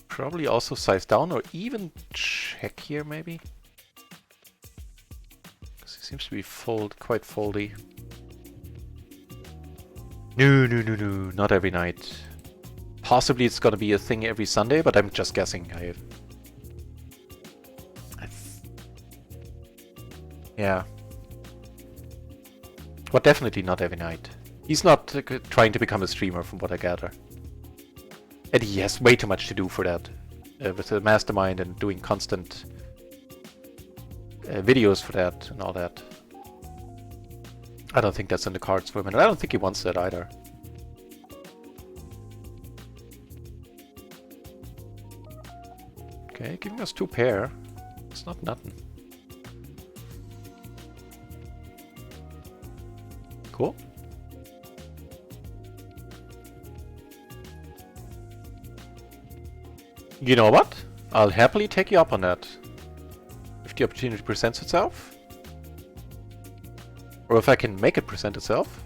Probably also size down or even check here maybe. Because he seems to be quite foldy. No, not every night. Possibly it's gonna be a thing every Sunday, but I'm just guessing. Yeah. But definitely not every night. He's not trying to become a streamer from what I gather. And he has way too much to do for that. With the mastermind and doing constant videos for that and all that. I don't think that's in the cards for him, and I don't think he wants that either. Okay, giving us 2 pair. It's not nothing. Cool. You know what? I'll happily take you up on that. If the opportunity presents itself. Or if I can make it present itself.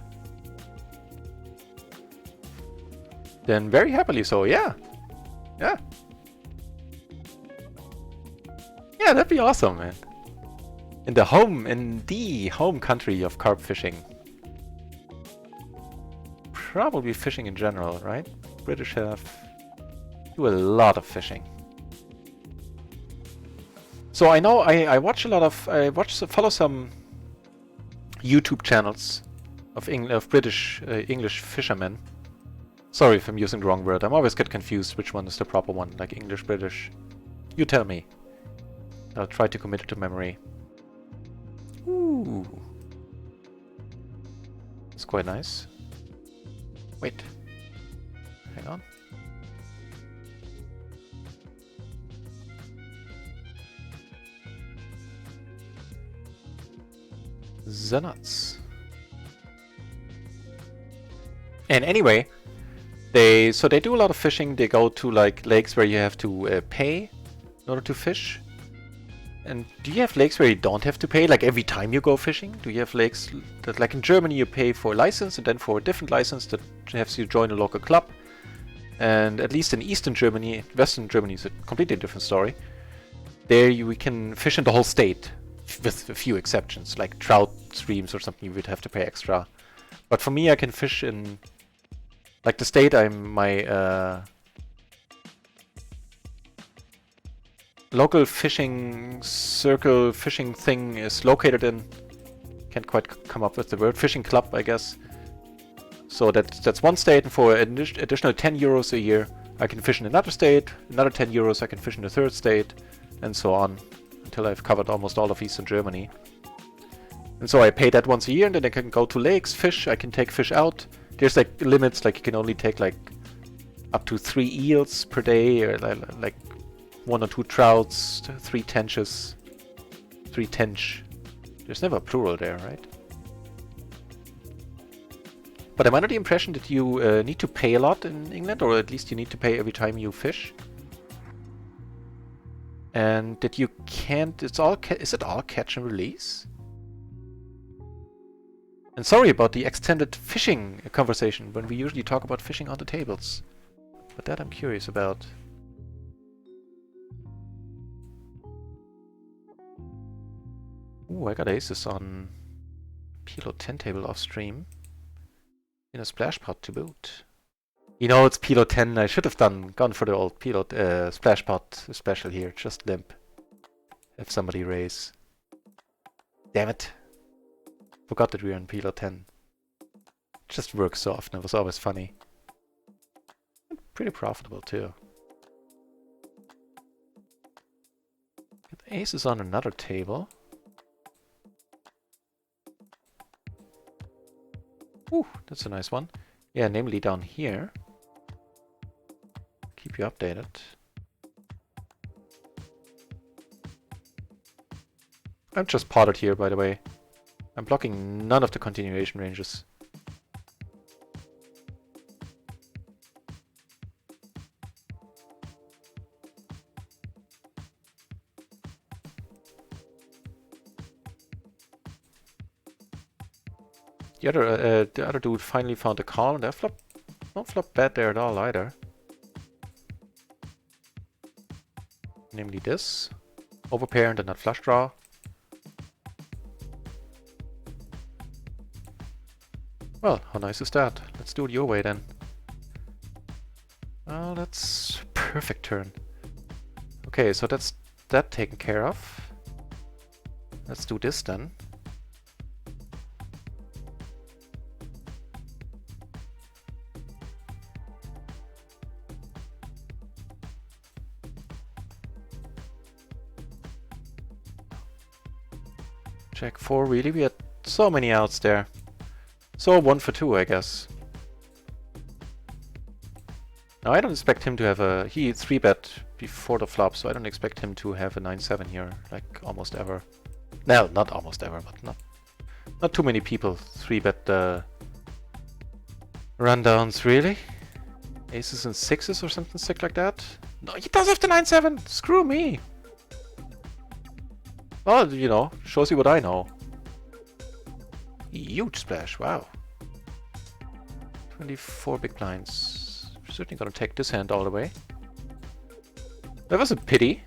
Then very happily so, yeah. Yeah. Yeah, that'd be awesome, man. In the home country of carp fishing. Probably fishing in general, right? British do a lot of fishing. So I know I watch a lot of follow some YouTube channels of British English fishermen. Sorry if I'm using the wrong word. I'm always get confused which one is the proper one, like English, British. You tell me. I'll try to commit it to memory. Ooh. It's quite nice. Wait. Hang on. The nuts. And anyway, they do a lot of fishing. They go to like lakes where you have to pay in order to fish. And do you have lakes where you don't have to pay, like every time you go fishing? Do you have lakes that, like in Germany, you pay for a license, and then for a different license that has you join a local club? And at least in Eastern Germany, Western Germany is a completely different story. There we can fish in the whole state, with a few exceptions, like trout streams or something you would have to pay extra. But for me, I can fish in, like the state my local fishing circle fishing thing is located in. Can't quite come up with the word. Fishing club, I guess. So that's one state, and for an additional 10 euros a year, I can fish in another state. Another 10 euros, I can fish in the third state, and so on, until I've covered almost all of Eastern Germany. And so I pay that once a year, and then I can go to lakes, fish. I can take fish out. There's like limits, like you can only take like up to 3 eels per day, or like 1 or 2 trouts, 3 tenches, 3 tench. There's never a plural there, right? But I'm under the impression that you need to pay a lot in England, or at least you need to pay every time you fish. And that you can't, is it all catch and release? And sorry about the extended fishing conversation when we usually talk about fishing on the tables. But that I'm curious about. Ooh, I got aces on PLO 10 table off stream. In a splash pot to boot. You know, it's PLO 10. I should have gone for the old PLO splash pot special here. Just limp. Have somebody raise. Damn it. Forgot that we were in PLO 10. Just works so often. It was always funny. And pretty profitable too. Got aces on another table. Ooh, that's a nice one. Yeah, namely down here. Keep you updated. I'm just potted here, by the way. I'm blocking none of the continuation ranges. The other dude finally found a call, and that flop don't flop bad there at all either. Namely this. Overpair and then not flush draw. Well, how nice is that? Let's do it your way then. Oh, that's perfect turn. Okay, so that's that taken care of. Let's do this then. Jack 4, really? We had so many outs there. So 1 for 2, I guess. Now I don't expect him to have a... He 3-bet before the flop, so I don't expect him to have a 9-7 here, like almost ever. No, not almost ever, but not too many people 3-bet the rundowns, really? Aces and 6s or something sick like that? No, he does have the 9-7! Screw me! Well, you know, shows you what I know. Huge splash, wow. 24 big blinds. Certainly gonna take this hand all the way. That was a pity.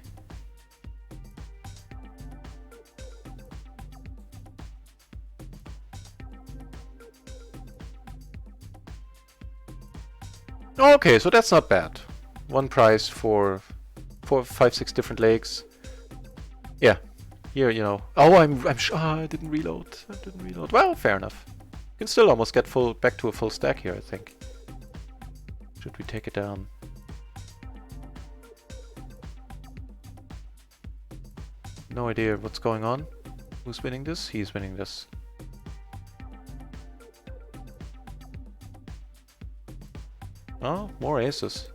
Okay, so that's not bad. One prize for 4, 5, 6 different legs. Yeah. Here, you know. Oh, I'm sure. Oh, I didn't reload. Well, fair enough. You can still almost get back to a full stack here, I think. Should we take it down? No idea what's going on. Who's winning this? He's winning this. Oh, more aces.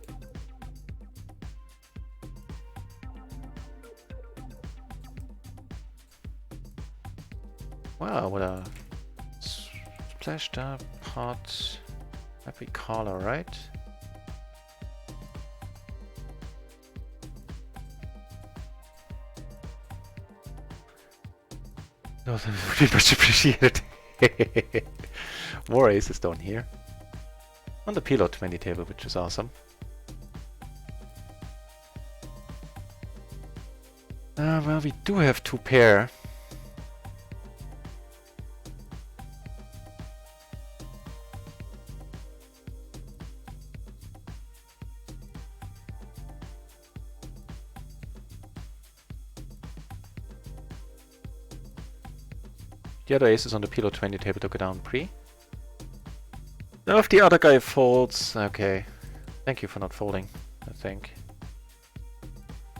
Wow, what a Splashed up, pot, happy color, right? No, that would be much appreciated. More aces down here. On the PLO 20 table, which is awesome. Well, we do have 2 pair. The other ace is on the PLO 20 table to go down pre. Now if the other guy folds, okay. Thank you for not folding, I think.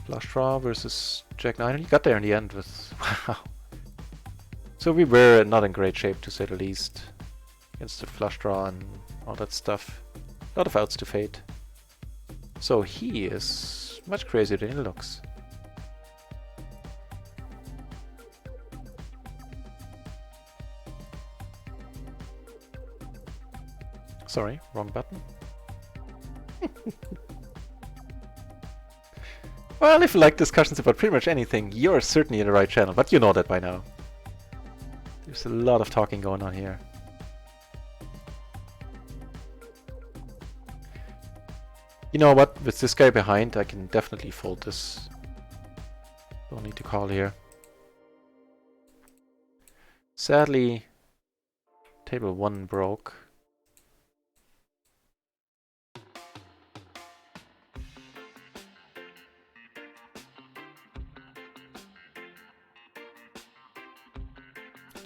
Flush draw versus Jack 9, and you got there in the end with... wow. So we were not in great shape to say the least. Against the flush draw and all that stuff. A lot of outs to fade. So he is much crazier than he looks. Sorry, wrong button. Well, if you like discussions about pretty much anything, you're certainly in the right channel, but you know that by now. There's a lot of talking going on here. You know what, with this guy behind, I can definitely fold this. Don't need to call here. Sadly, table 1 broke.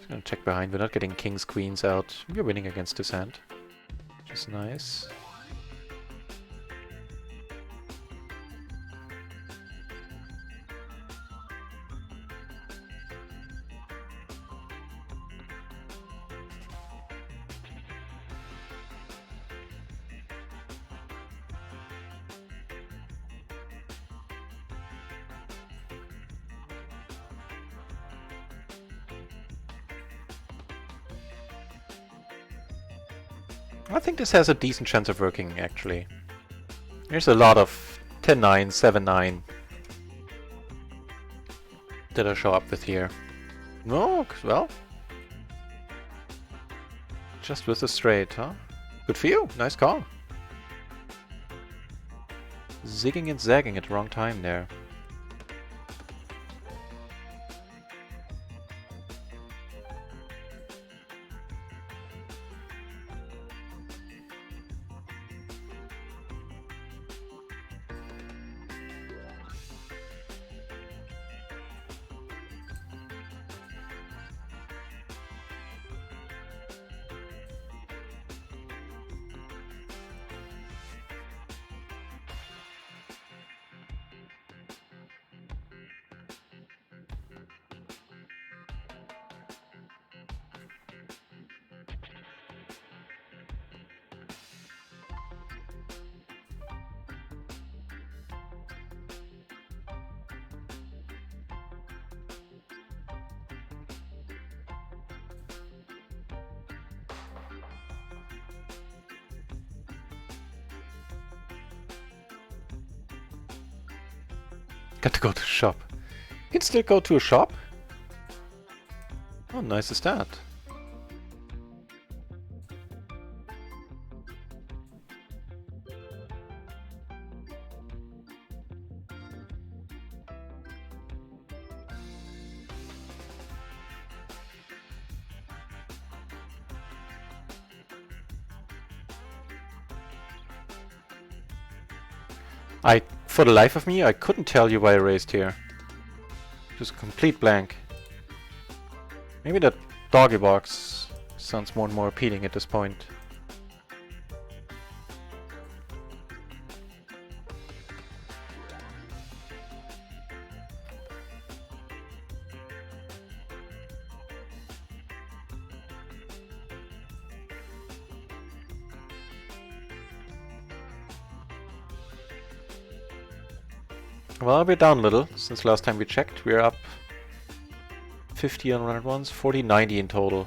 Gonna check behind. We're not getting kings, queens out. We're winning against this hand, which is nice. I think this has a decent chance of working, actually. There's a lot of 10-9, 7-9 that I show up with here. No, well, just with a straight, huh? Good for you, nice call. Zigging and zagging at the wrong time there. Got to go to the shop. You can still go to a shop? How nice is that? For the life of me, I couldn't tell you why I raised here. Just a complete blank. Maybe that doggy box sounds more and more appealing at this point. Well, we're down a little since last time we checked. We're up 50 on RunItOnce, 40, 90 in total.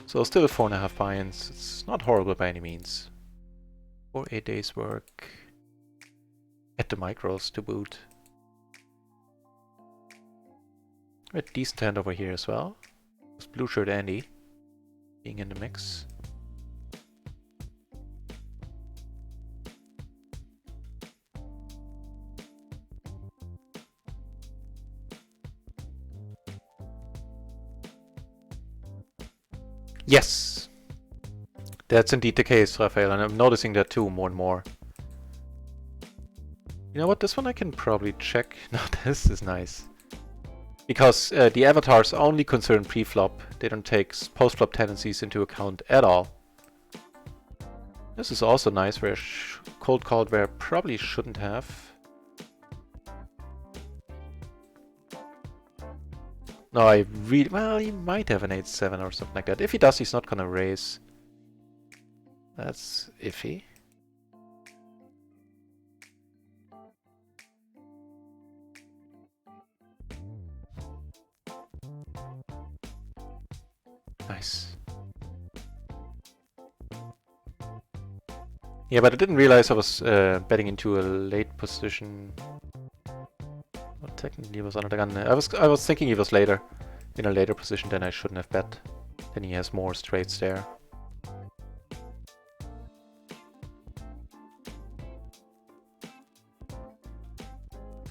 So still 4.5 buy-ins. It's not horrible by any means. For 8 days work. At the micros to boot. A decent hand over here as well. There's blue shirt Andy being in the mix. Yes! That's indeed the case, Raphael, and I'm noticing that too more and more. You know what, this one I can probably check. No, this is nice. Because the avatars only concern pre-flop. They don't take post-flop tendencies into account at all. This is also nice, where cold called where I probably shouldn't have. No, I really... Well, he might have an 8-7 or something like that. If he does, he's not gonna raise. That's iffy. Nice. Yeah, but I didn't realize I was betting into a late position. Well, technically, he was under the gun. I was thinking he was later, in a later position. Then I shouldn't have bet. Then he has more straights there.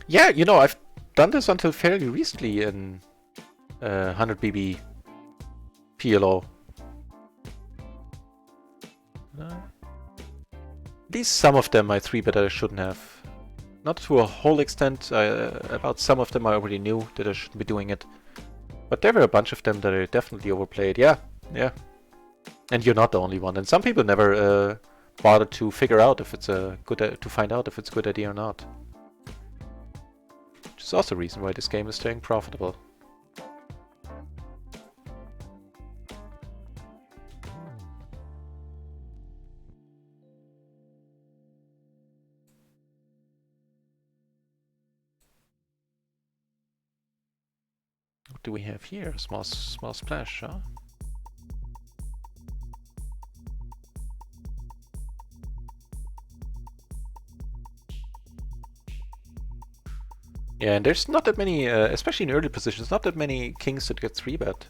Yeah, you know, I've done this until fairly recently in 100 BB PLO. At least some of them I 3-bet I shouldn't have. Not to a whole extent. About some of them I already knew that I shouldn't be doing it. But there were a bunch of them that I definitely overplayed. Yeah, yeah. And you're not the only one. And some people never bothered to figure out if it's a good to find out if it's a good idea or not. Which is also a reason why this game is staying profitable. What do we have here? A small splash, huh? Yeah, and there's not that many, especially in early positions, not that many kings that get 3-bet.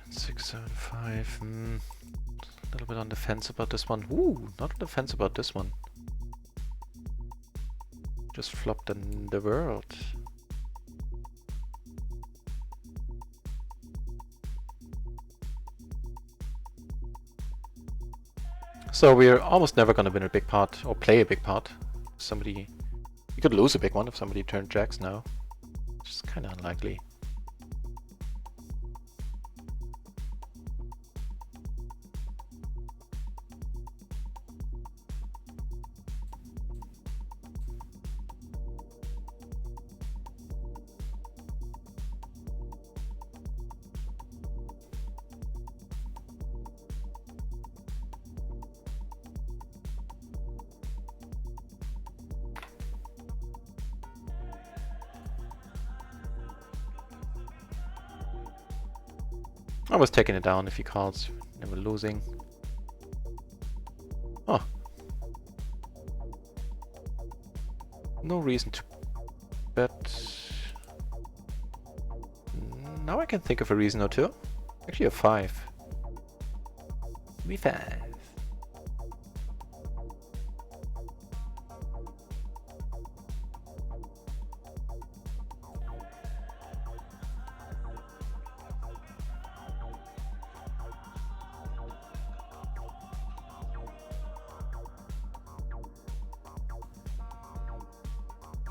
Six, 7, 5. A little bit on the fence about this one. Ooh, not on the fence about this one. Just flopped in the world. So we're almost never gonna win a big pot or play a big pot. We could lose a big one if somebody turned jacks now. Which is kind of unlikely. I was taking it down if he calls, never losing. Oh. No reason to bet. Now I can think of a reason or two. Actually a 5. Maybe 5.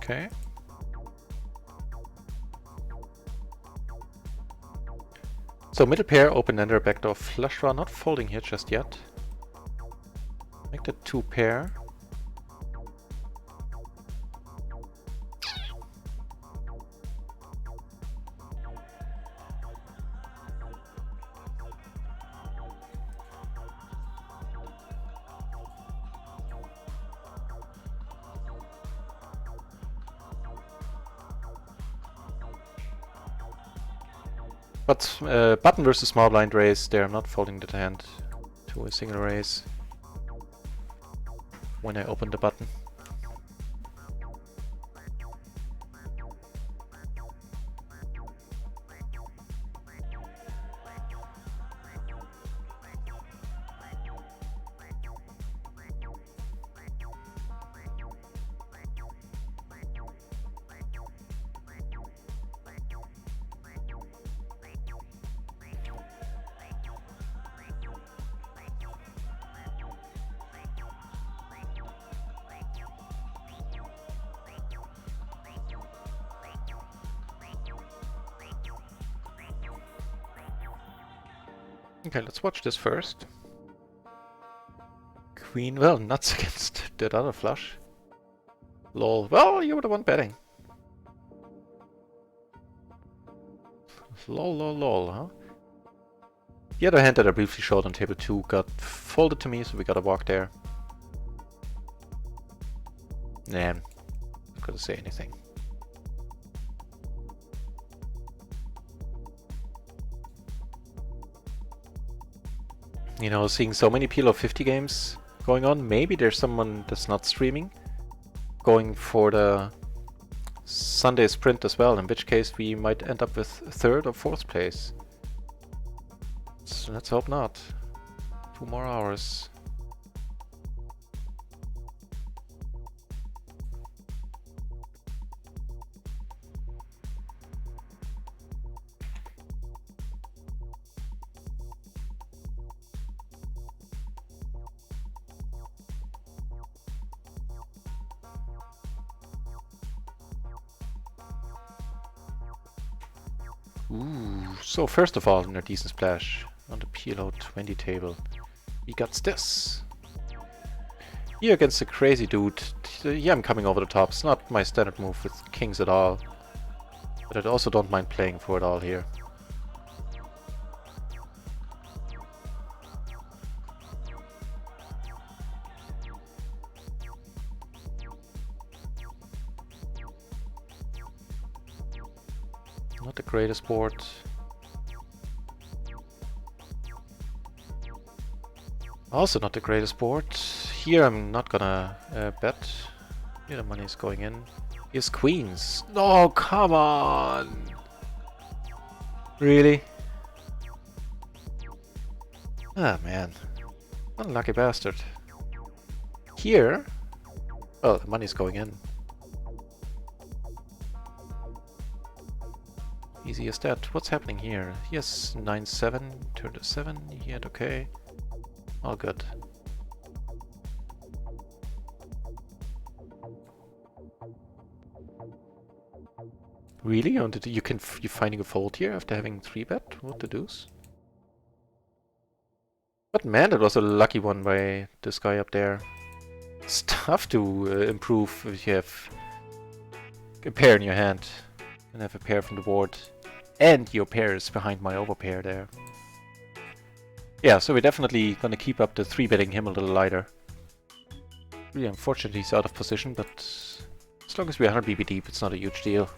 Okay. So middle pair, open ender, backdoor flush draw, not folding here just yet. Make the 2 pair. But button versus small blind raise, there I'm not folding the hand to a single raise when I open the button. Okay, let's watch this first. Queen, well, nuts against that other flush. Lol, well, you were the one betting. Lol, lol, lol, huh? The other hand that I briefly showed on table 2 got folded to me, so we gotta walk there. Nah, not gonna say anything. You know, seeing so many PLO 50 games going on, maybe there's someone that's not streaming going for the Sunday sprint as well, in which case we might end up with 3rd or 4th place. So let's hope not. 2 more hours. Ooh, so first of all, in a decent splash on the PLO 20 table, we got this. Here against a crazy dude, yeah, I'm coming over the top. It's not my standard move with kings at all, but I also don't mind playing for it all here. Not the greatest board. Also not the greatest board. Here I'm not gonna bet. Here the money is going in. Here's queens. No, come on! Really? Ah, man. Unlucky bastard. Here? Oh, the money's going in. Easy as that. What's happening here? Yes, 9-7, turn to 7, he had okay. All good. Really? You're finding a fold here after having 3-bet? What the deuce? But man, that was a lucky one by this guy up there. It's tough to improve if you have a pair in your hand and have a pair from the board. And your pair is behind my overpair there. Yeah, so we're definitely gonna keep up the 3-betting him a little lighter. Really unfortunate he's out of position, but as long as we're 100 BB deep, it's not a huge deal.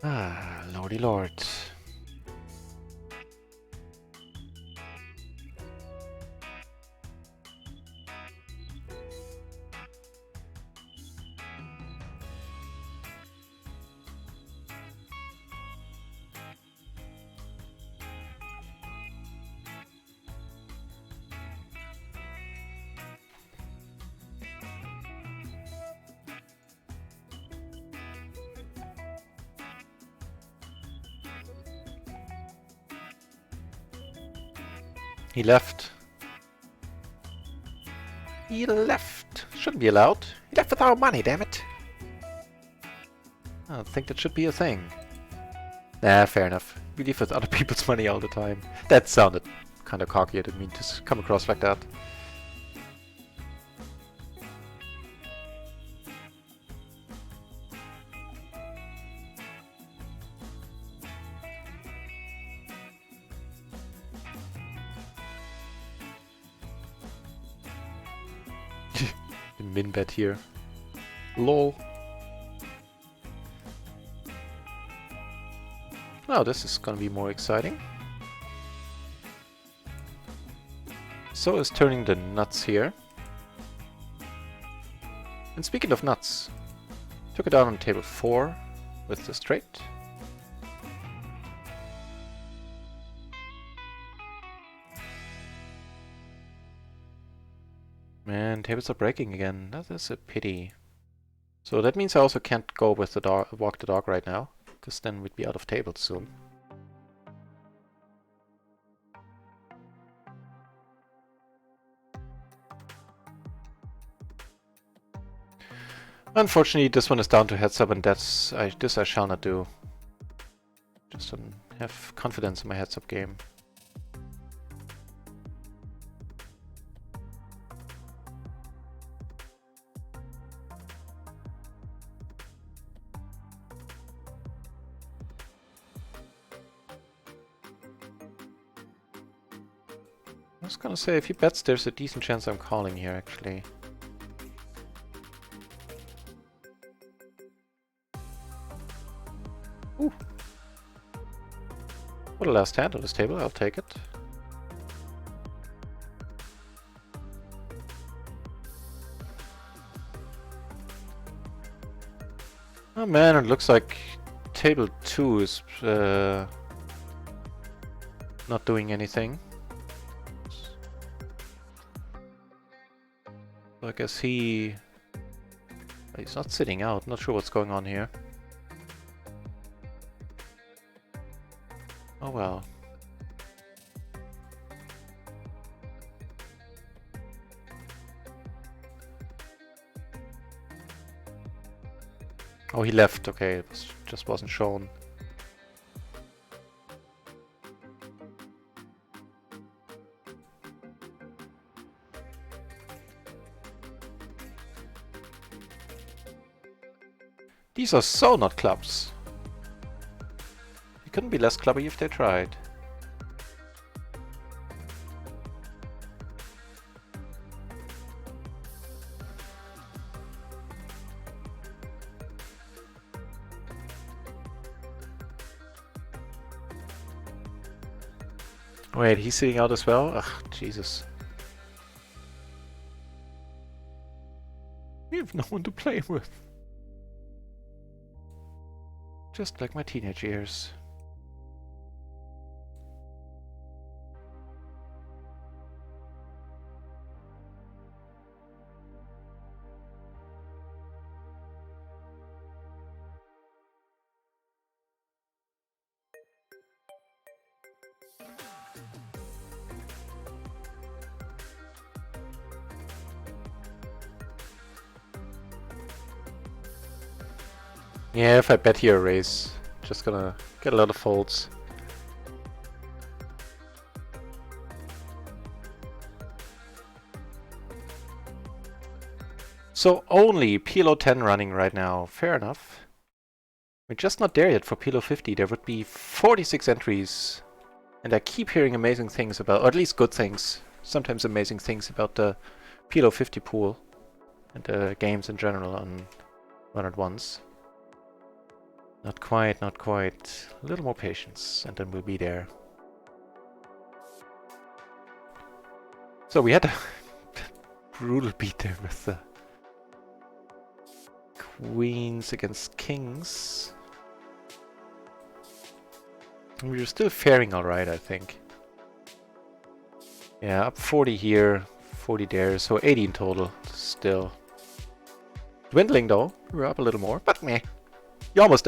Ah, lordy lord. He left. He left. Shouldn't be allowed. He left with our money, damn it. I don't think that should be a thing. Nah, fair enough. We leave with other people's money all the time. That sounded kind of cocky. I didn't mean to come across like that. Min bet here. Lol. Now this is gonna be more exciting. So is turning the nuts here. And speaking of nuts, took it down on table 4 with the straight. Man, tables are breaking again. That is a pity. So that means I also can't go with the dog, walk the dog right now, because then we'd be out of tables soon. Unfortunately, this one is down to heads up, and this I shall not do. Just don't have confidence in my heads up game. I was gonna say, if he bets, there's a decent chance I'm calling here, actually. Ooh. What a last hand on this table, I'll take it. Oh man, it looks like table 2 is not doing anything. So I guess he's not sitting out, not sure what's going on here. Oh well. Oh, he left. Okay, it just wasn't shown. These are so not clubs. You couldn't be less clubby if they tried. Wait, he's sitting out as well? Ugh, Jesus. We have no one to play with. Just like my teenage years. Yeah, if I bet here a raise, just gonna get a lot of folds. So only PLO 10 running right now, fair enough. We're just not there yet for PLO 50. There would be 46 entries. And I keep hearing amazing things about, or at least good things, sometimes amazing things about the PLO 50 pool and the games in general on RunItOnce. Not quite, not quite. A little more patience, and then we'll be there. So we had a brutal beat there with the queens against kings. And we were still faring alright, I think. Yeah, up 40 here, 40 there, so 80 in total still. Dwindling though, we're up a little more, but meh. You almost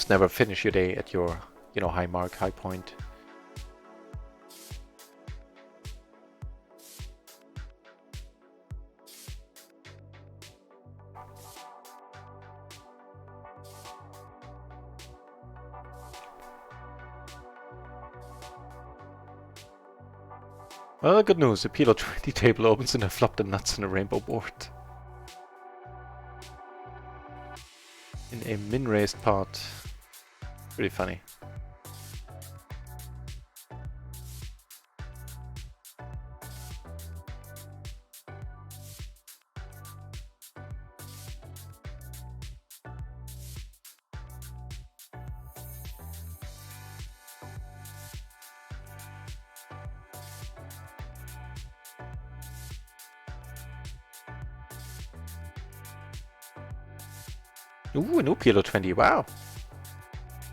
never finish your day at your, high mark, high point. Well, good news, the PLO 20 table opens and I flop the nuts on a rainbow board. In a min-raised pot. Pretty funny. Ooh, a new PLO 20. Wow.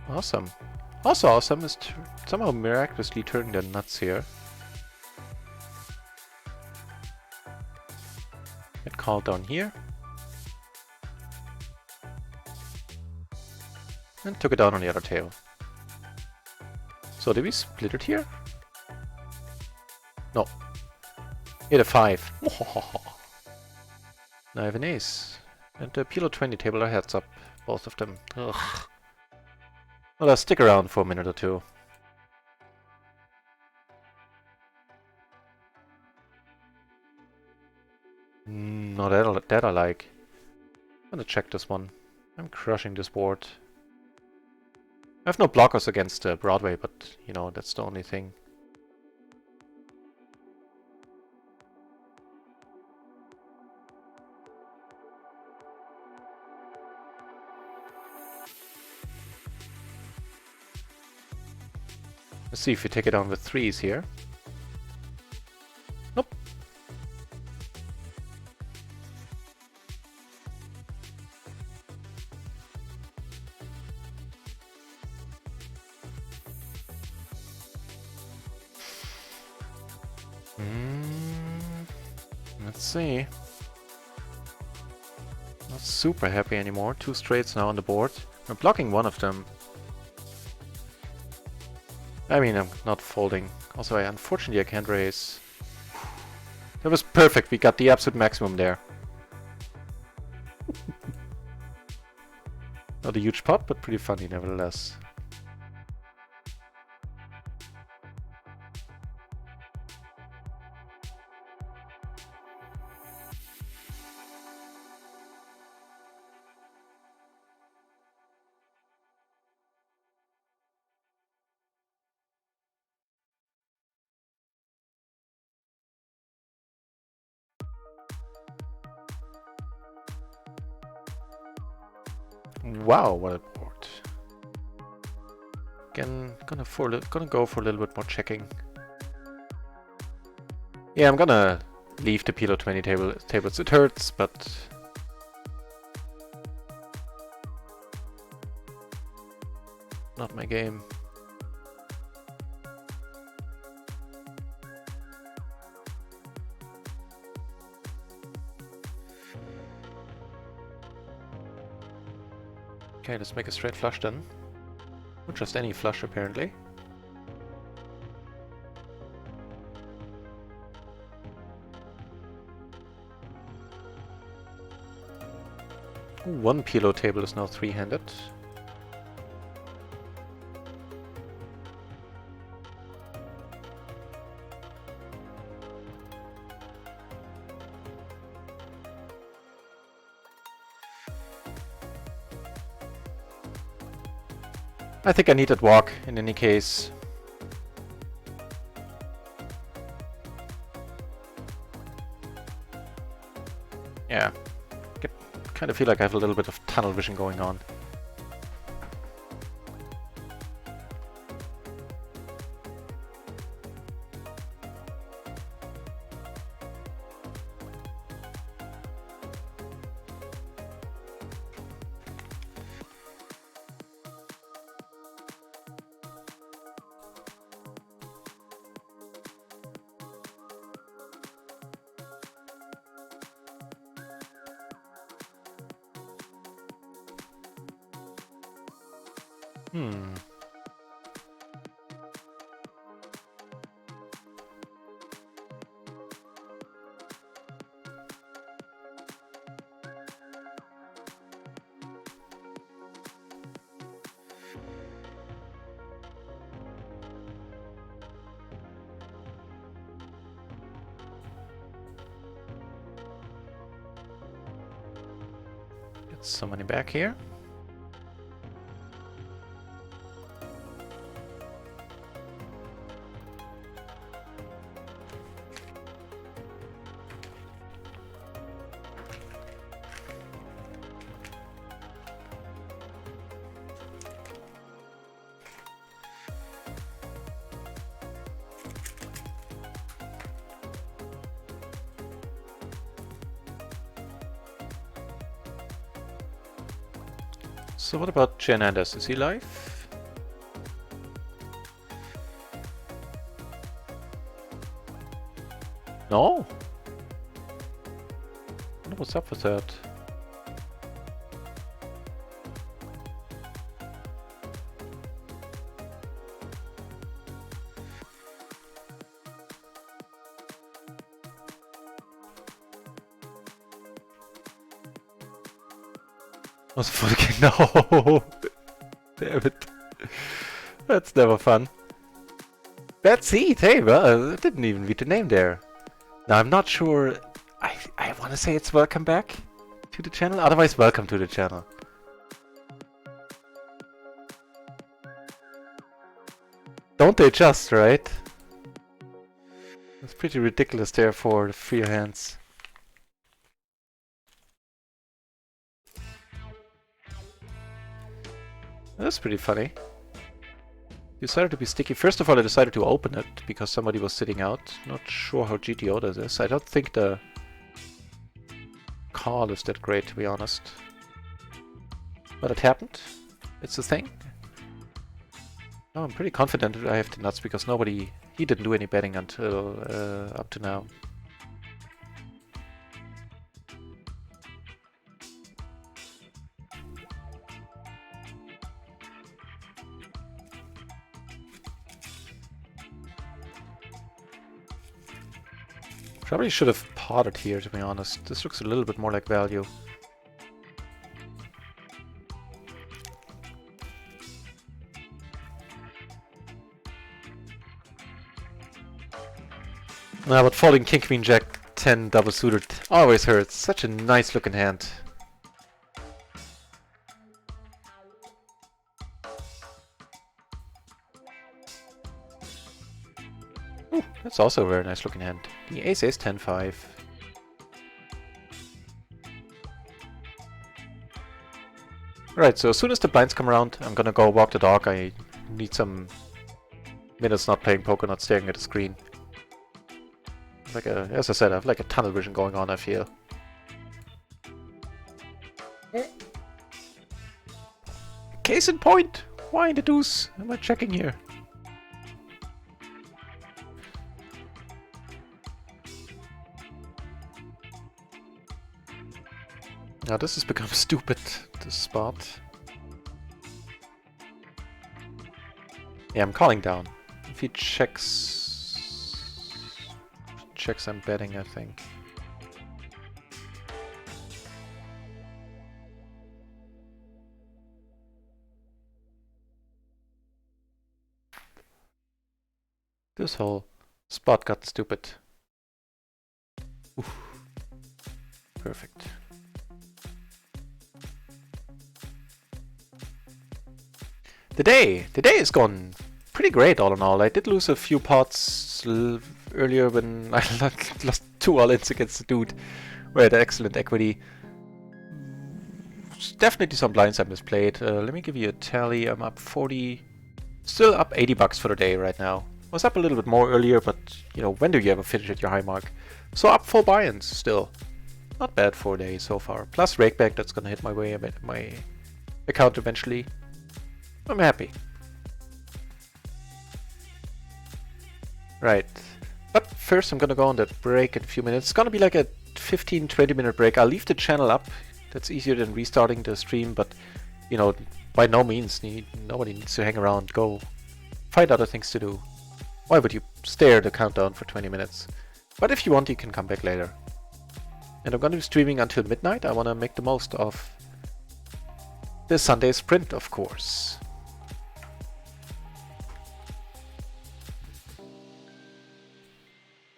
Awesome. Also awesome is somehow miraculously turning the nuts here. Get called down here. And took it down on the other tail. So did we split it here? No. Hit a 5. Now I have an ace. And the PLO 20 table are heads up. Both of them. Ugh. Well, I'll stick around for a minute or two. No, that I like. I'm gonna check this one. I'm crushing this board. I have no blockers against Broadway, but, you know, that's the only thing. Let's see if we take it down with 3s here. Nope. Let's see. Not super happy anymore. 2 straights now on the board. I'm blocking one of them. I mean, I'm not folding. Also, unfortunately, I can't raise. That was perfect. We got the absolute maximum there. Not a huge pot, but pretty funny nevertheless. Wow, what a board. Again, gonna go for a little bit more checking. Yeah, I'm gonna leave the PLO 20 tables. It hurts, but not my game. Okay, let's make a straight flush then. Not just any flush, apparently. One PLO table is now 3-handed. I think I need that walk in any case. Yeah. Kind of feel like I have a little bit of tunnel vision going on. Get some money back here. So what about Jan Anders? Is he live? No? I wonder what's up with that. Was fucking no! Damn it. That's never fun. Bad seed, hey, well, I didn't even read the name there. Now I'm not sure. I want to say it's welcome back to the channel. Otherwise, welcome to the channel. Don't they just, right? That's pretty ridiculous there for the free hands. That's pretty funny. Decided to be sticky. First of all, I decided to open it because somebody was sitting out. Not sure how GTO does this. I don't think the call is that great, to be honest. But it happened. It's a thing. Oh, I'm pretty confident that I have the nuts because he didn't do any betting until up to now. Probably should have potted here, to be honest. This looks a little bit more like value. Nah, but folding King, Queen, Jack, 10 double suited always hurts. Such a nice looking hand. Ooh, that's also a very nice looking hand. The ace is 10-5. Right, so as soon as the blinds come around, I'm gonna go walk the dog. I need some minutes not playing poker, not staring at the screen. Like as I said, I have like a tunnel vision going on, I feel. Case in point! Why in the deuce am I checking here? Now this has become stupid, this spot. Yeah, I'm calling down. If he checks... I'm betting, I think. This whole spot got stupid. Oof. Perfect. The day is gone pretty great all in all. I did lose a few pots earlier when I lost 2 all-ins against the dude who had excellent equity. Definitely some blinds I misplayed. Let me give you a tally. I'm up 40, still up 80 bucks for the day right now. Was up a little bit more earlier, but you know, when do you ever finish at your high mark? So up 4 buy-ins still. Not bad for a day so far. Plus rakeback, that's gonna hit my account eventually. I'm happy. Right. But first I'm gonna go on that break in a few minutes. It's gonna be like a 15-20 minute break. I'll leave the channel up. That's easier than restarting the stream, but you know, by no means nobody needs to hang around. Go find other things to do. Why would you stare at the countdown for 20 minutes? But if you want, you can come back later. And I'm gonna be streaming until midnight. I wanna make the most of the Sunday sprint, of course.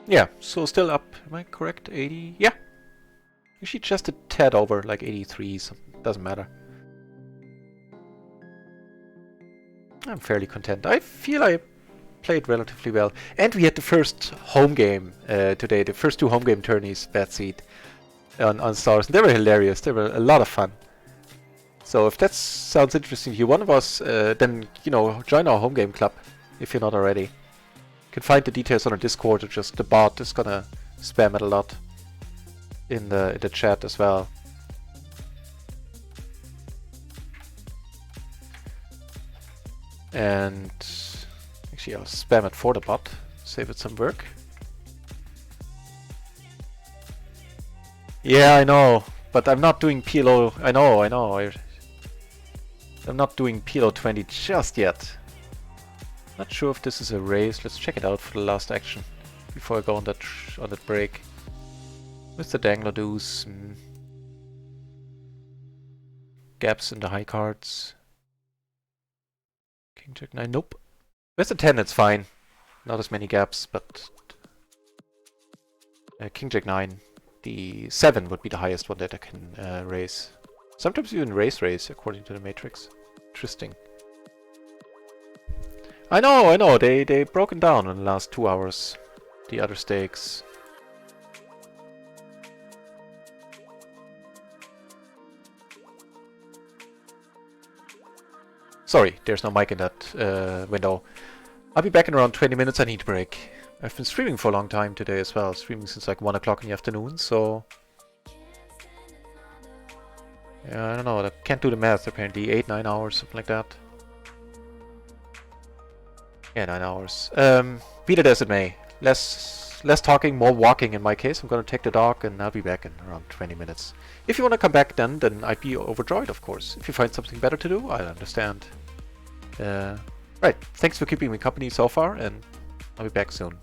Yeah, so still up, am I correct? 80? Yeah. Actually just a tad over, like 83, so doesn't matter. I'm fairly content. I feel I played relatively well. And we had the first home game today, the first 2 home game tourneys, bad seed, on Stars. They were hilarious, they were a lot of fun. So if that sounds interesting to you, one of us, then, you know, join our home game club, if you're not already. You can find the details on our Discord, or just the bot is gonna spam it a lot in the chat as well. And actually I'll spam it for the bot, save it some work. Yeah, I know, but I'm not doing PLO. I know. I'm not doing PLO 20 just yet. Not sure if this is a race. Let's check it out for the last action before I go on that break. With the dangler doos, gaps in the high cards. King Jack 9, nope. With the 10 it's fine. Not as many gaps, but King Jack 9. The 7 would be the highest one that I can raise. Sometimes even raise according to the matrix. Interesting. I know, they broken down in the last 2 hours. The other stakes. Sorry, there's no mic in that window. I'll be back in around 20 minutes, I need a break. I've been streaming for a long time today as well, streaming since like 1 o'clock in the afternoon, so... Yeah, I don't know, I can't do the math apparently, 8-9 hours, something like that. Yeah, 9 hours. Be that as it may, less talking, more walking in my case. I'm gonna take the dog and I'll be back in around 20 minutes. If you wanna come back then I'd be overjoyed, of course. If you find something better to do, I understand. Right, thanks for keeping me company so far, and I'll be back soon.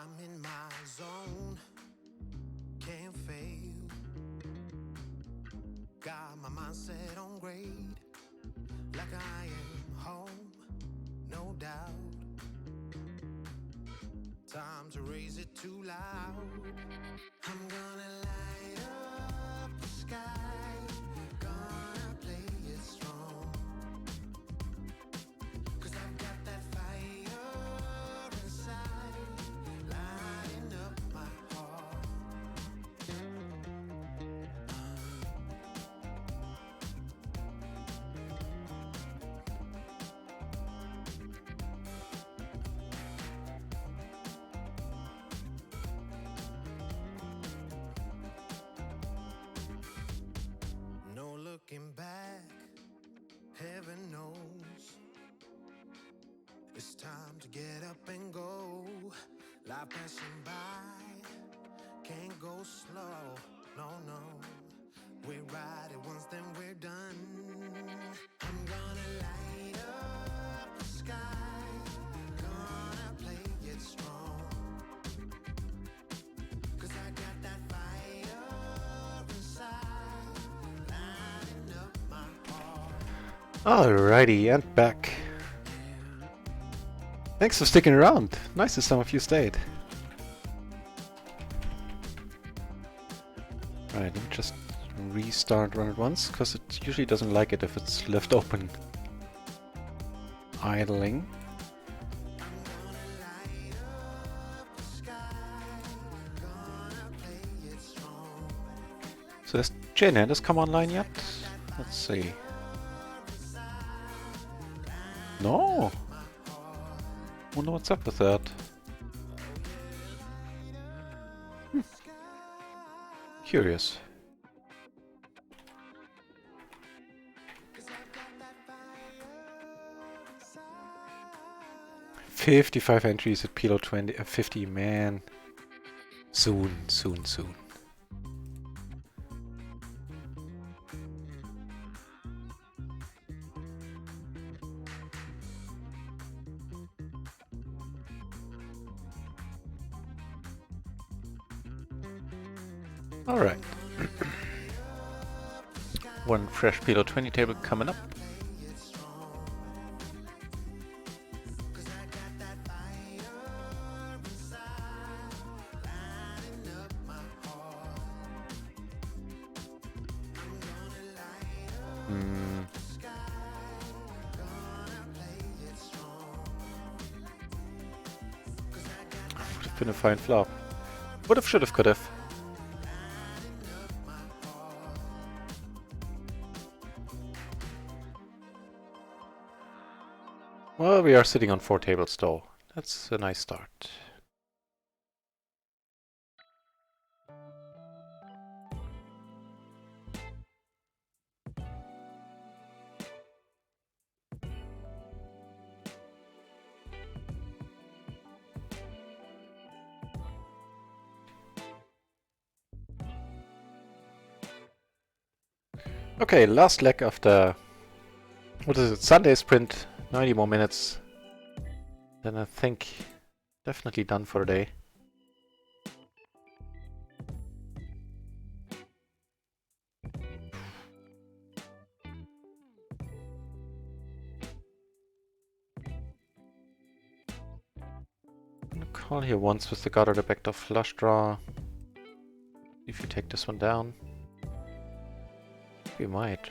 I'm in my zone, can't fail. Got my mindset on grade, like I am home, no doubt. Time to raise it too loud. I'm gonna light up the sky, gonna play it strong. 'Cause I've got that fire inside, lighting up my heart. No looking back, heaven knows. It's time to get up and go. Life passing by, can't go slow. No, no. We ride it once, then we're done. I'm gonna light up the sky, gonna play it strong. 'Cause I got that fire inside, lighting up my heart. Alrighty, and back. Thanks for sticking around. Nice that some of you stayed. Right, let me just restart Run It Once, because it usually doesn't like it if it's left open idling. So has JNet come online yet? Let's see. No! Wonder what's up with that. Curious. $55 entries at PLO 50, man. Soon, soon, soon. Alright. One fresh PLO 20 table coming up. Would have been a fine flop. Would have, should have, could have. Well, we are sitting on 4 tables though. That's a nice start. Okay, last leg of the, what is it, Sunday sprint, 90 more minutes. Then I think definitely done for the day. I'm gonna call here once with the guard or the backdoor flush draw. If you take this one down, we might.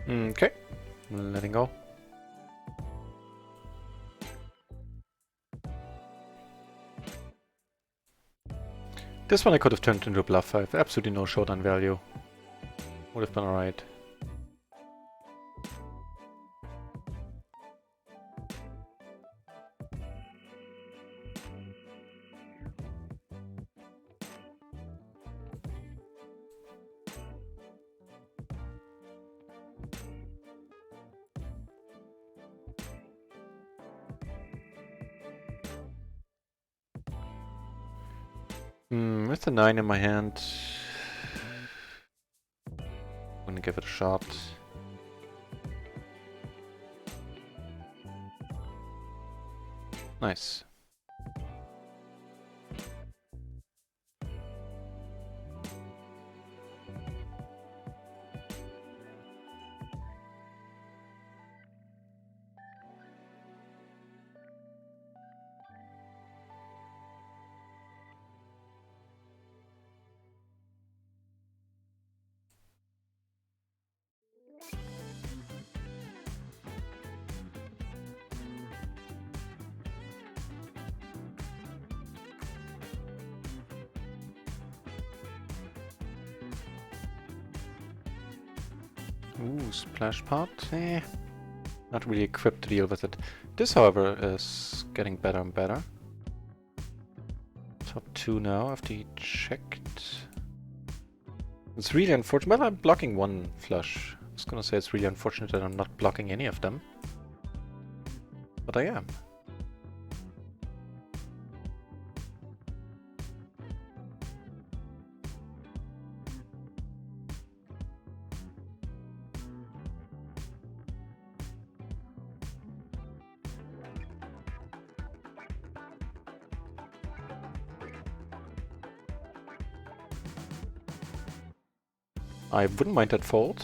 Okay, letting go. This one I could have turned into a bluff. I have absolutely no showdown value. Would have been alright. With the 9 in my hand, I'm gonna give it a shot. Nice. Ooh, splash pot. Not really equipped to deal with it. This, however, is getting better and better. Top 2 now after he checked. It's really unfortunate. Well, I'm blocking one flush. I was gonna say it's really unfortunate that I'm not blocking any of them. But I am. I wouldn't mind that fold.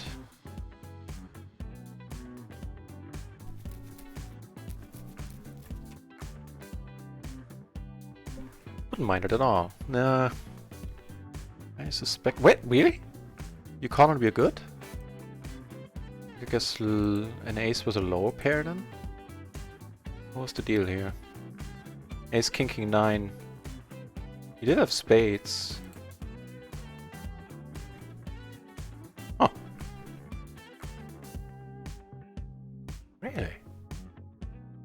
Wouldn't mind it at all. Nah. I suspect... Wait, really? You can't be good? I guess an ace was a lower pair then? What was the deal here? Ace king king 9. He did have spades. Oh. Really?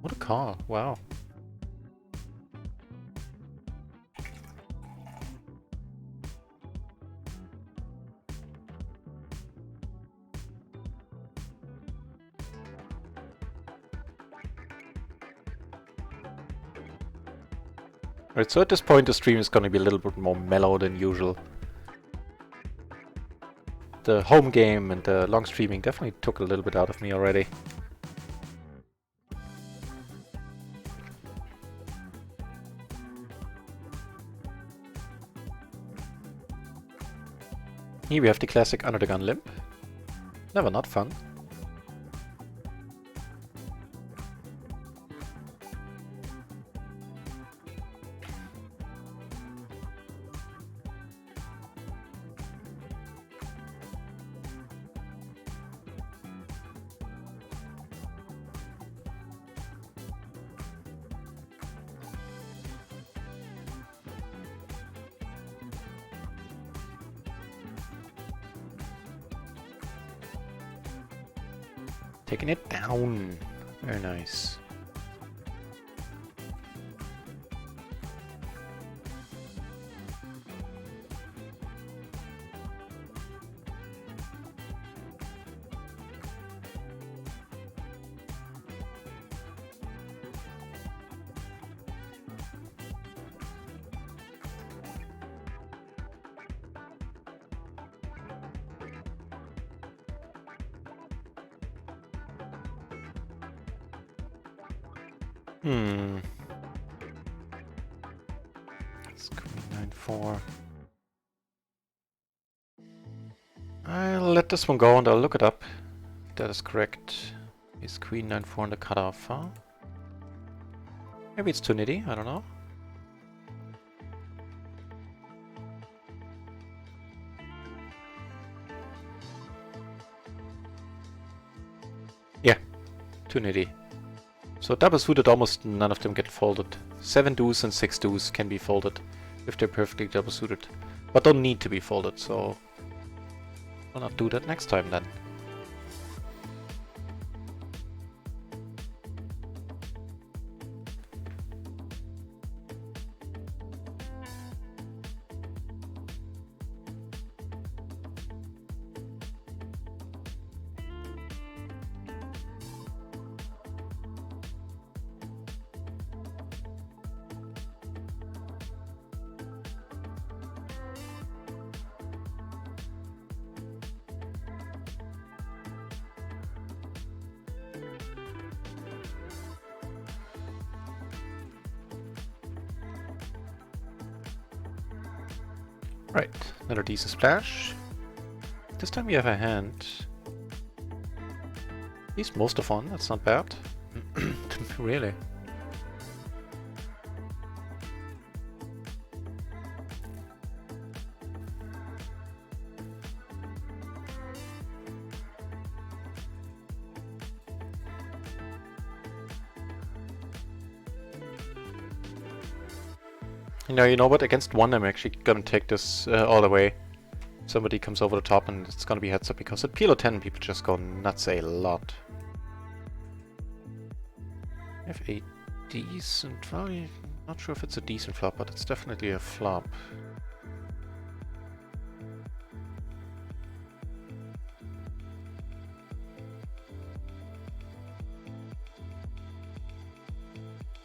What a call. Wow. Alright, so at this point the stream is going to be a little bit more mellow than usual. The home game and the long streaming definitely took a little bit out of me already. Here we have the classic under the gun limp. Never not fun. Taking it down. Very nice. It's queen 9-4. I'll let this one go and I'll look it up. If that is correct. Is queen 9-4 in the cutoff, huh? Maybe it's too nitty, I don't know. Yeah, too nitty. So double suited, almost none of them get folded. 7 deuce and 6 deuce can be folded if they're perfectly double suited, but don't need to be folded, so I'll not do that next time then. Right, another decent splash. This time we have a hand. At least most of one, that's not bad. Really. You know what? Against one, I'm actually gonna take this all the way. Somebody comes over the top and it's gonna be heads up because at PLO 10 people just go nuts a lot. We have a decent, well, not sure if it's a decent flop, but it's definitely a flop.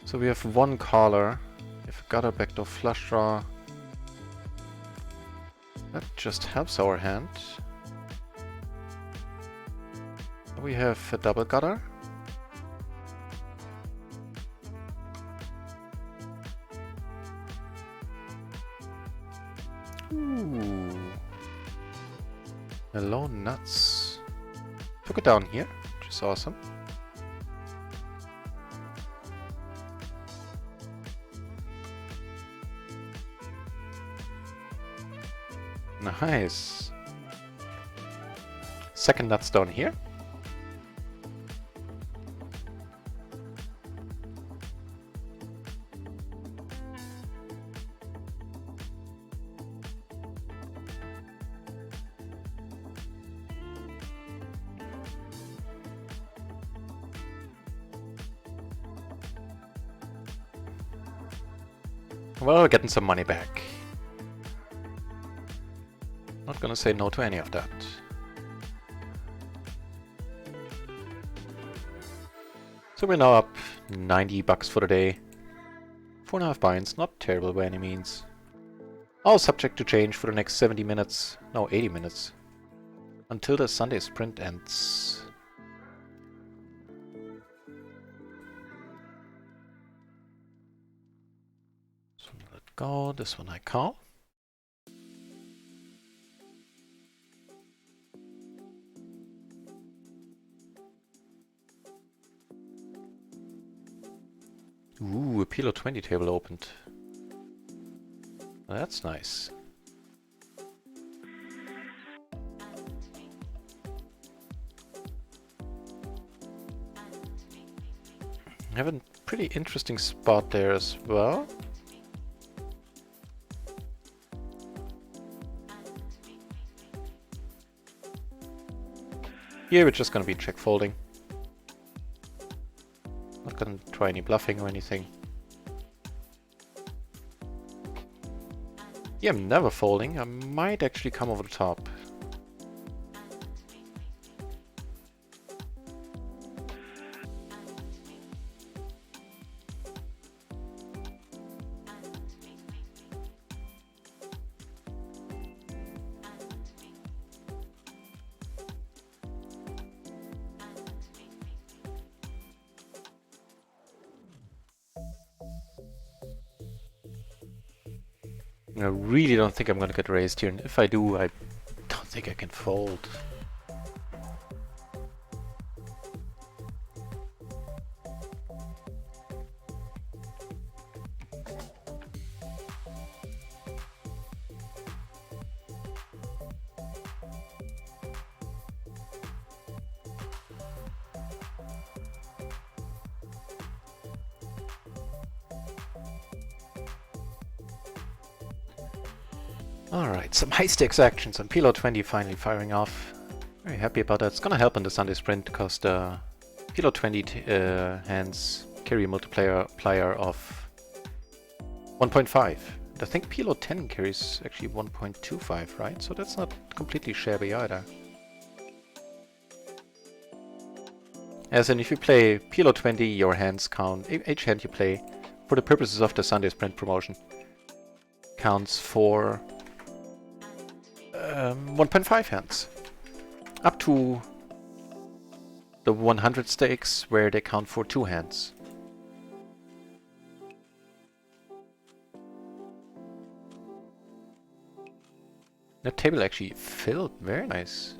So we have one caller. If we got a backdoor flush draw, that just helps our hand. We have a double gutter. Ooh. Hello, nuts. Took it down here, which is awesome. Nice. Second nuts down here. Well, we're getting some money back. Not gonna say no to any of that. So we're now up 90 bucks for the day. 4.5 binds, not terrible by any means. All subject to change for the next 70 minutes, no 80 minutes. Until the Sunday sprint ends. This one let go, this one I call. Ooh, a PLO 20 table opened. That's nice. I have a pretty interesting spot there as well. Here we're just gonna be check folding. Not gonna try any bluffing or anything. Yeah, I'm never folding. I might actually come over the top. I really don't think I'm gonna get raised here, and if I do, I don't think I can fold. Alright, some high stakes actions on PLO 20 finally firing off. Very happy about that. It's gonna help in the Sunday sprint because the PLO 20 hands carry a multiplier of 1.5. I think PLO 10 carries actually 1.25, right? So that's not completely shabby either. As in, if you play PLO 20, your hands count, each hand you play, for the purposes of the Sunday sprint promotion, counts for 1.5 hands. Up to the 100 stakes, where they count for 2 hands. That table actually filled. Very nice.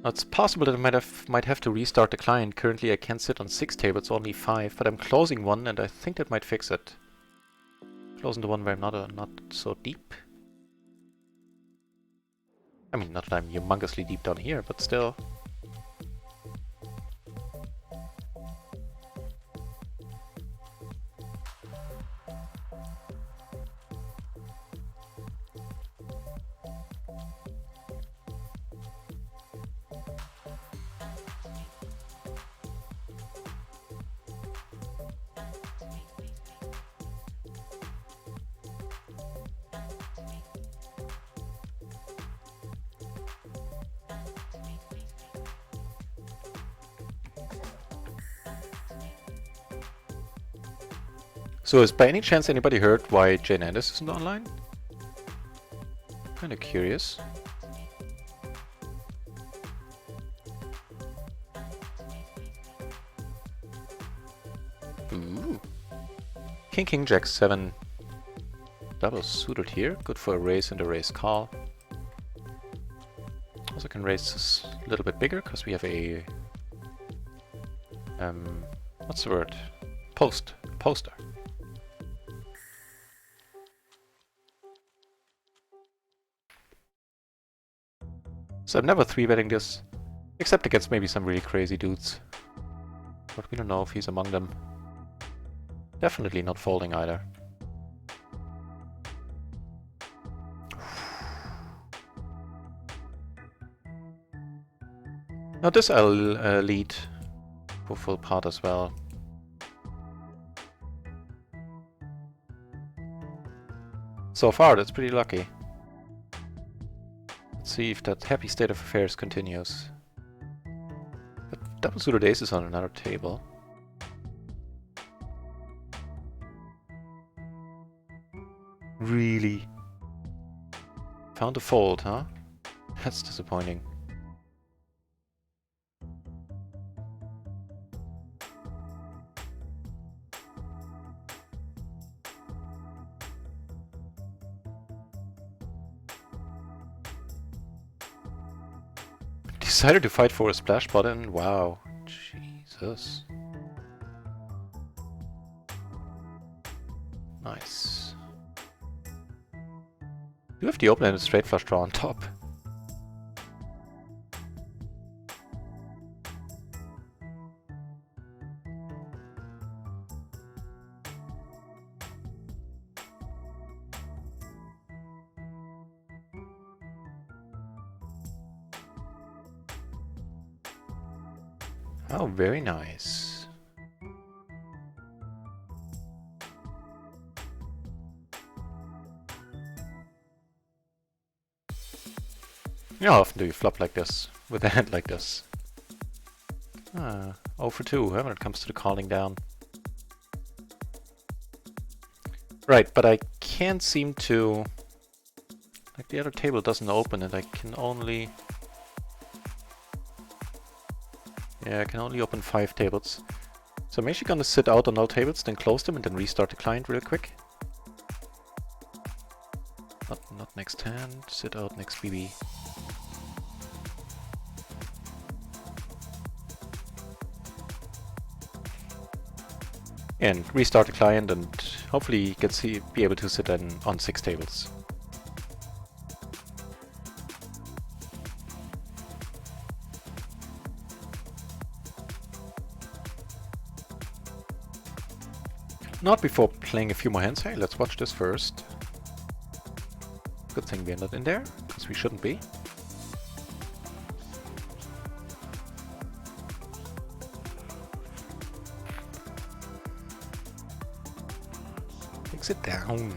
Now, it's possible that I might have to restart the client. Currently I can't sit on 6 tables, only 5, but I'm closing one and I think that might fix it. Closing the one where I'm not so deep. I mean, not that I'm humongously deep down here, but still. So is by any chance anybody heard why Jane Anders isn't online? Kinda curious. Ooh. King King Jack 7 double suited here. Good for a raise and a raise call. Also can raise this a little bit bigger because we have a what's the word? Poster. So I'm never 3-betting this, except against maybe some really crazy dudes. But we don't know if he's among them. Definitely not folding either. Now this I'll lead for full pot as well. So far that's pretty lucky. Let's see if that happy state of affairs continues. But double suited ace is on another table. Really? Found a fold, huh? That's disappointing. Decided to fight for a splash button. Wow. Jesus. Nice. You have the open-ended straight flush draw on top. Oh, very nice. How often do you flop like this, with a hand like this? 0 for 2, when it comes to the calling down. Right, but I can't seem to... Like, the other table doesn't open and I can only... Yeah, I can only open 5 tables. So I'm actually gonna sit out on all tables, then close them and then restart the client real quick. Not next hand, sit out next BB. And restart the client and hopefully be able to sit on 6 tables. Not before playing a few more hands. Hey, let's watch this first. Good thing we're not in there, because we shouldn't be. Fix it down.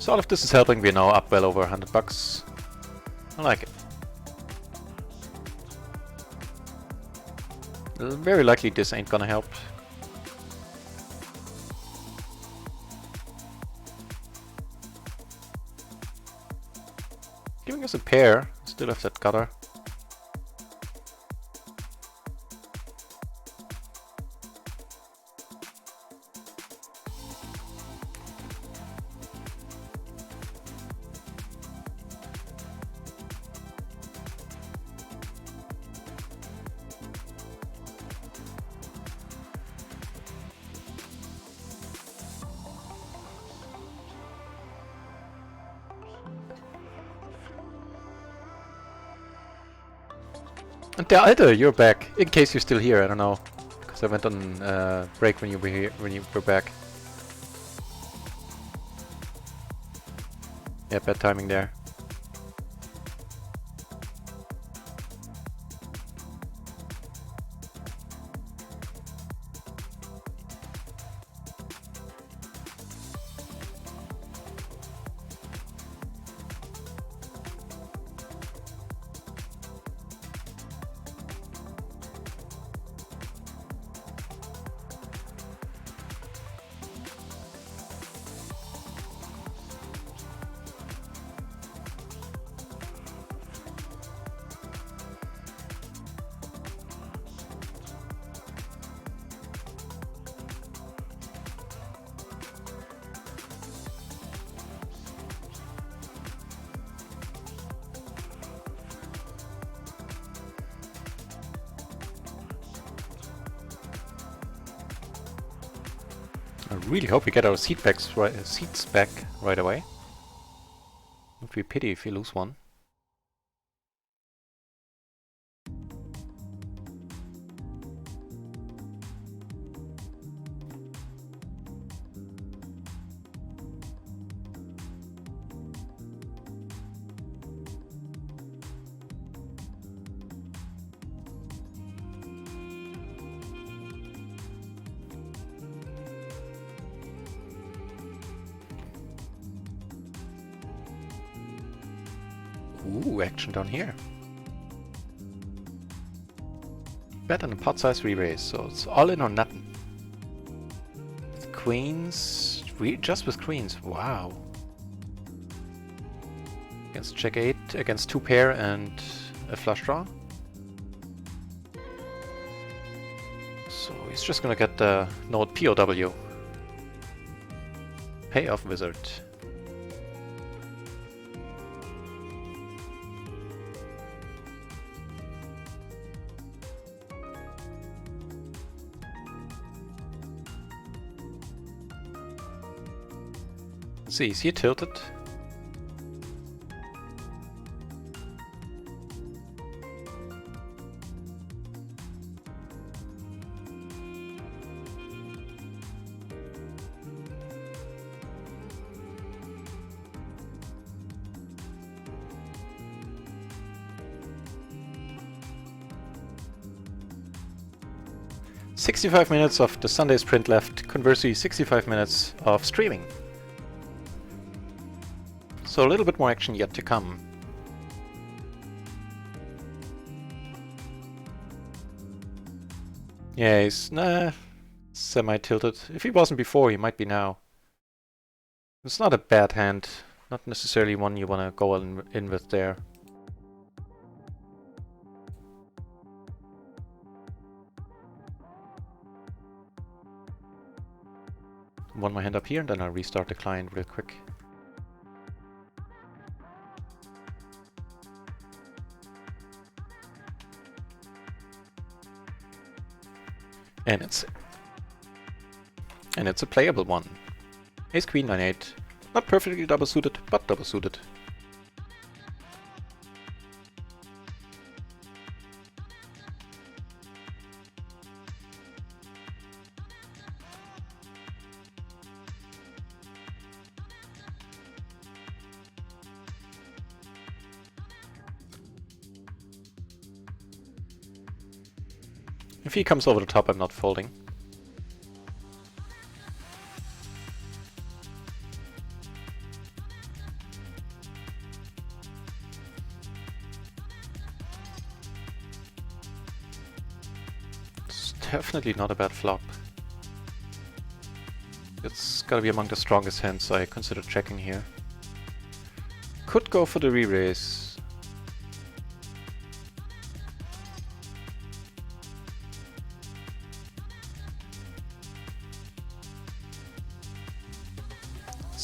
So all of this is helping. We're now up well over $100. I like it. Very likely this ain't gonna help. as a pair. Still have that gutter. And the Alter, you're back. In case you're still here, I don't know, because I went on break when you were here, when you were back. Yeah, bad timing there. I really hope we get our seats back right away. Would be a pity if we lose one. Ooh, action down here. Bet on a pot size re-raise, so it's all in or nothing. With queens, just with queens, wow. Against check 8, against 2 pair and a flush draw. So he's just gonna get the node POW. Payoff wizard. See, is he tilted? "65 minutes of the Sunday sprint left, conversely 65 minutes of streaming. So a little bit more action yet to come. Yeah, he's semi-tilted. If he wasn't before, he might be now. It's not a bad hand. Not necessarily one you want to go in with there. One more hand up here and then I'll restart the client real quick. And it's a playable one. Ace Queen 9-8. Not perfectly double suited, but double suited. If he comes over the top, I'm not folding. It's definitely not a bad flop. It's gotta be among the strongest hands, so I consider checking here. Could go for the re-raise.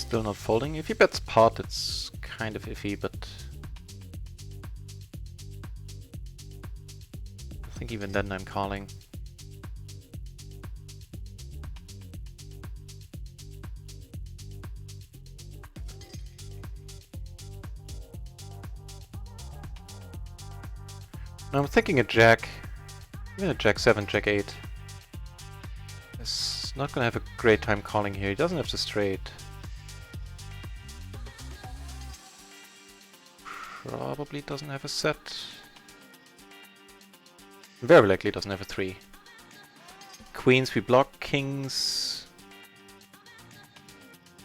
Still not folding. If he bets pot, it's kind of iffy, but I think even then I'm calling. Now I'm thinking a jack, even a jack 7, jack 8. Is not gonna have a great time calling here. He doesn't have the straight. Probably doesn't have a set. Very likely doesn't have a 3. Queens we block, kings.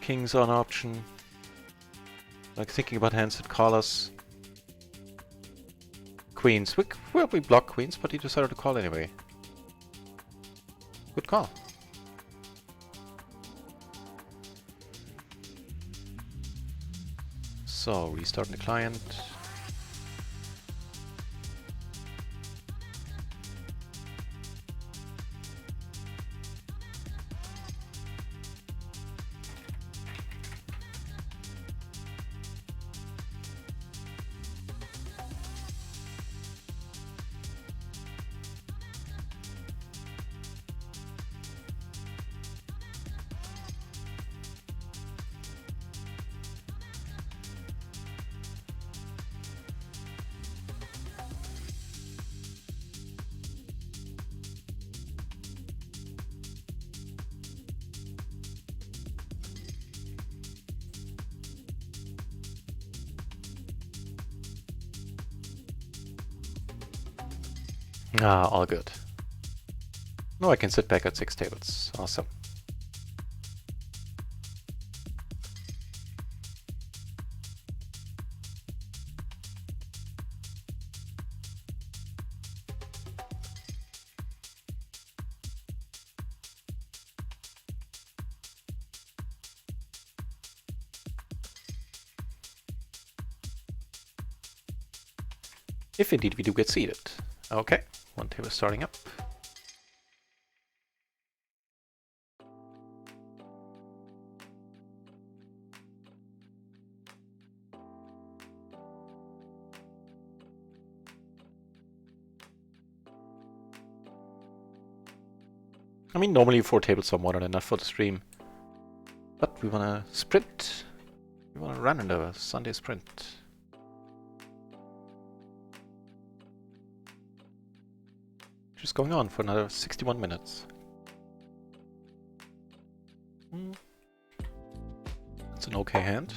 Kings are an option. Like thinking about hands that call us. Queens. Well, we block queens, but he decided to call anyway. Good call. So, restarting the client. Ah, all good. Now I can sit back at 6 tables. Awesome. If indeed we do get seated. Okay, one table starting up. I mean, normally 4 tables are more than enough for the stream. But we wanna sprint. We wanna run in the Sunday sprint. Just going on for another 61 minutes. That's an okay hand.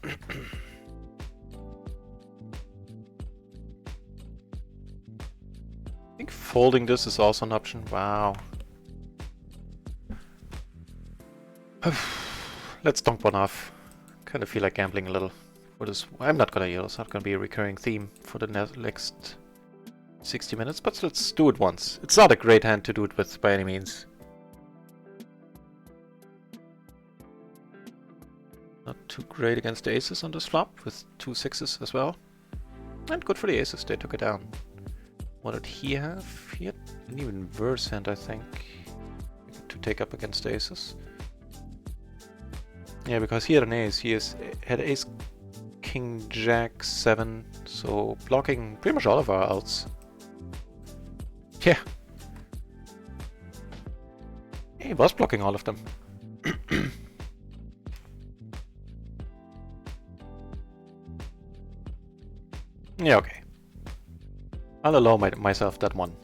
I think folding this is also an option. Wow. Let's donk one off. Kind of feel like gambling a little for this. I'm not gonna yield. It's not gonna be a recurring theme for the next 60 minutes, but let's do it once. It's not a great hand to do it with by any means. Not too great against the aces on this flop with 2 6s as well. And good for the aces, they took it down. What did he have? He had an even worse hand, I think, to take up against the aces. Yeah, because he had an ace. He had ace, king, jack, 7, so blocking pretty much all of our outs. Yeah. He was blocking all of them. Yeah, okay. I'll allow myself that one.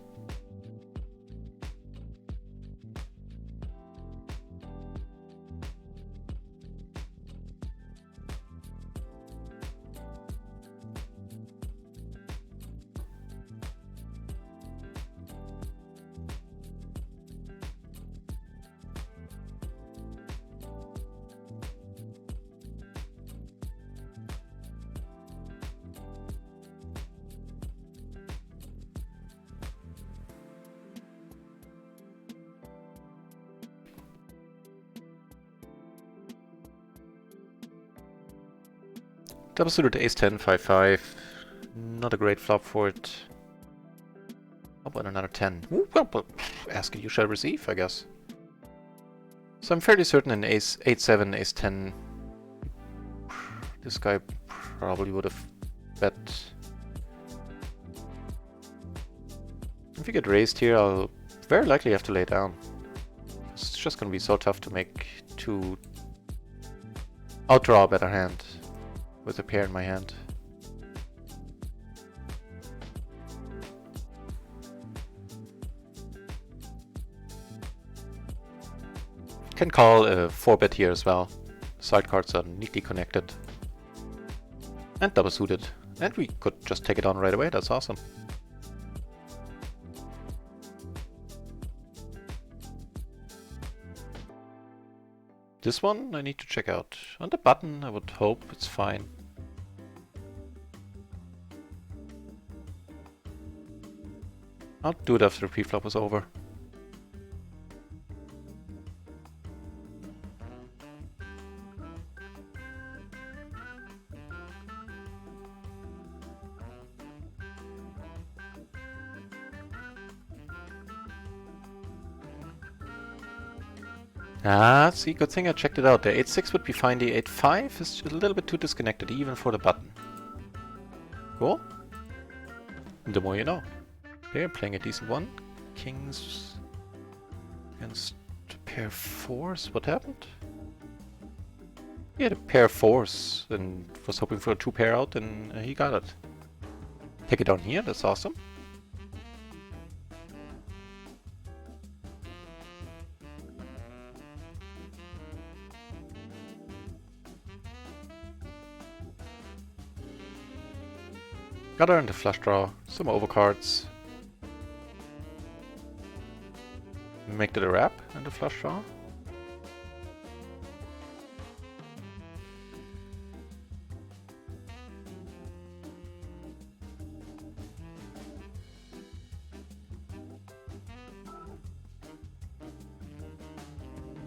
Double suited ace 10, 5-5. Not a great flop for it. How about another 10? Ooh, well, ask it, you shall receive, I guess. So I'm fairly certain in ace 8-7, ace 10, this guy probably would have bet. If you get raised here, I'll very likely have to lay down. It's just going to be so tough to outdraw a better hand with a pair in my hand. Can call a 4-bet here as well. Side cards are neatly connected. And double suited. And we could just take it on right away, that's awesome. This one I need to check out. On the button I would hope it's fine. I'll do it after the preflop is over. Ah, see, good thing I checked it out. The 8-6 would be fine. The 8-5 is a little bit too disconnected, even for the button. Cool. The more you know. Okay, playing a decent one. Kings against pair 4s. What happened? He had a pair 4s and was hoping for a 2-pair out, and he got it. Take it down here, that's awesome. Gutter and the flush draw, some overcards. Make it a wrap and the flush draw.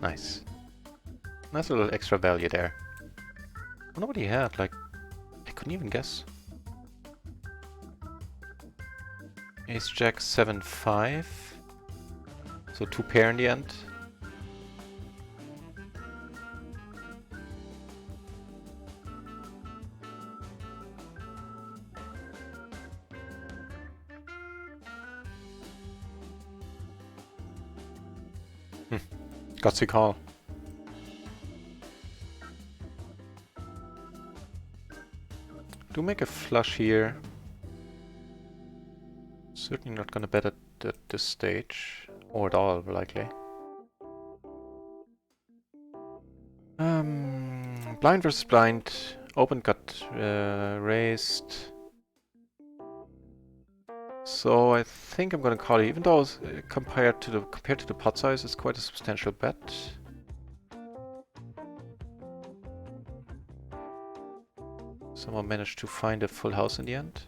Nice. Nice little extra value there. I wonder what he had, like, I couldn't even guess. Ace Jack 7-5. So 2-pair in the end. Gutsy call. Do make a flush here. Certainly not gonna bet at this stage, or at all, likely. Blind versus blind. Open got raised. So I think I'm gonna call it, even though compared to the pot size, it's quite a substantial bet. Someone managed to find a full house in the end.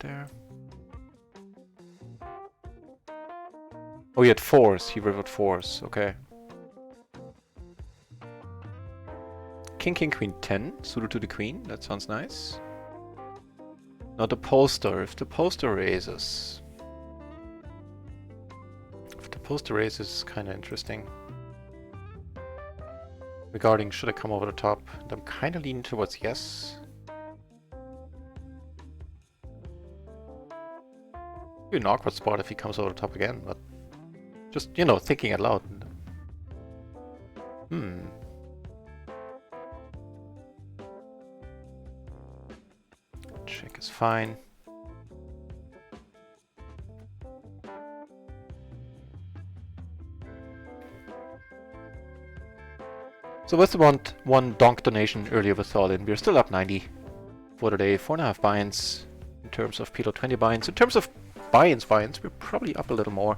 There. Oh, he had 4s. He rivered 4s. Okay. King, king, queen 10. Suited to the queen. That sounds nice. Now the poster. If the poster raises. If the poster raises, kind of interesting. Regarding should I come over the top? And I'm kind of leaning towards yes. An awkward spot if he comes over the top again, but just, you know, thinking out loud. Check is fine. So with the one donk donation earlier with all in, we're still up 90 for the day. 4.5 buy-ins in terms of PLO 20 buy-ins. In terms of buy-ins, we're probably up a little more.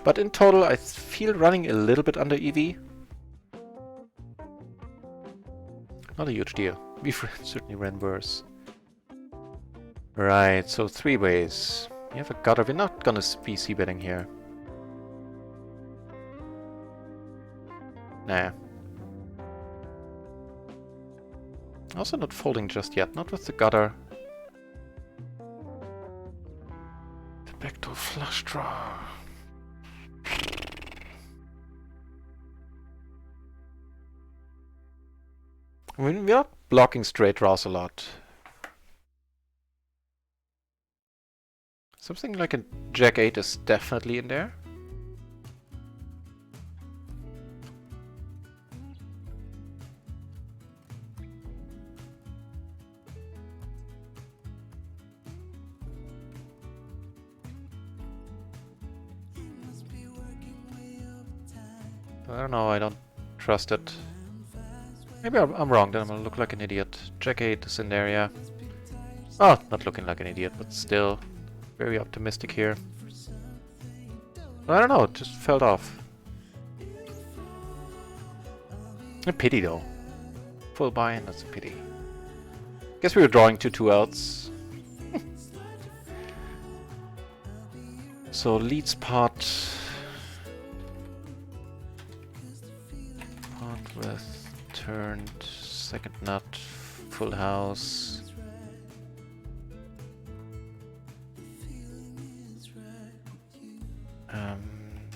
But in total, I feel running a little bit under EV. Not a huge deal. We certainly ran worse. Right, so 3 ways. We have a gutter. We're not gonna be c-betting here. Nah. Also not folding just yet, not with the gutter. The backdoor flush draw. I mean, we are blocking straight draws a lot. Something like a Jack 8 is definitely in there. I don't know, I don't trust it. Maybe I'm wrong, then I'm gonna look like an idiot. Jack 8 is in there, yeah. Oh, not looking like an idiot, but still very optimistic here. I don't know, it just fell off. A pity though. Full buy-in, that's a pity. Guess we were drawing 2 outs. So leads pot with turned second nut, full house.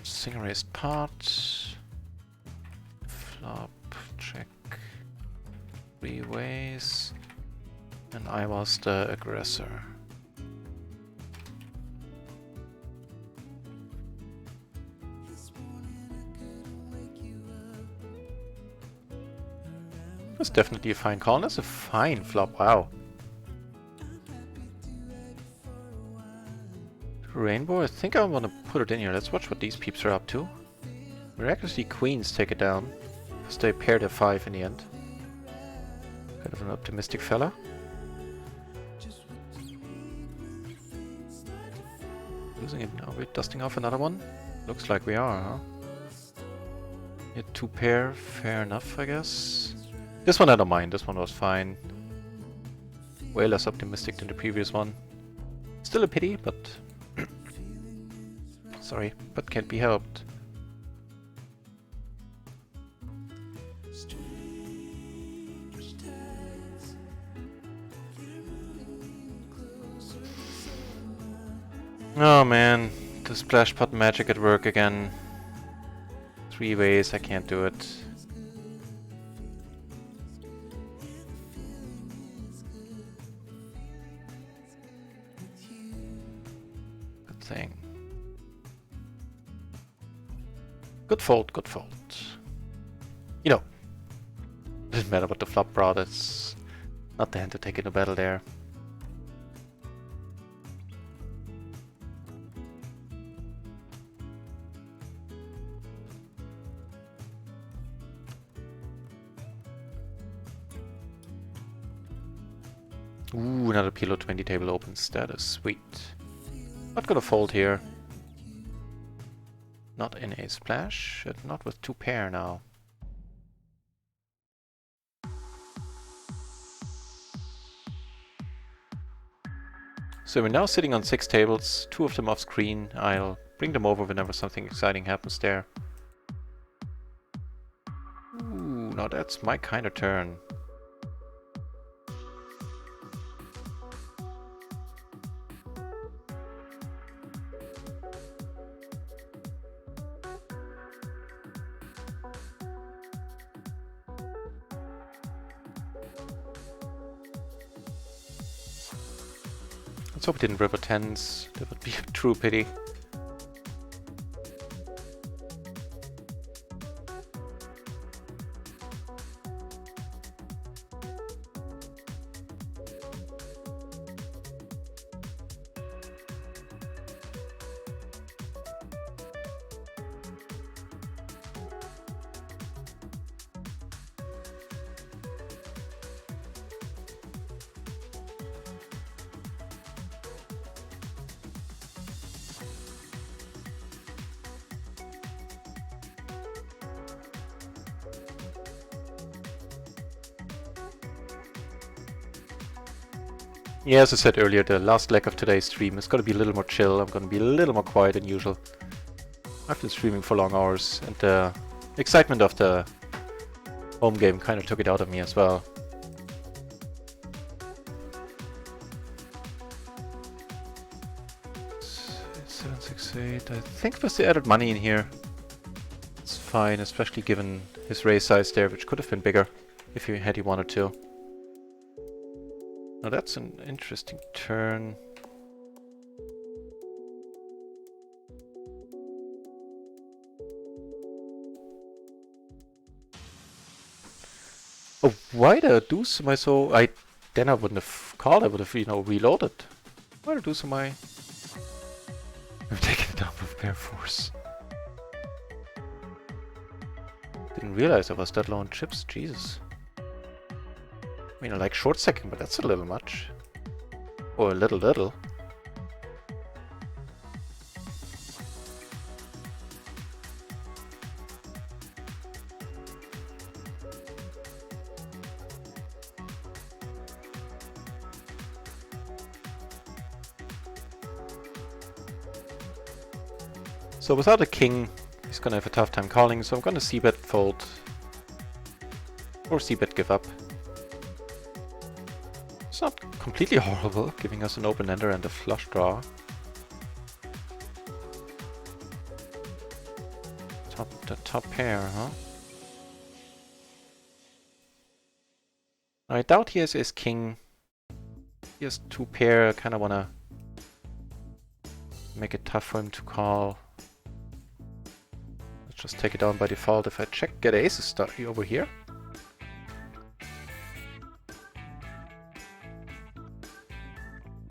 Single raised pot, flop, check, 3 ways, and I was the aggressor. That's definitely a fine call. That's a fine flop. Wow. Rainbow, I think I want to put it in here. Let's watch what these peeps are up to. Miraculously, queens take it down, because they paired a 5 in the end. Kind of an optimistic fella. Losing it. Are we dusting off another one? Looks like we are, huh? Yeah, 2 pair, fair enough, I guess. This one I don't mind. This one was fine. Way less optimistic than the previous one. Still a pity, but sorry, but can't be helped. Oh man, the splash pot magic at work again. 3 ways, I can't do it. Good thing. Good fold, good fold. You know, doesn't matter what the flop brought, it's not the hand to take into battle there. Ooh, another PLO 20 table opens. That is sweet. Not gonna fold here. Not in a splash, and not with 2 pair now. So we're now sitting on 6 tables, 2 of them off screen. I'll bring them over whenever something exciting happens there. Ooh, now that's my kind of turn. Let's hope it didn't river 10s. That would be a true pity. Yeah, as I said earlier, the last leg of today's stream is going to be a little more chill. I'm going to be a little more quiet than usual. I've been streaming for long hours, and the excitement of the home game kind of took it out of me as well. I think with the added money in here, it's fine, especially given his raise size there, which could have been bigger if he wanted to. Now that's an interesting turn. Oh, why the deuce am I so... then I wouldn't have called, I would have, you know, reloaded. Why the deuce am I... I'm taking it down with bare force. Didn't realize I was that low on chips, Jesus. I mean, I like short second, but that's a little much. Or a little. So without a king, he's gonna have a tough time calling, so I'm gonna c-bet fold. Or c-bet give up. It's not completely horrible, giving us an open ender and a flush draw. The top pair, huh? I doubt he has ace king. He has two pair, I kinda wanna make it tough for him to call. Let's just take it down by default. If I check, get aces start over here.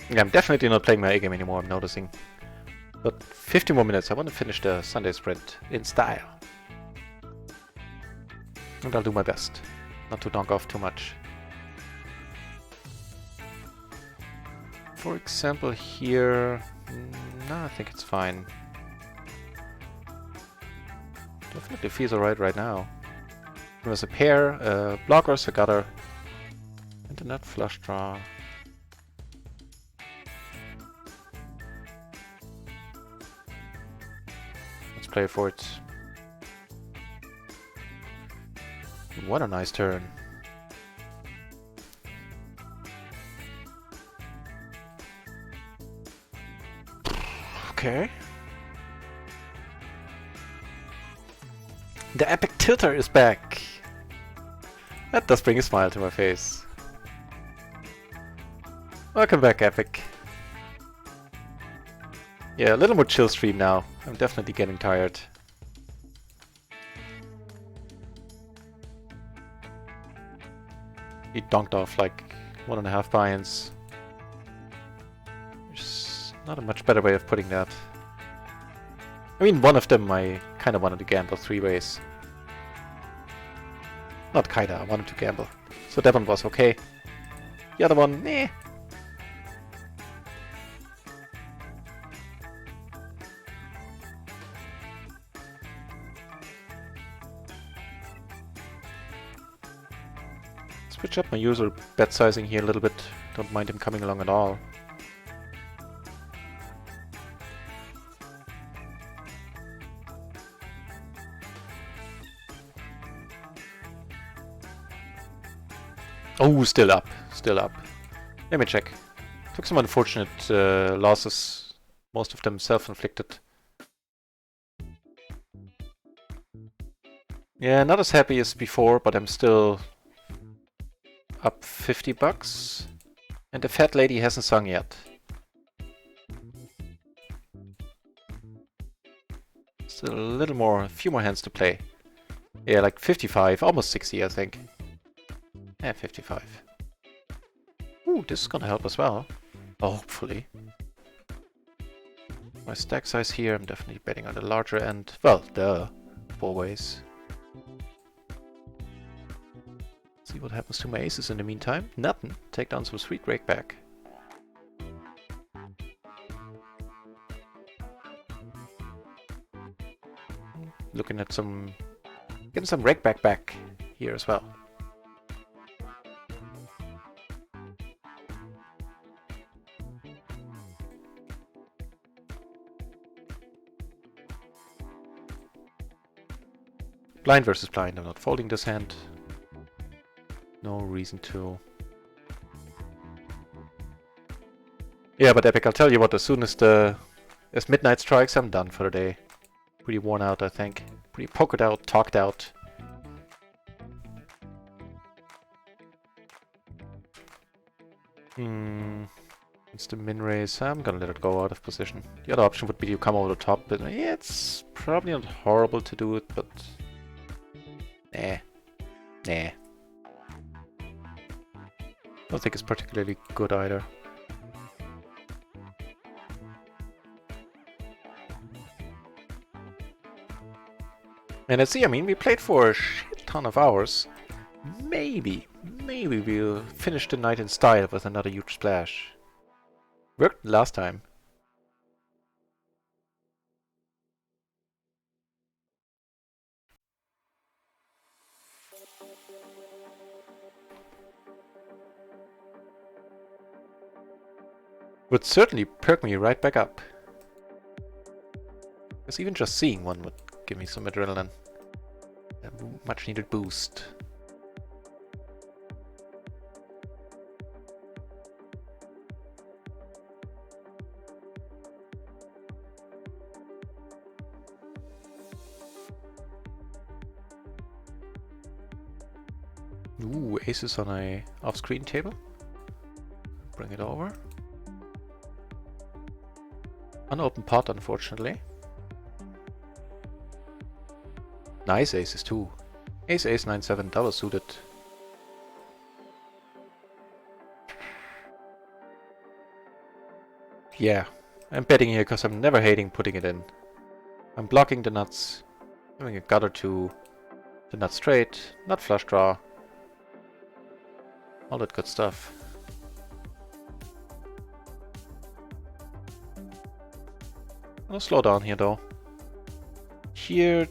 Yeah, I'm definitely not playing my A game anymore, I'm noticing. But 50 more minutes, I want to finish the Sunday sprint in style. And I'll do my best, not to donk off too much. For example here... no, I think it's fine. Definitely feels alright right now. There's a pair, blockers, a gutter, and a nut flush draw. Let's play for it. What a nice turn. Okay. The epic tilter is back! That does bring a smile to my face. Welcome back, Epic. Yeah, a little more chill stream now. I'm definitely getting tired. He donked off like 1.5 buy-ins. There's not a much better way of putting that. I mean, one of them I kind of wanted to gamble 3 ways. Not kinda, I wanted to gamble. So that one was okay. The other one, meh. Switch up my usual bet sizing here a little bit. Don't mind him coming along at all. Oh, still up, still up. Let me check. Took some unfortunate losses, most of them self-inflicted. Yeah, not as happy as before, but I'm still up 50 bucks. And the fat lady hasn't sung yet. Still a little more, a few more hands to play. Yeah, like 55, almost 60 I think. Yeah, 55. Ooh, this is gonna help as well. Oh, hopefully. My stack size here, I'm definitely betting on the larger end. Well, duh. 4 ways. See what happens to my aces in the meantime. Nothing. Take down some sweet rake back. Looking at some... getting some rake back here as well. Blind versus blind, I'm not folding this hand. No reason to. Yeah, but Epic, I'll tell you what, as soon as the As midnight strikes, I'm done for the day. Pretty worn out, I think. Pretty pokered out, talked out. It's the min raise. I'm gonna let it go out of position. The other option would be to come over the top, but yeah, it's probably not horrible to do it, but... Nah. Nah. I don't think it's particularly good either. And let's see, I mean, we played for a shit ton of hours. Maybe we'll finish the night in style with another huge splash. Worked last time. Would certainly perk me right back up. Because even just seeing one would give me some adrenaline. A much needed boost. Ooh, aces on a off-screen table. Bring it over. Unopened pot, unfortunately. Nice aces too. Ace, ace, 9, 7, double suited. Yeah, I'm betting here because I'm never hating putting it in. I'm blocking the nuts, having a gut or two, the nut straight, nut flush draw. All that good stuff. I'll slow down here though. Here,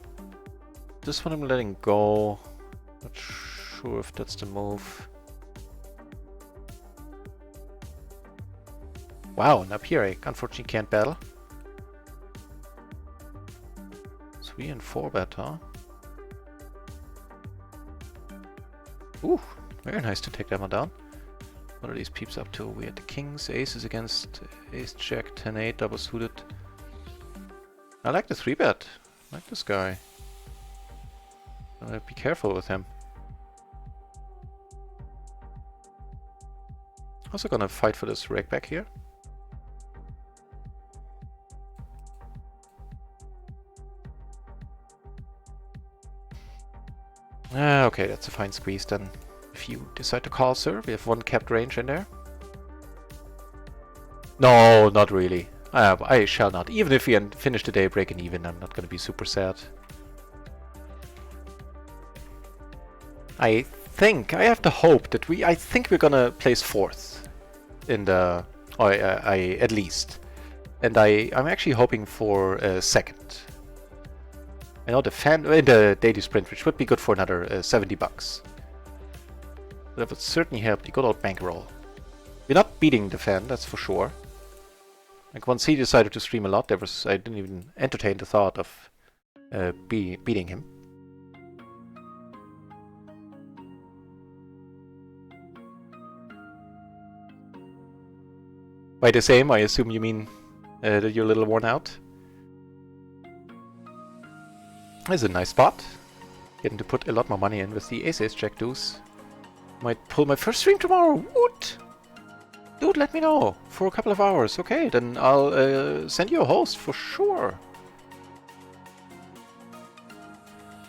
this one I'm letting go. Not sure if that's the move. Wow, and up here I unfortunately can't battle. 3 and 4 bet, huh? Ooh, very nice to take that one down. What are these peeps up to? We had the kings, aces against ace jack, 10-8, double suited. I like the 3 bet. I like this guy. Be careful with him. Also gonna fight for this rake back here. Okay, that's a fine squeeze then. If you decide to call, sir, we have one capped range in there. No, not really. I shall not. Even if we finish the day breaking even, I'm not going to be super sad. I have the hope that I think we're going to place 4th in the, at least. And I'm actually hoping for 2nd. I know in the daily sprint, which would be good for another $70. That would certainly help the good old bankroll. We're not beating the fan, that's for sure. Like once he decided to stream a lot, I didn't even entertain the thought of beating him. By the same, I assume you mean that you're a little worn out. This is a nice spot. Getting to put a lot more money in with the ace jack deuce. Might pull my first stream tomorrow. What? Dude, let me know for a couple of hours. Okay, then I'll send you a host for sure.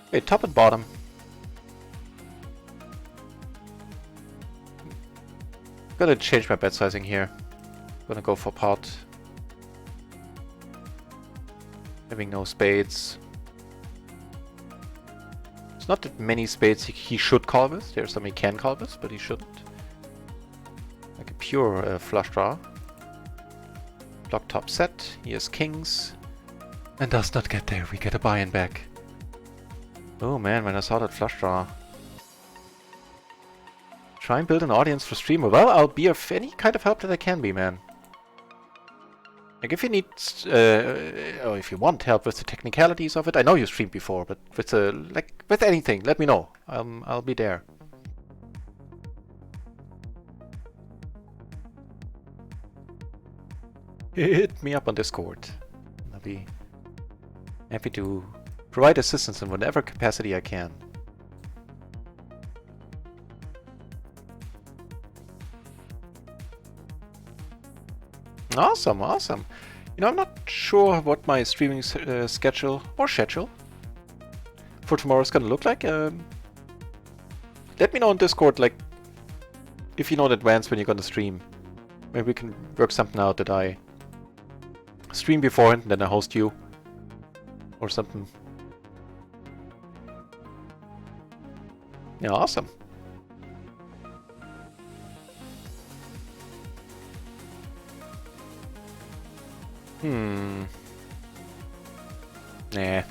Okay, top and bottom. Gonna change my bet sizing here. Gonna go for pot. Having no spades. There's not that many spades he should call with. There's some he can call with, but he shouldn't. Like a pure flush draw. Block top set. He has kings. And does not get there. We get a buy-in back. Oh man, when I saw that flush draw. Try and build an audience for streamer. Well, I'll be of any kind of help that I can be, man. Like if you need, or if you want help with the technicalities of it, I know you streamed before, but with with anything, let me know. I'll be there. Hit me up on Discord. be happy to provide assistance in whatever capacity I can. Awesome, awesome. You know, I'm not sure what my streaming schedule for tomorrow is gonna look like. Let me know on Discord, like, if you know in advance when you're gonna stream. Maybe we can work something out that I stream beforehand and then I host you. Or something. Yeah, awesome. Nah.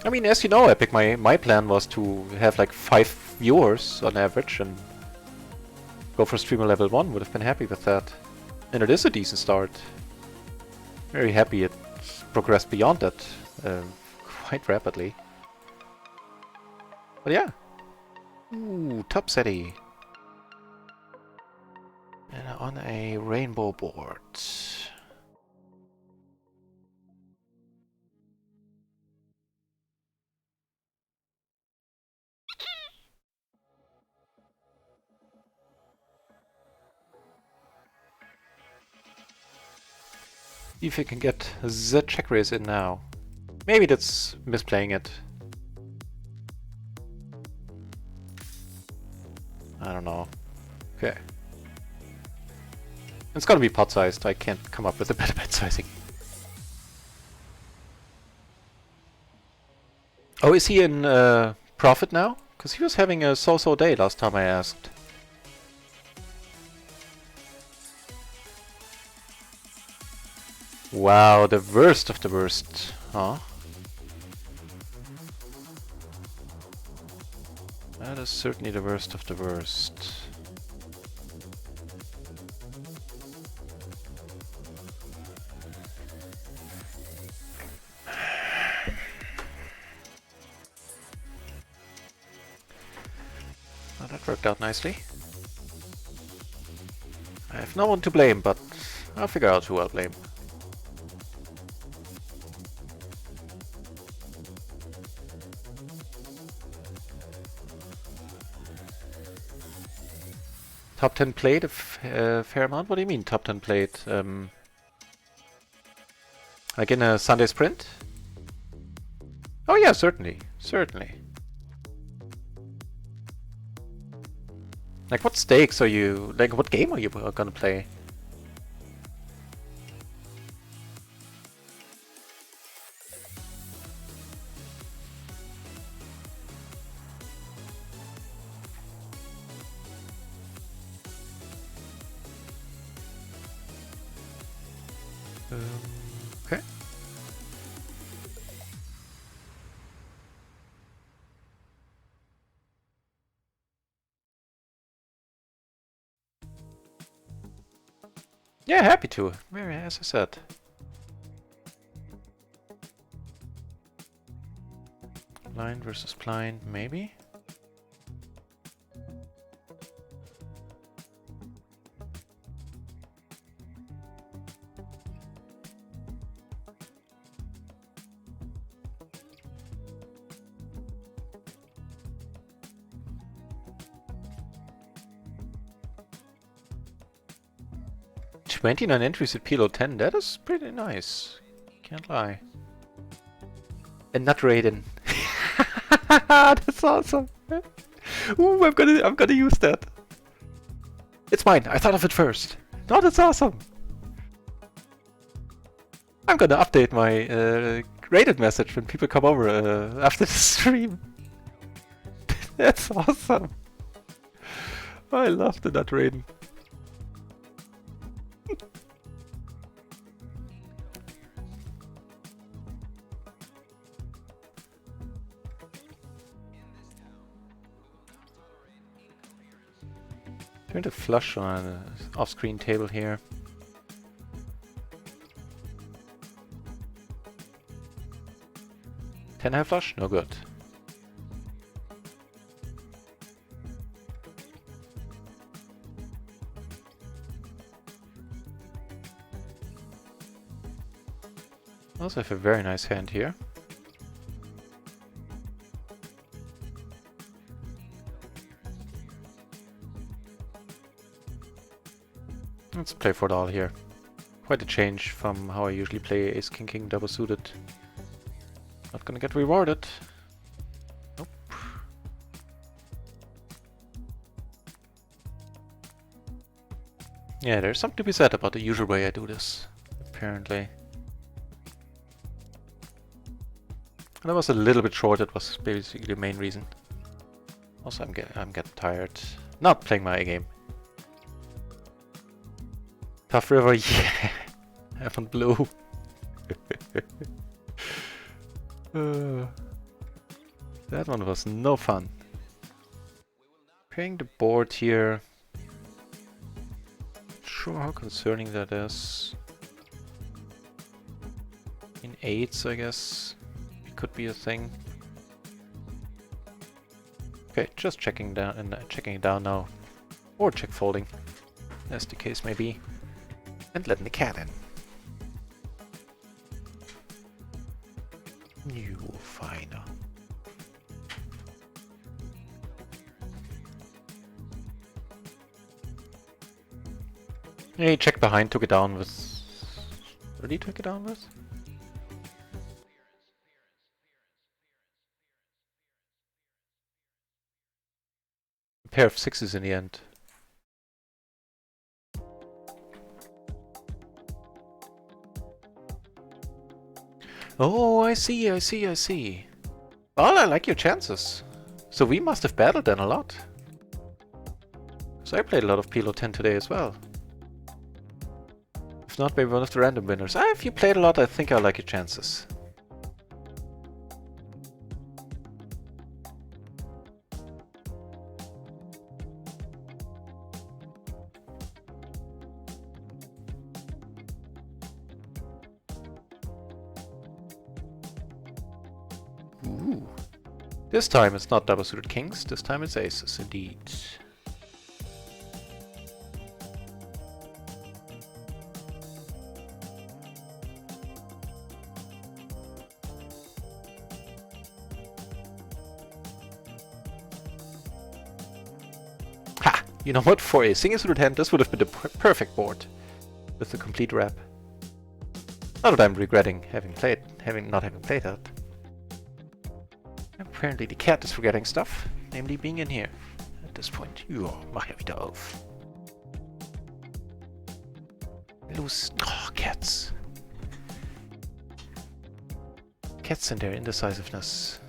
I mean, as you know, Epic, my plan was to have like 5 viewers on average and go for streamer level 1. Would have been happy with that. And it is a decent start. Very happy it progressed beyond that quite rapidly. But yeah. Ooh, top city. And on a rainbow board. If I can get the check raise in now. Maybe that's misplaying it. I don't know. Okay. It's gonna be pot sized. I can't come up with a better bet sizing. Oh, is he in profit now? Because he was having a so-so day last time I asked. Wow, the worst of the worst, huh? That is certainly the worst of the worst. Well, that worked out nicely. I have no one to blame, but I'll figure out who I'll blame. Top 10 played a fair amount? What do you mean top 10 played? Like in a Sunday sprint? Oh yeah, certainly. Certainly. Like what stakes are you... Like what game are you gonna play? Okay. Yeah, happy to. Very, as I said. Blind versus blind, maybe? $29 entries at PLO 10, that is pretty nice. Can't lie. And not Raiden. That's awesome. Ooh, I'm gonna use that. It's mine. I thought of it first. No, that's awesome. I'm gonna update my Raiden message when people come over after the stream. That's awesome. I love the nut Raiden. Turn the flush on an off-screen table here. Ten high flush? No good. Also have a very nice hand here. Let's play for it all here. Quite a change from how I usually play Ace King King double suited. Not gonna get rewarded. Nope. Yeah, there's something to be said about the usual way I do this, apparently. And I was a little bit short, that was basically the main reason. Also, I'm getting tired. Not playing my A game. Tough River, yeah. Haven't blue. That one was no fun. Playing the board here. Sure how concerning that is. In 8s, I guess. It could be a thing. Okay, just checking down and checking it down now. Or check folding, as the case may be. And letting the cat in. You finder. Hey, check behind, took it down with... What did he take it down with? A pair of 6s in the end. Oh, I see, I see, I see. Well, I like your chances. So we must have battled then a lot. So I played a lot of PLO 10 today as well. If not, maybe one of the random winners. If you played a lot, I think I like your chances. Ooh. This time it's not double suited kings, this time it's aces indeed. Ha! You know what? For a single suited hand, this would have been the perfect board with the complete wrap. Not that I'm regretting not having played that. Apparently the cat is forgetting stuff, namely being in here. At this point, you are my dove. Loose. Oh, cats. Cats and their indecisiveness.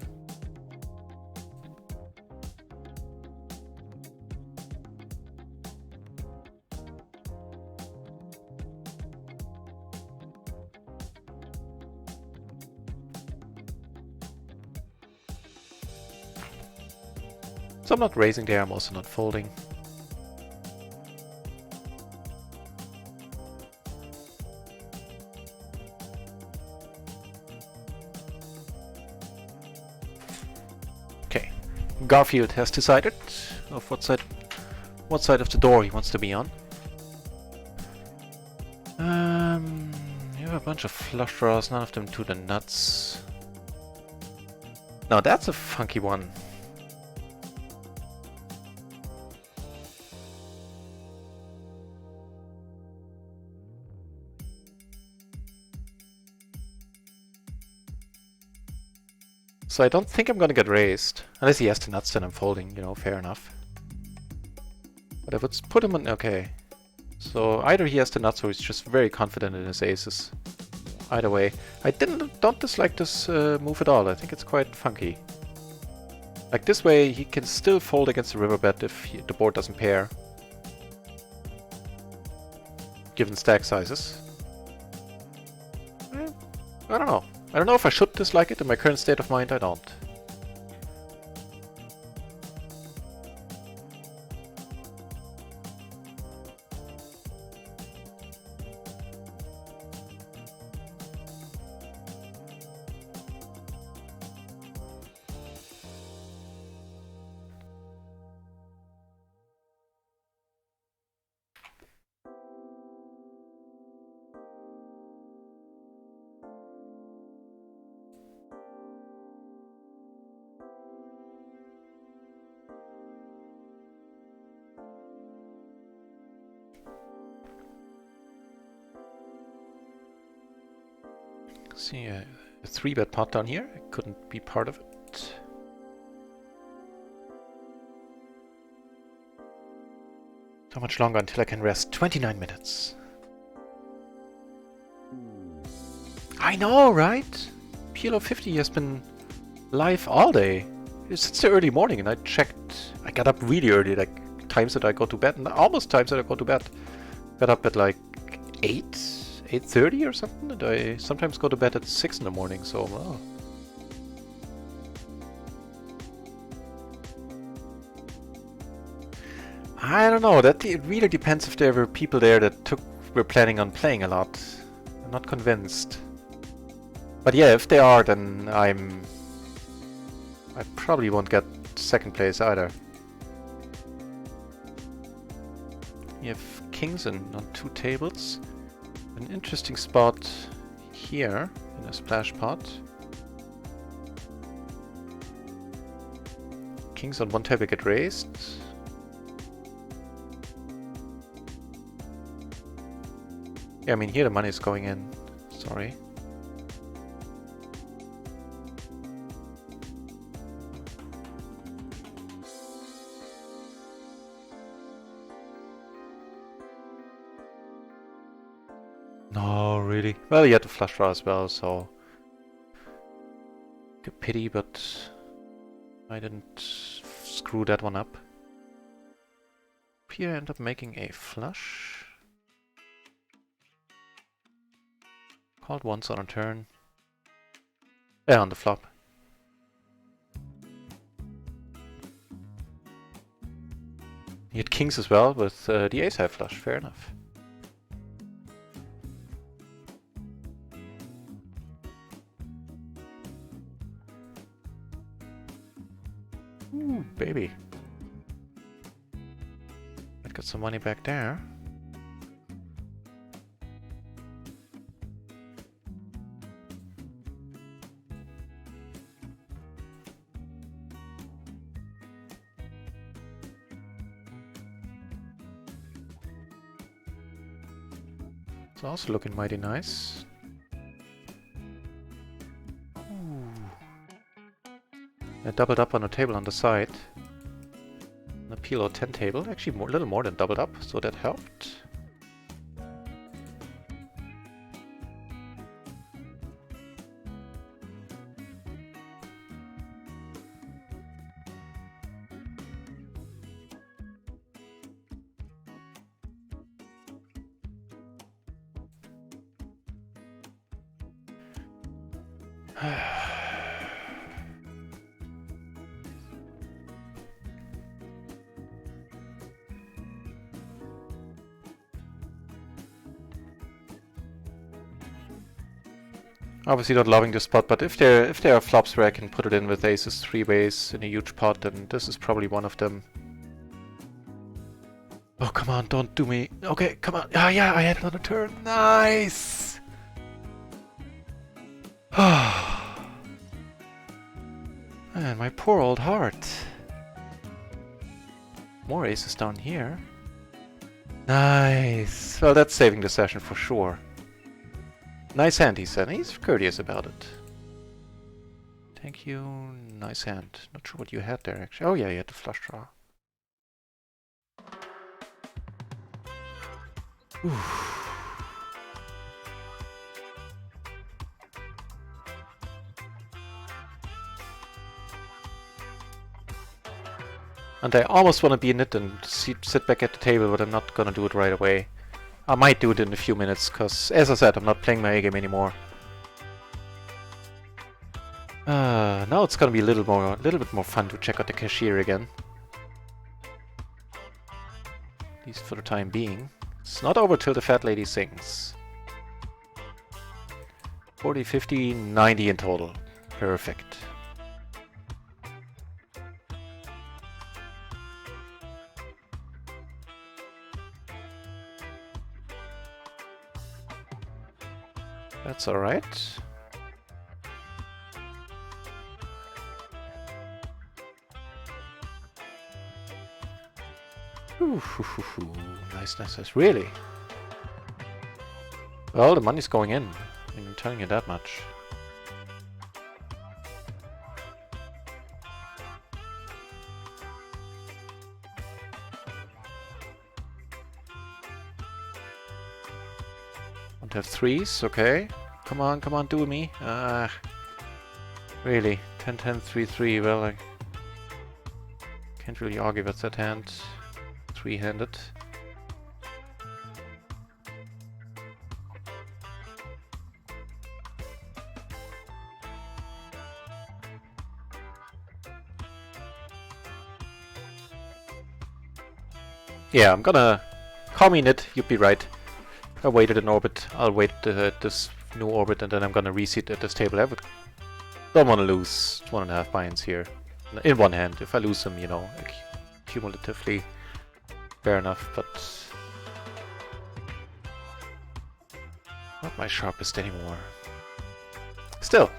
So I'm not raising there, I'm also not folding. Okay, Garfield has decided of what side of the door he wants to be on. You have a bunch of flush draws, none of them to the nuts. Now that's a funky one. So I don't think I'm gonna get raised. Unless he has the nuts, then I'm folding, you know, fair enough. But I would put him on... okay. So either he has the nuts or he's just very confident in his aces. Either way. I don't dislike this move at all. I think it's quite funky. Like this way he can still fold against the river bet if the board doesn't pair. Given stack sizes. I don't know. I don't know if I should dislike it. In my current state of mind, I don't. See a 3-bet pot down here. I couldn't be part of it. How much longer until I can rest? 29 minutes. I know, right? PLO 50 has been live all day. It's the early morning, and I checked. I got up really early, like times that I go to bed, and almost times that I go to bed. Got up at like 8:30 or something, and I sometimes go to bed at 6 in the morning, so oh. I don't know, it really depends if there were people there that were planning on playing a lot. I'm not convinced. But yeah, if they are, then I probably won't get second place either. You have kings on 2 tables. An interesting spot here in a splash pot. Kings on 1 table get raised. Yeah, I mean here the money is going in. Sorry. No, really? Well, you had the flush draw as well, so... a pity, but... I didn't screw that one up. Here I end up making a flush. Called once on a turn. Yeah, on the flop. He had kings as well with the ace-high flush, fair enough. Ooh, baby. I'd got some money back there. It's also looking mighty nice. I doubled up on a table on the side. On the PLO 10 table, actually a little more than doubled up, so that helped. Obviously not loving this spot, but if there are flops where I can put it in with aces 3 ways in a huge pot, then this is probably one of them. Oh, come on, don't do me. Okay, come on. Ah, yeah, I had it on a turn. Nice! Man, my poor old heart. More aces down here. Nice! Well, that's saving the session for sure. Nice hand, he said. He's courteous about it. Thank you. Nice hand. Not sure what you had there, actually. Oh, yeah, you had the flush draw. Oof. And I almost want to be in it and sit back at the table, but I'm not gonna do it right away. I might do it in a few minutes, because, as I said, I'm not playing my A-game anymore. Now it's gonna be a little bit more fun to check out the cashier again. At least for the time being. It's not over till the fat lady sings. 40, 50, 90 in total. Perfect. That's alright. Nice, nice, nice. Really? Well, the money's going in. I mean, I'm telling you that much. Don't have threes, okay. Come on, do me. Really, 10-10, 3-3, well, I can't really argue with that hand. Three-handed. Yeah, I'm gonna commune it, you'd be right. I waited in orbit, I'll wait this new orbit and then I'm gonna reseat at this table. I don't want to lose 1.5 binds here. In one hand, if I lose them, you know, cumulatively, fair enough, but not my sharpest anymore. Still,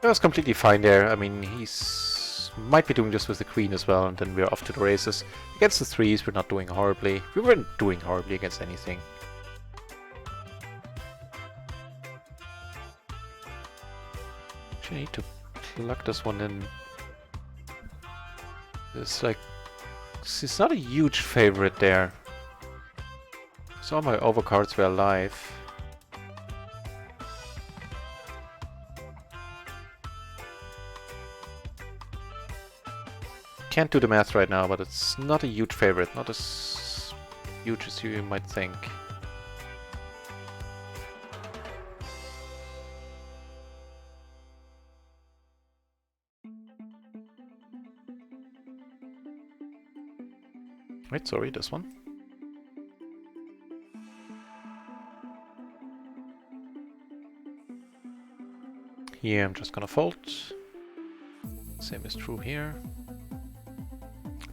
it was completely fine there. I mean, he's might be doing this with the queen as well, and then we're off to the races. Against the threes, we're not doing horribly. We weren't doing horribly against anything. Actually, I need to plug this one in. It's like, it's not a huge favorite there. So all my overcards were alive. Can't do the math right now, but it's not a huge favorite, not as huge as you might think. Wait, sorry, this one. Here I'm just gonna fold. Same is true here.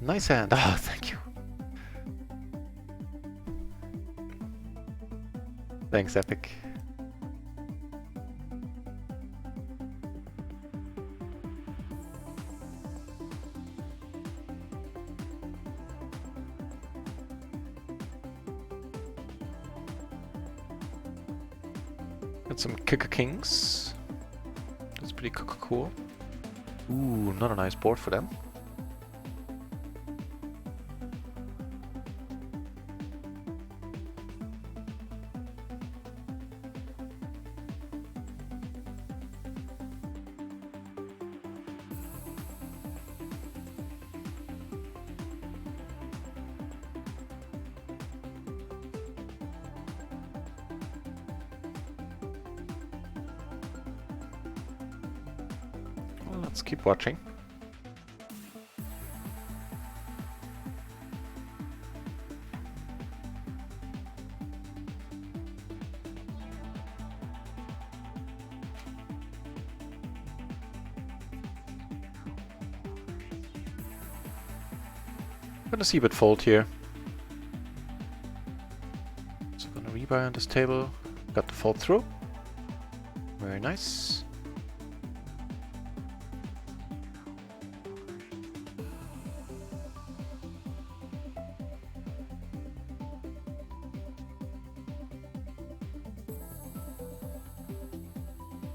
Nice hand. Ah, thank you. Thanks, Epic. Got some kicker kings. That's pretty cool. Ooh, not a nice board for them. Well, let's keep watching. I'm gonna see a bit fold here. So I'm gonna rebuy on this table. Got the fold through. Very nice.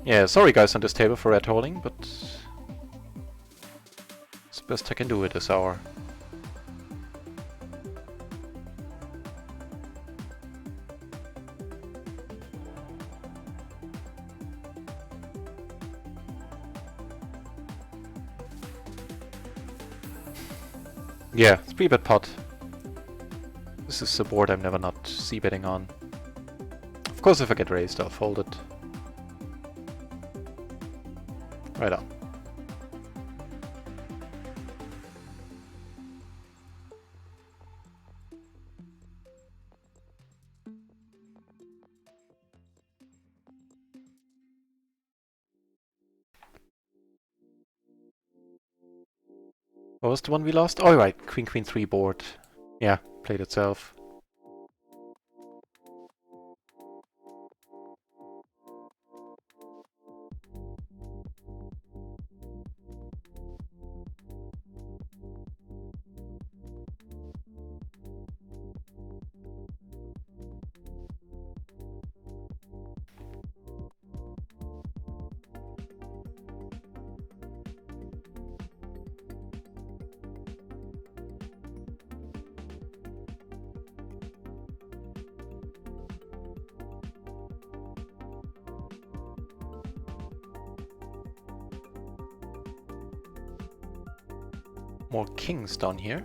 Yeah, sorry guys on this table for red holding, but it's the best I can do at this hour. Yeah, 3-bet pot. This is a board I'm never not c-betting on. Of course if I get raised I'll fold it. Right on. What was the one we lost? Oh right, Queen Queen 3 board. Yeah, played itself. more kings down here.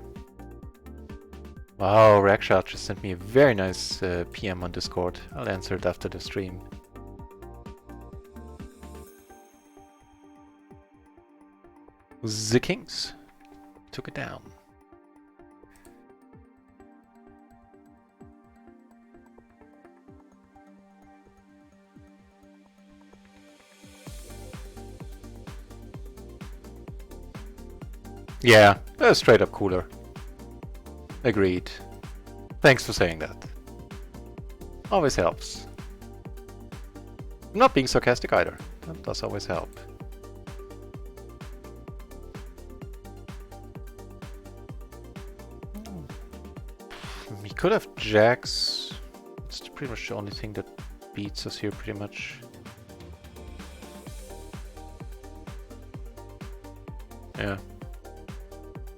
Wow, Rakshar just sent me a very nice PM on Discord. I'll answer it after the stream. The kings took it down. Yeah, straight up cooler. Agreed. Thanks for saying that. Always helps. I'm not being sarcastic either. That does always help. We could have jacks. It's pretty much the only thing that beats us here, pretty much. Yeah.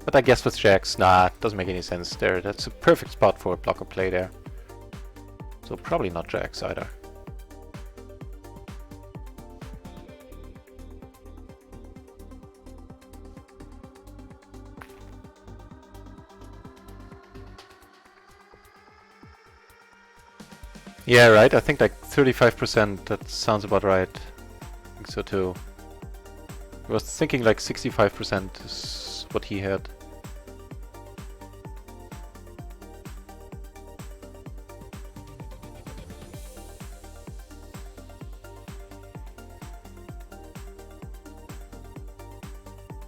But I guess with jacks, nah, it doesn't make any sense there. That's a perfect spot for a blocker play there. So probably not jacks either. Yeah, right, I think like 35%, that sounds about right. I think so too. I was thinking like 65% is what he had.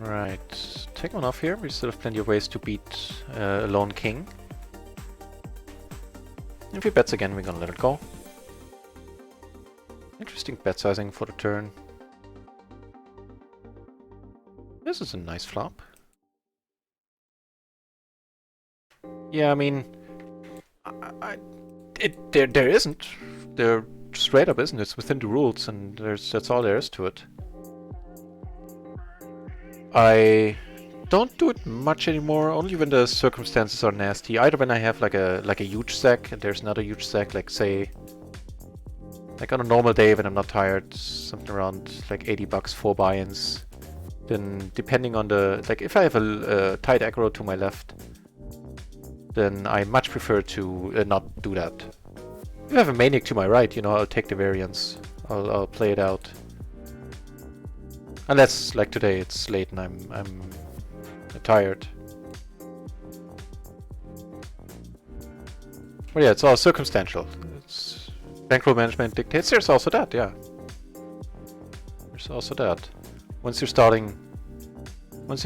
Right, take one off here. We still have plenty of ways to beat a lone king. If he bets again, we're gonna let it go. Interesting bet sizing for the turn. This is a nice flop. Yeah, I mean, there isn't. There straight up isn't. It's within the rules, and that's all there is to it. I don't do it much anymore, only when the circumstances are nasty. Either when I have like a huge stack and there's not a huge stack, like say, like on a normal day when I'm not tired, something around like 80 bucks, 4 buy-ins. Then depending on the, like if I have a tight aggro to my left, then I much prefer to not do that. If I have a maniac to my right, you know, I'll take the variance. I'll play it out. Unless, like today, it's late and I'm tired. Well, yeah, it's all circumstantial. It's bankroll management dictates. There's also that, yeah. There's also that. Once you're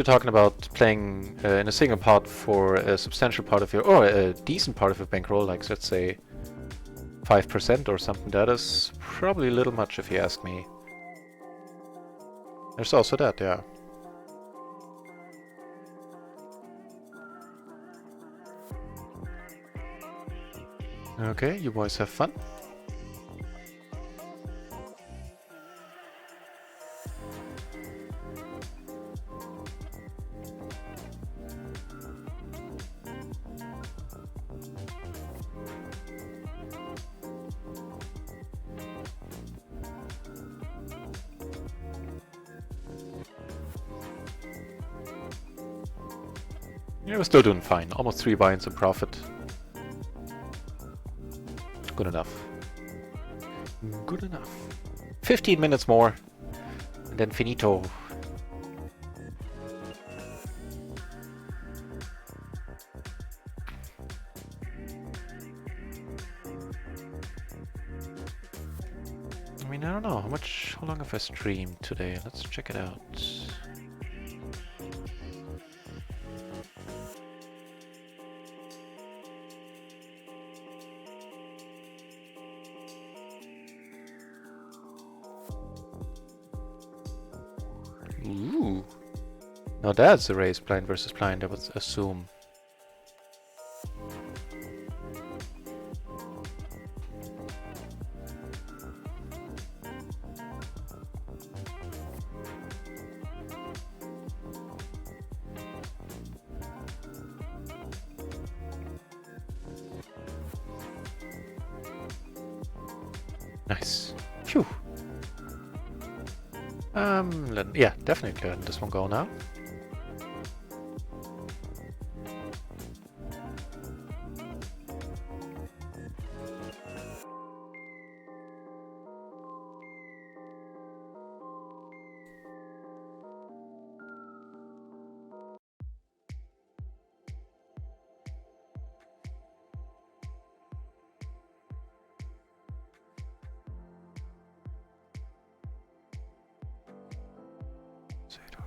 talking about playing in a single pot for a substantial part of your, or a decent part of your bankroll, like let's say 5% or something, that is probably a little much if you ask me. There's also that, yeah. Okay, you boys have fun. Yeah, we're still doing fine. Almost 3 buy-ins in profit. Good enough. Good enough. 15 minutes more, and then finito. I mean, I don't know how long have I streamed today? Let's check it out. Ooh. Now that's a raise blind versus blind, I would assume. Nice. Phew. Yeah, definitely letting this one go now.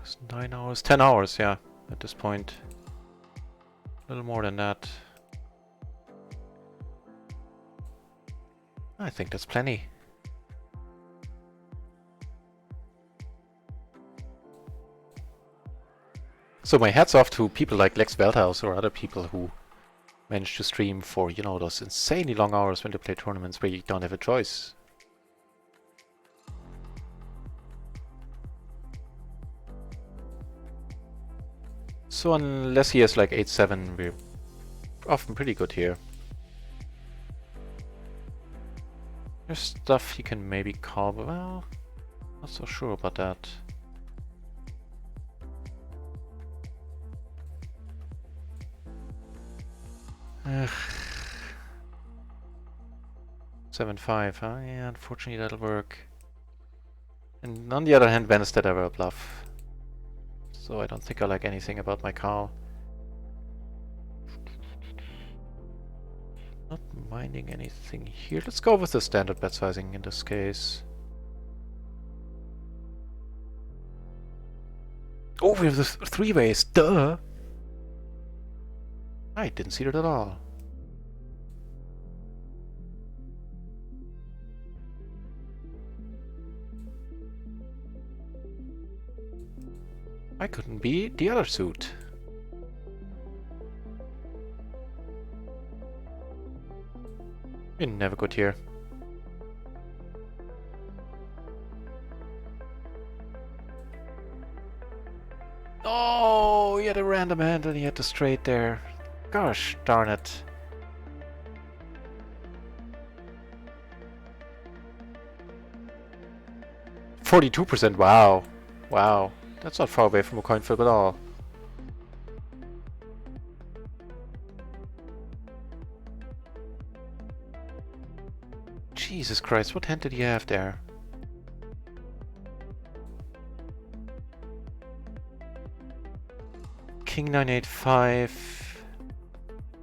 It's 9 hours, 10 hours, yeah, at this point. A little more than that. I think that's plenty. So my hats off to people like Lex Veldhaus or other people who manage to stream for, you know, those insanely long hours when they play tournaments where you don't have a choice. So unless he has like 8-7, we're often pretty good here. There's stuff he can maybe call, but well, not so sure about that. Ugh. 7-5, huh? Yeah, unfortunately that'll work. And on the other hand, Venstead I will bluff. So I don't think I like anything about my call. Not minding anything here. Let's go with the standard bet sizing in this case. Oh, we have the three ways, duh! I didn't see that at all. I couldn't be the other suit. You're never good here. Oh, he had a random hand and he had the straight there. Gosh darn it. %, wow. Wow. That's not far away from a coin flip at all. Jesus Christ, what hand did he have there? King 9-8-5.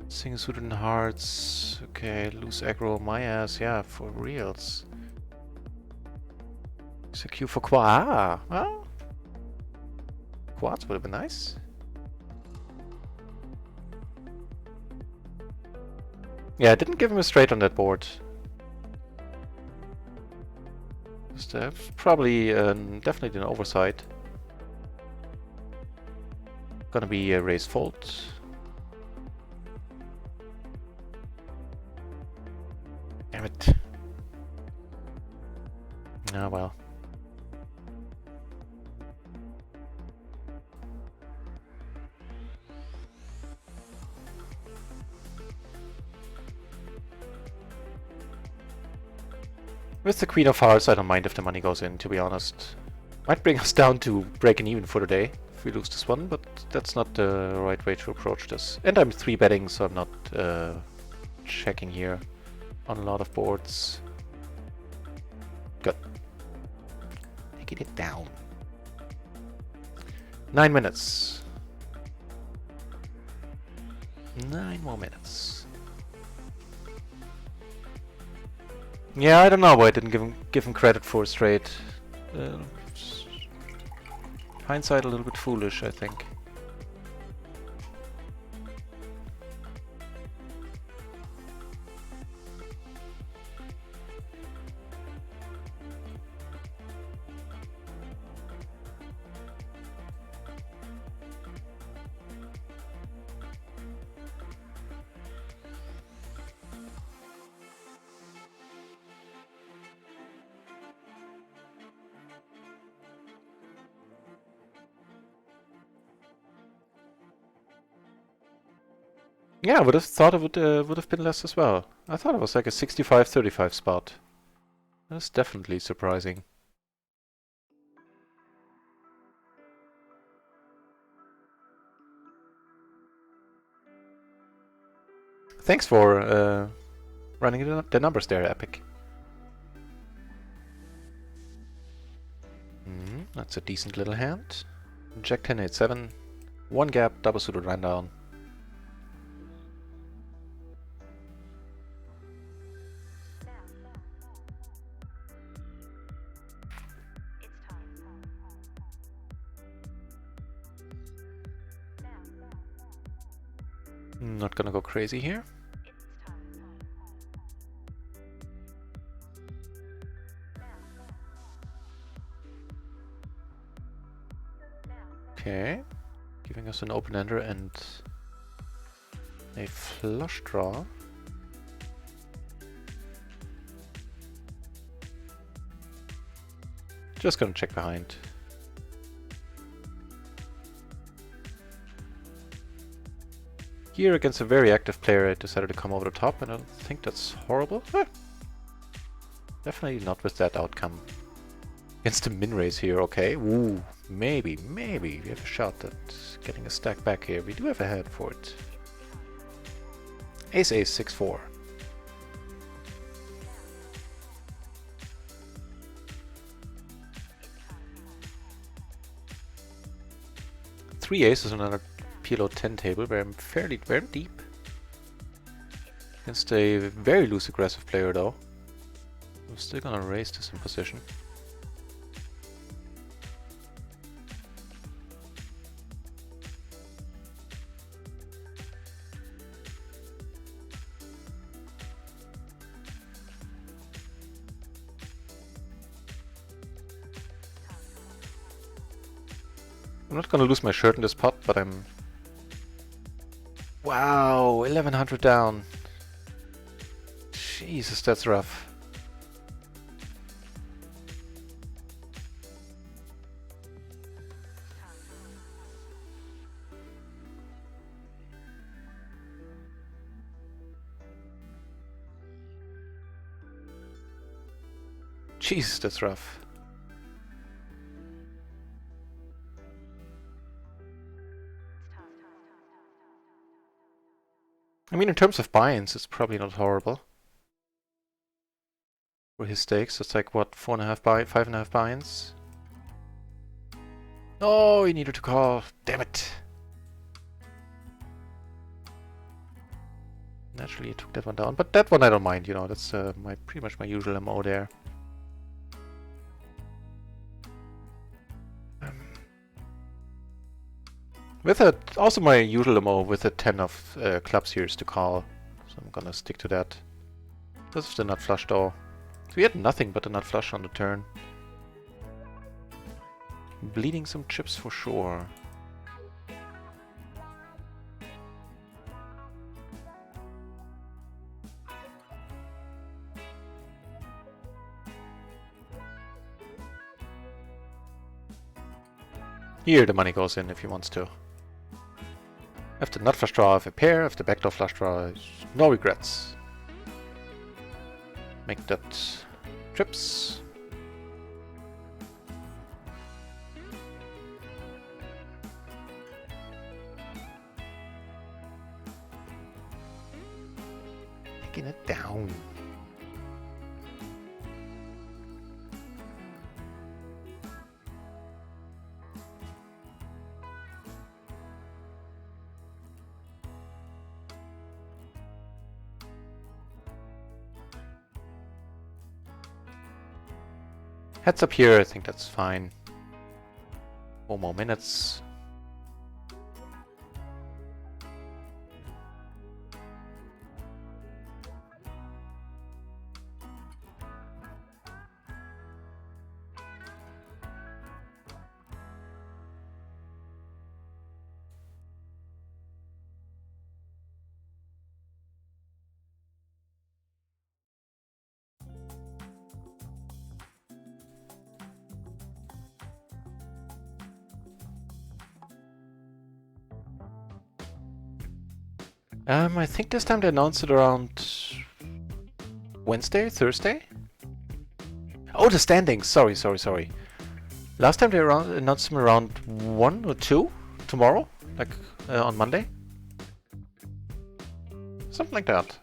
Single suited in hearts. Okay, loose aggro, my ass, yeah, for reals. Secure for quad. Ah, well. Quads would have been nice. Yeah, I didn't give him a straight on that board. That's probably definitely an oversight. Gonna be a raise fold. Damn it. Ah, well. With the Queen of Hearts, I don't mind if the money goes in, to be honest. Might bring us down to breaking even for the day if we lose this one, but that's not the right way to approach this. And I'm 3-betting, so I'm not checking here on a lot of boards. Good. Taking it down. 9 minutes. 9 more minutes. Yeah, I don't know why I didn't give him credit for a straight. Hindsight a little bit foolish, I think. Yeah, I would have thought it would have been less as well. I thought it was like a 65-35 spot. That's definitely surprising. Thanks for running the numbers there, Epic. That's a decent little hand. Jack 10-8-7. One gap, double suited rundown. Not gonna go crazy here. Okay, giving us an open-ender and a flush draw. Just gonna check behind. Here against a very active player I decided to come over the top, and I don't think that's horrible. Definitely not with that outcome. Against the min raise here, okay. Ooh, maybe we have a shot at getting a stack back here. We do have a head for it. Ace 6-4. Three aces on another PLO 10 table where I'm very deep. Against a very loose aggressive player though. I'm still gonna raise this in position. I'm not gonna lose my shirt in this pot, but I'm... Wow, 1100 down. Jesus, that's rough. Jesus, that's rough. I mean, in terms of buy-ins, it's probably not horrible. For his stakes, it's like, what, 5.5 buy-ins? Oh, he needed to call. Damn it. Naturally, he took that one down, but that one I don't mind, you know, that's pretty much my usual MO there. With also my usual MO with a 10 of clubs here is to call, so I'm gonna stick to that. This is the nut flush though. We had nothing but a nut flush on the turn. Bleeding some chips for sure. Here the money goes in if he wants to. If the nut flush draw, if a pair, if the backdoor flush draw, no regrets. Make that trips. Taking it down. Heads up here, I think that's fine. 4 more minutes. I think this time they announced it around Wednesday, Thursday? Oh, the standings! Sorry. Last time they announced them around 1 or 2 tomorrow, like on Monday. Something like that.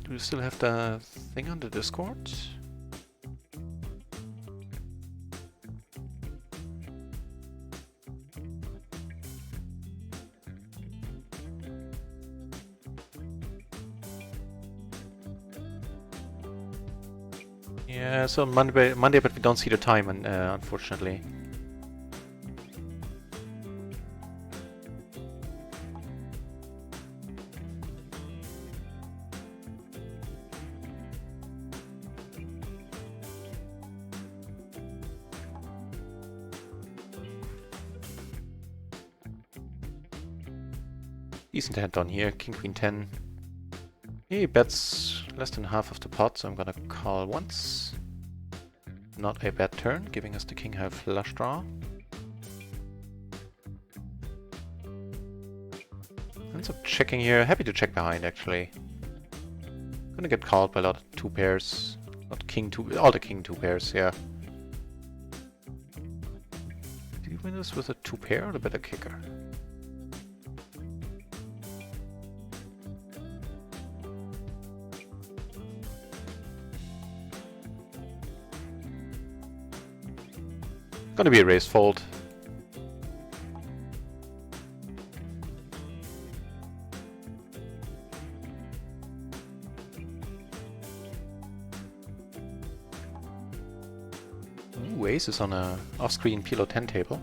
Do you still have the thing on the Discord? Yeah, so Monday, but we don't see the time, unfortunately. Decent hand on here, king queen 10. He bets less than half of the pot, so I'm gonna call once. Not a bad turn, giving us the king high flush draw. Ends up checking here. Happy to check behind, actually. Gonna get called by a lot of 2 pairs. Not king 2, all the king 2 pairs, yeah. Do you win this with a 2 pair or the better kicker? Gonna be a raise fold. Ooh, ace is on a off-screen PLO 10 table.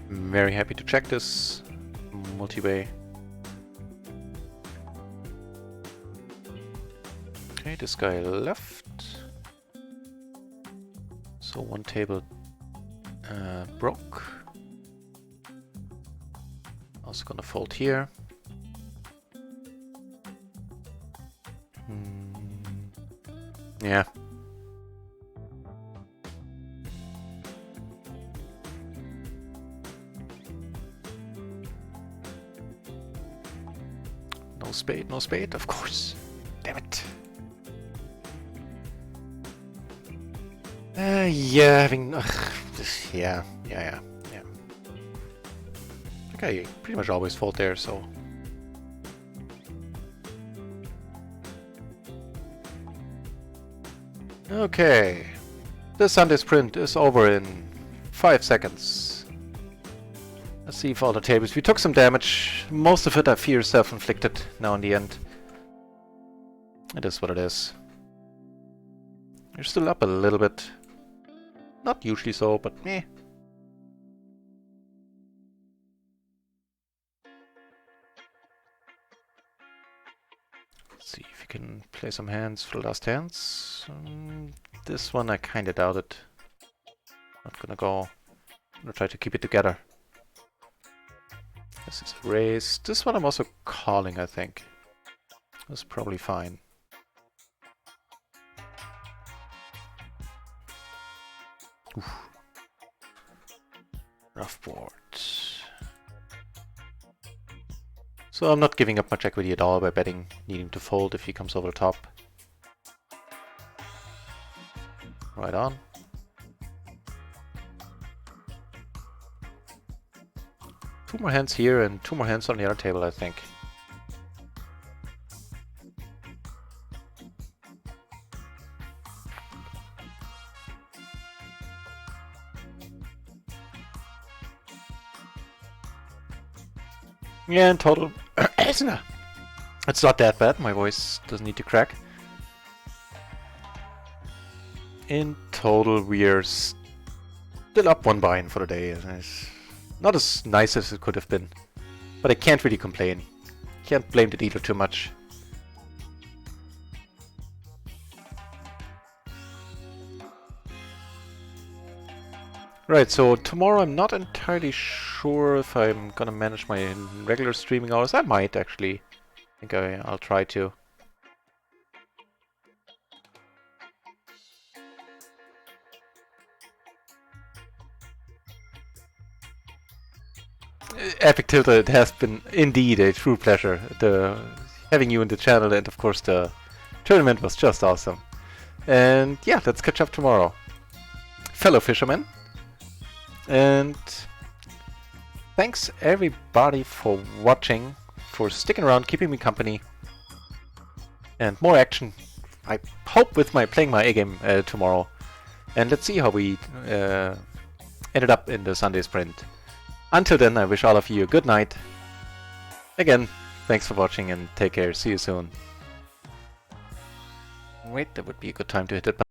Very happy to check this multi-way. Okay, this guy left. So one table broke. Also gonna fold here. Yeah. No spade, of course. Damn it. Yeah, having... yeah. Okay, pretty much always fold there, so... Okay. The Sunday sprint is over in 5 seconds. Let's see if all the tables... We took some damage. Most of it, I fear, self-inflicted now in the end. It is what it is. You're still up a little bit. Not usually so, but meh. Let's see if you can play some hands for the last hands. This one I kinda doubt it. Not gonna go. I'm gonna try to keep it together. This is a raise. This one I'm also calling, I think. That's probably fine. Oof. Rough board. So I'm not giving up much equity at all by betting, needing to fold if he comes over the top. Right on. Two more hands here and 2 more hands on the other table, I think. Yeah, in total, it's not that bad. My voice doesn't need to crack. In total, we're still up 1 buy-in for the day. It's not as nice as it could have been, but I can't really complain. Can't blame the dealer too much. Right, so tomorrow I'm not entirely sure if I'm gonna manage my regular streaming hours. I might actually. I think I'll try to. Epic Tilted, it has been indeed a true pleasure having you in the channel, and of course the tournament was just awesome. And yeah, let's catch up tomorrow. Fellow fishermen. And thanks everybody for watching, for sticking around, keeping me company, and more action, I hope, with playing my A-game tomorrow. And let's see how we ended up in the Sunday sprint. Until then, I wish all of you a good night. Again, thanks for watching and take care. See you soon. Wait, that would be a good time to hit that button.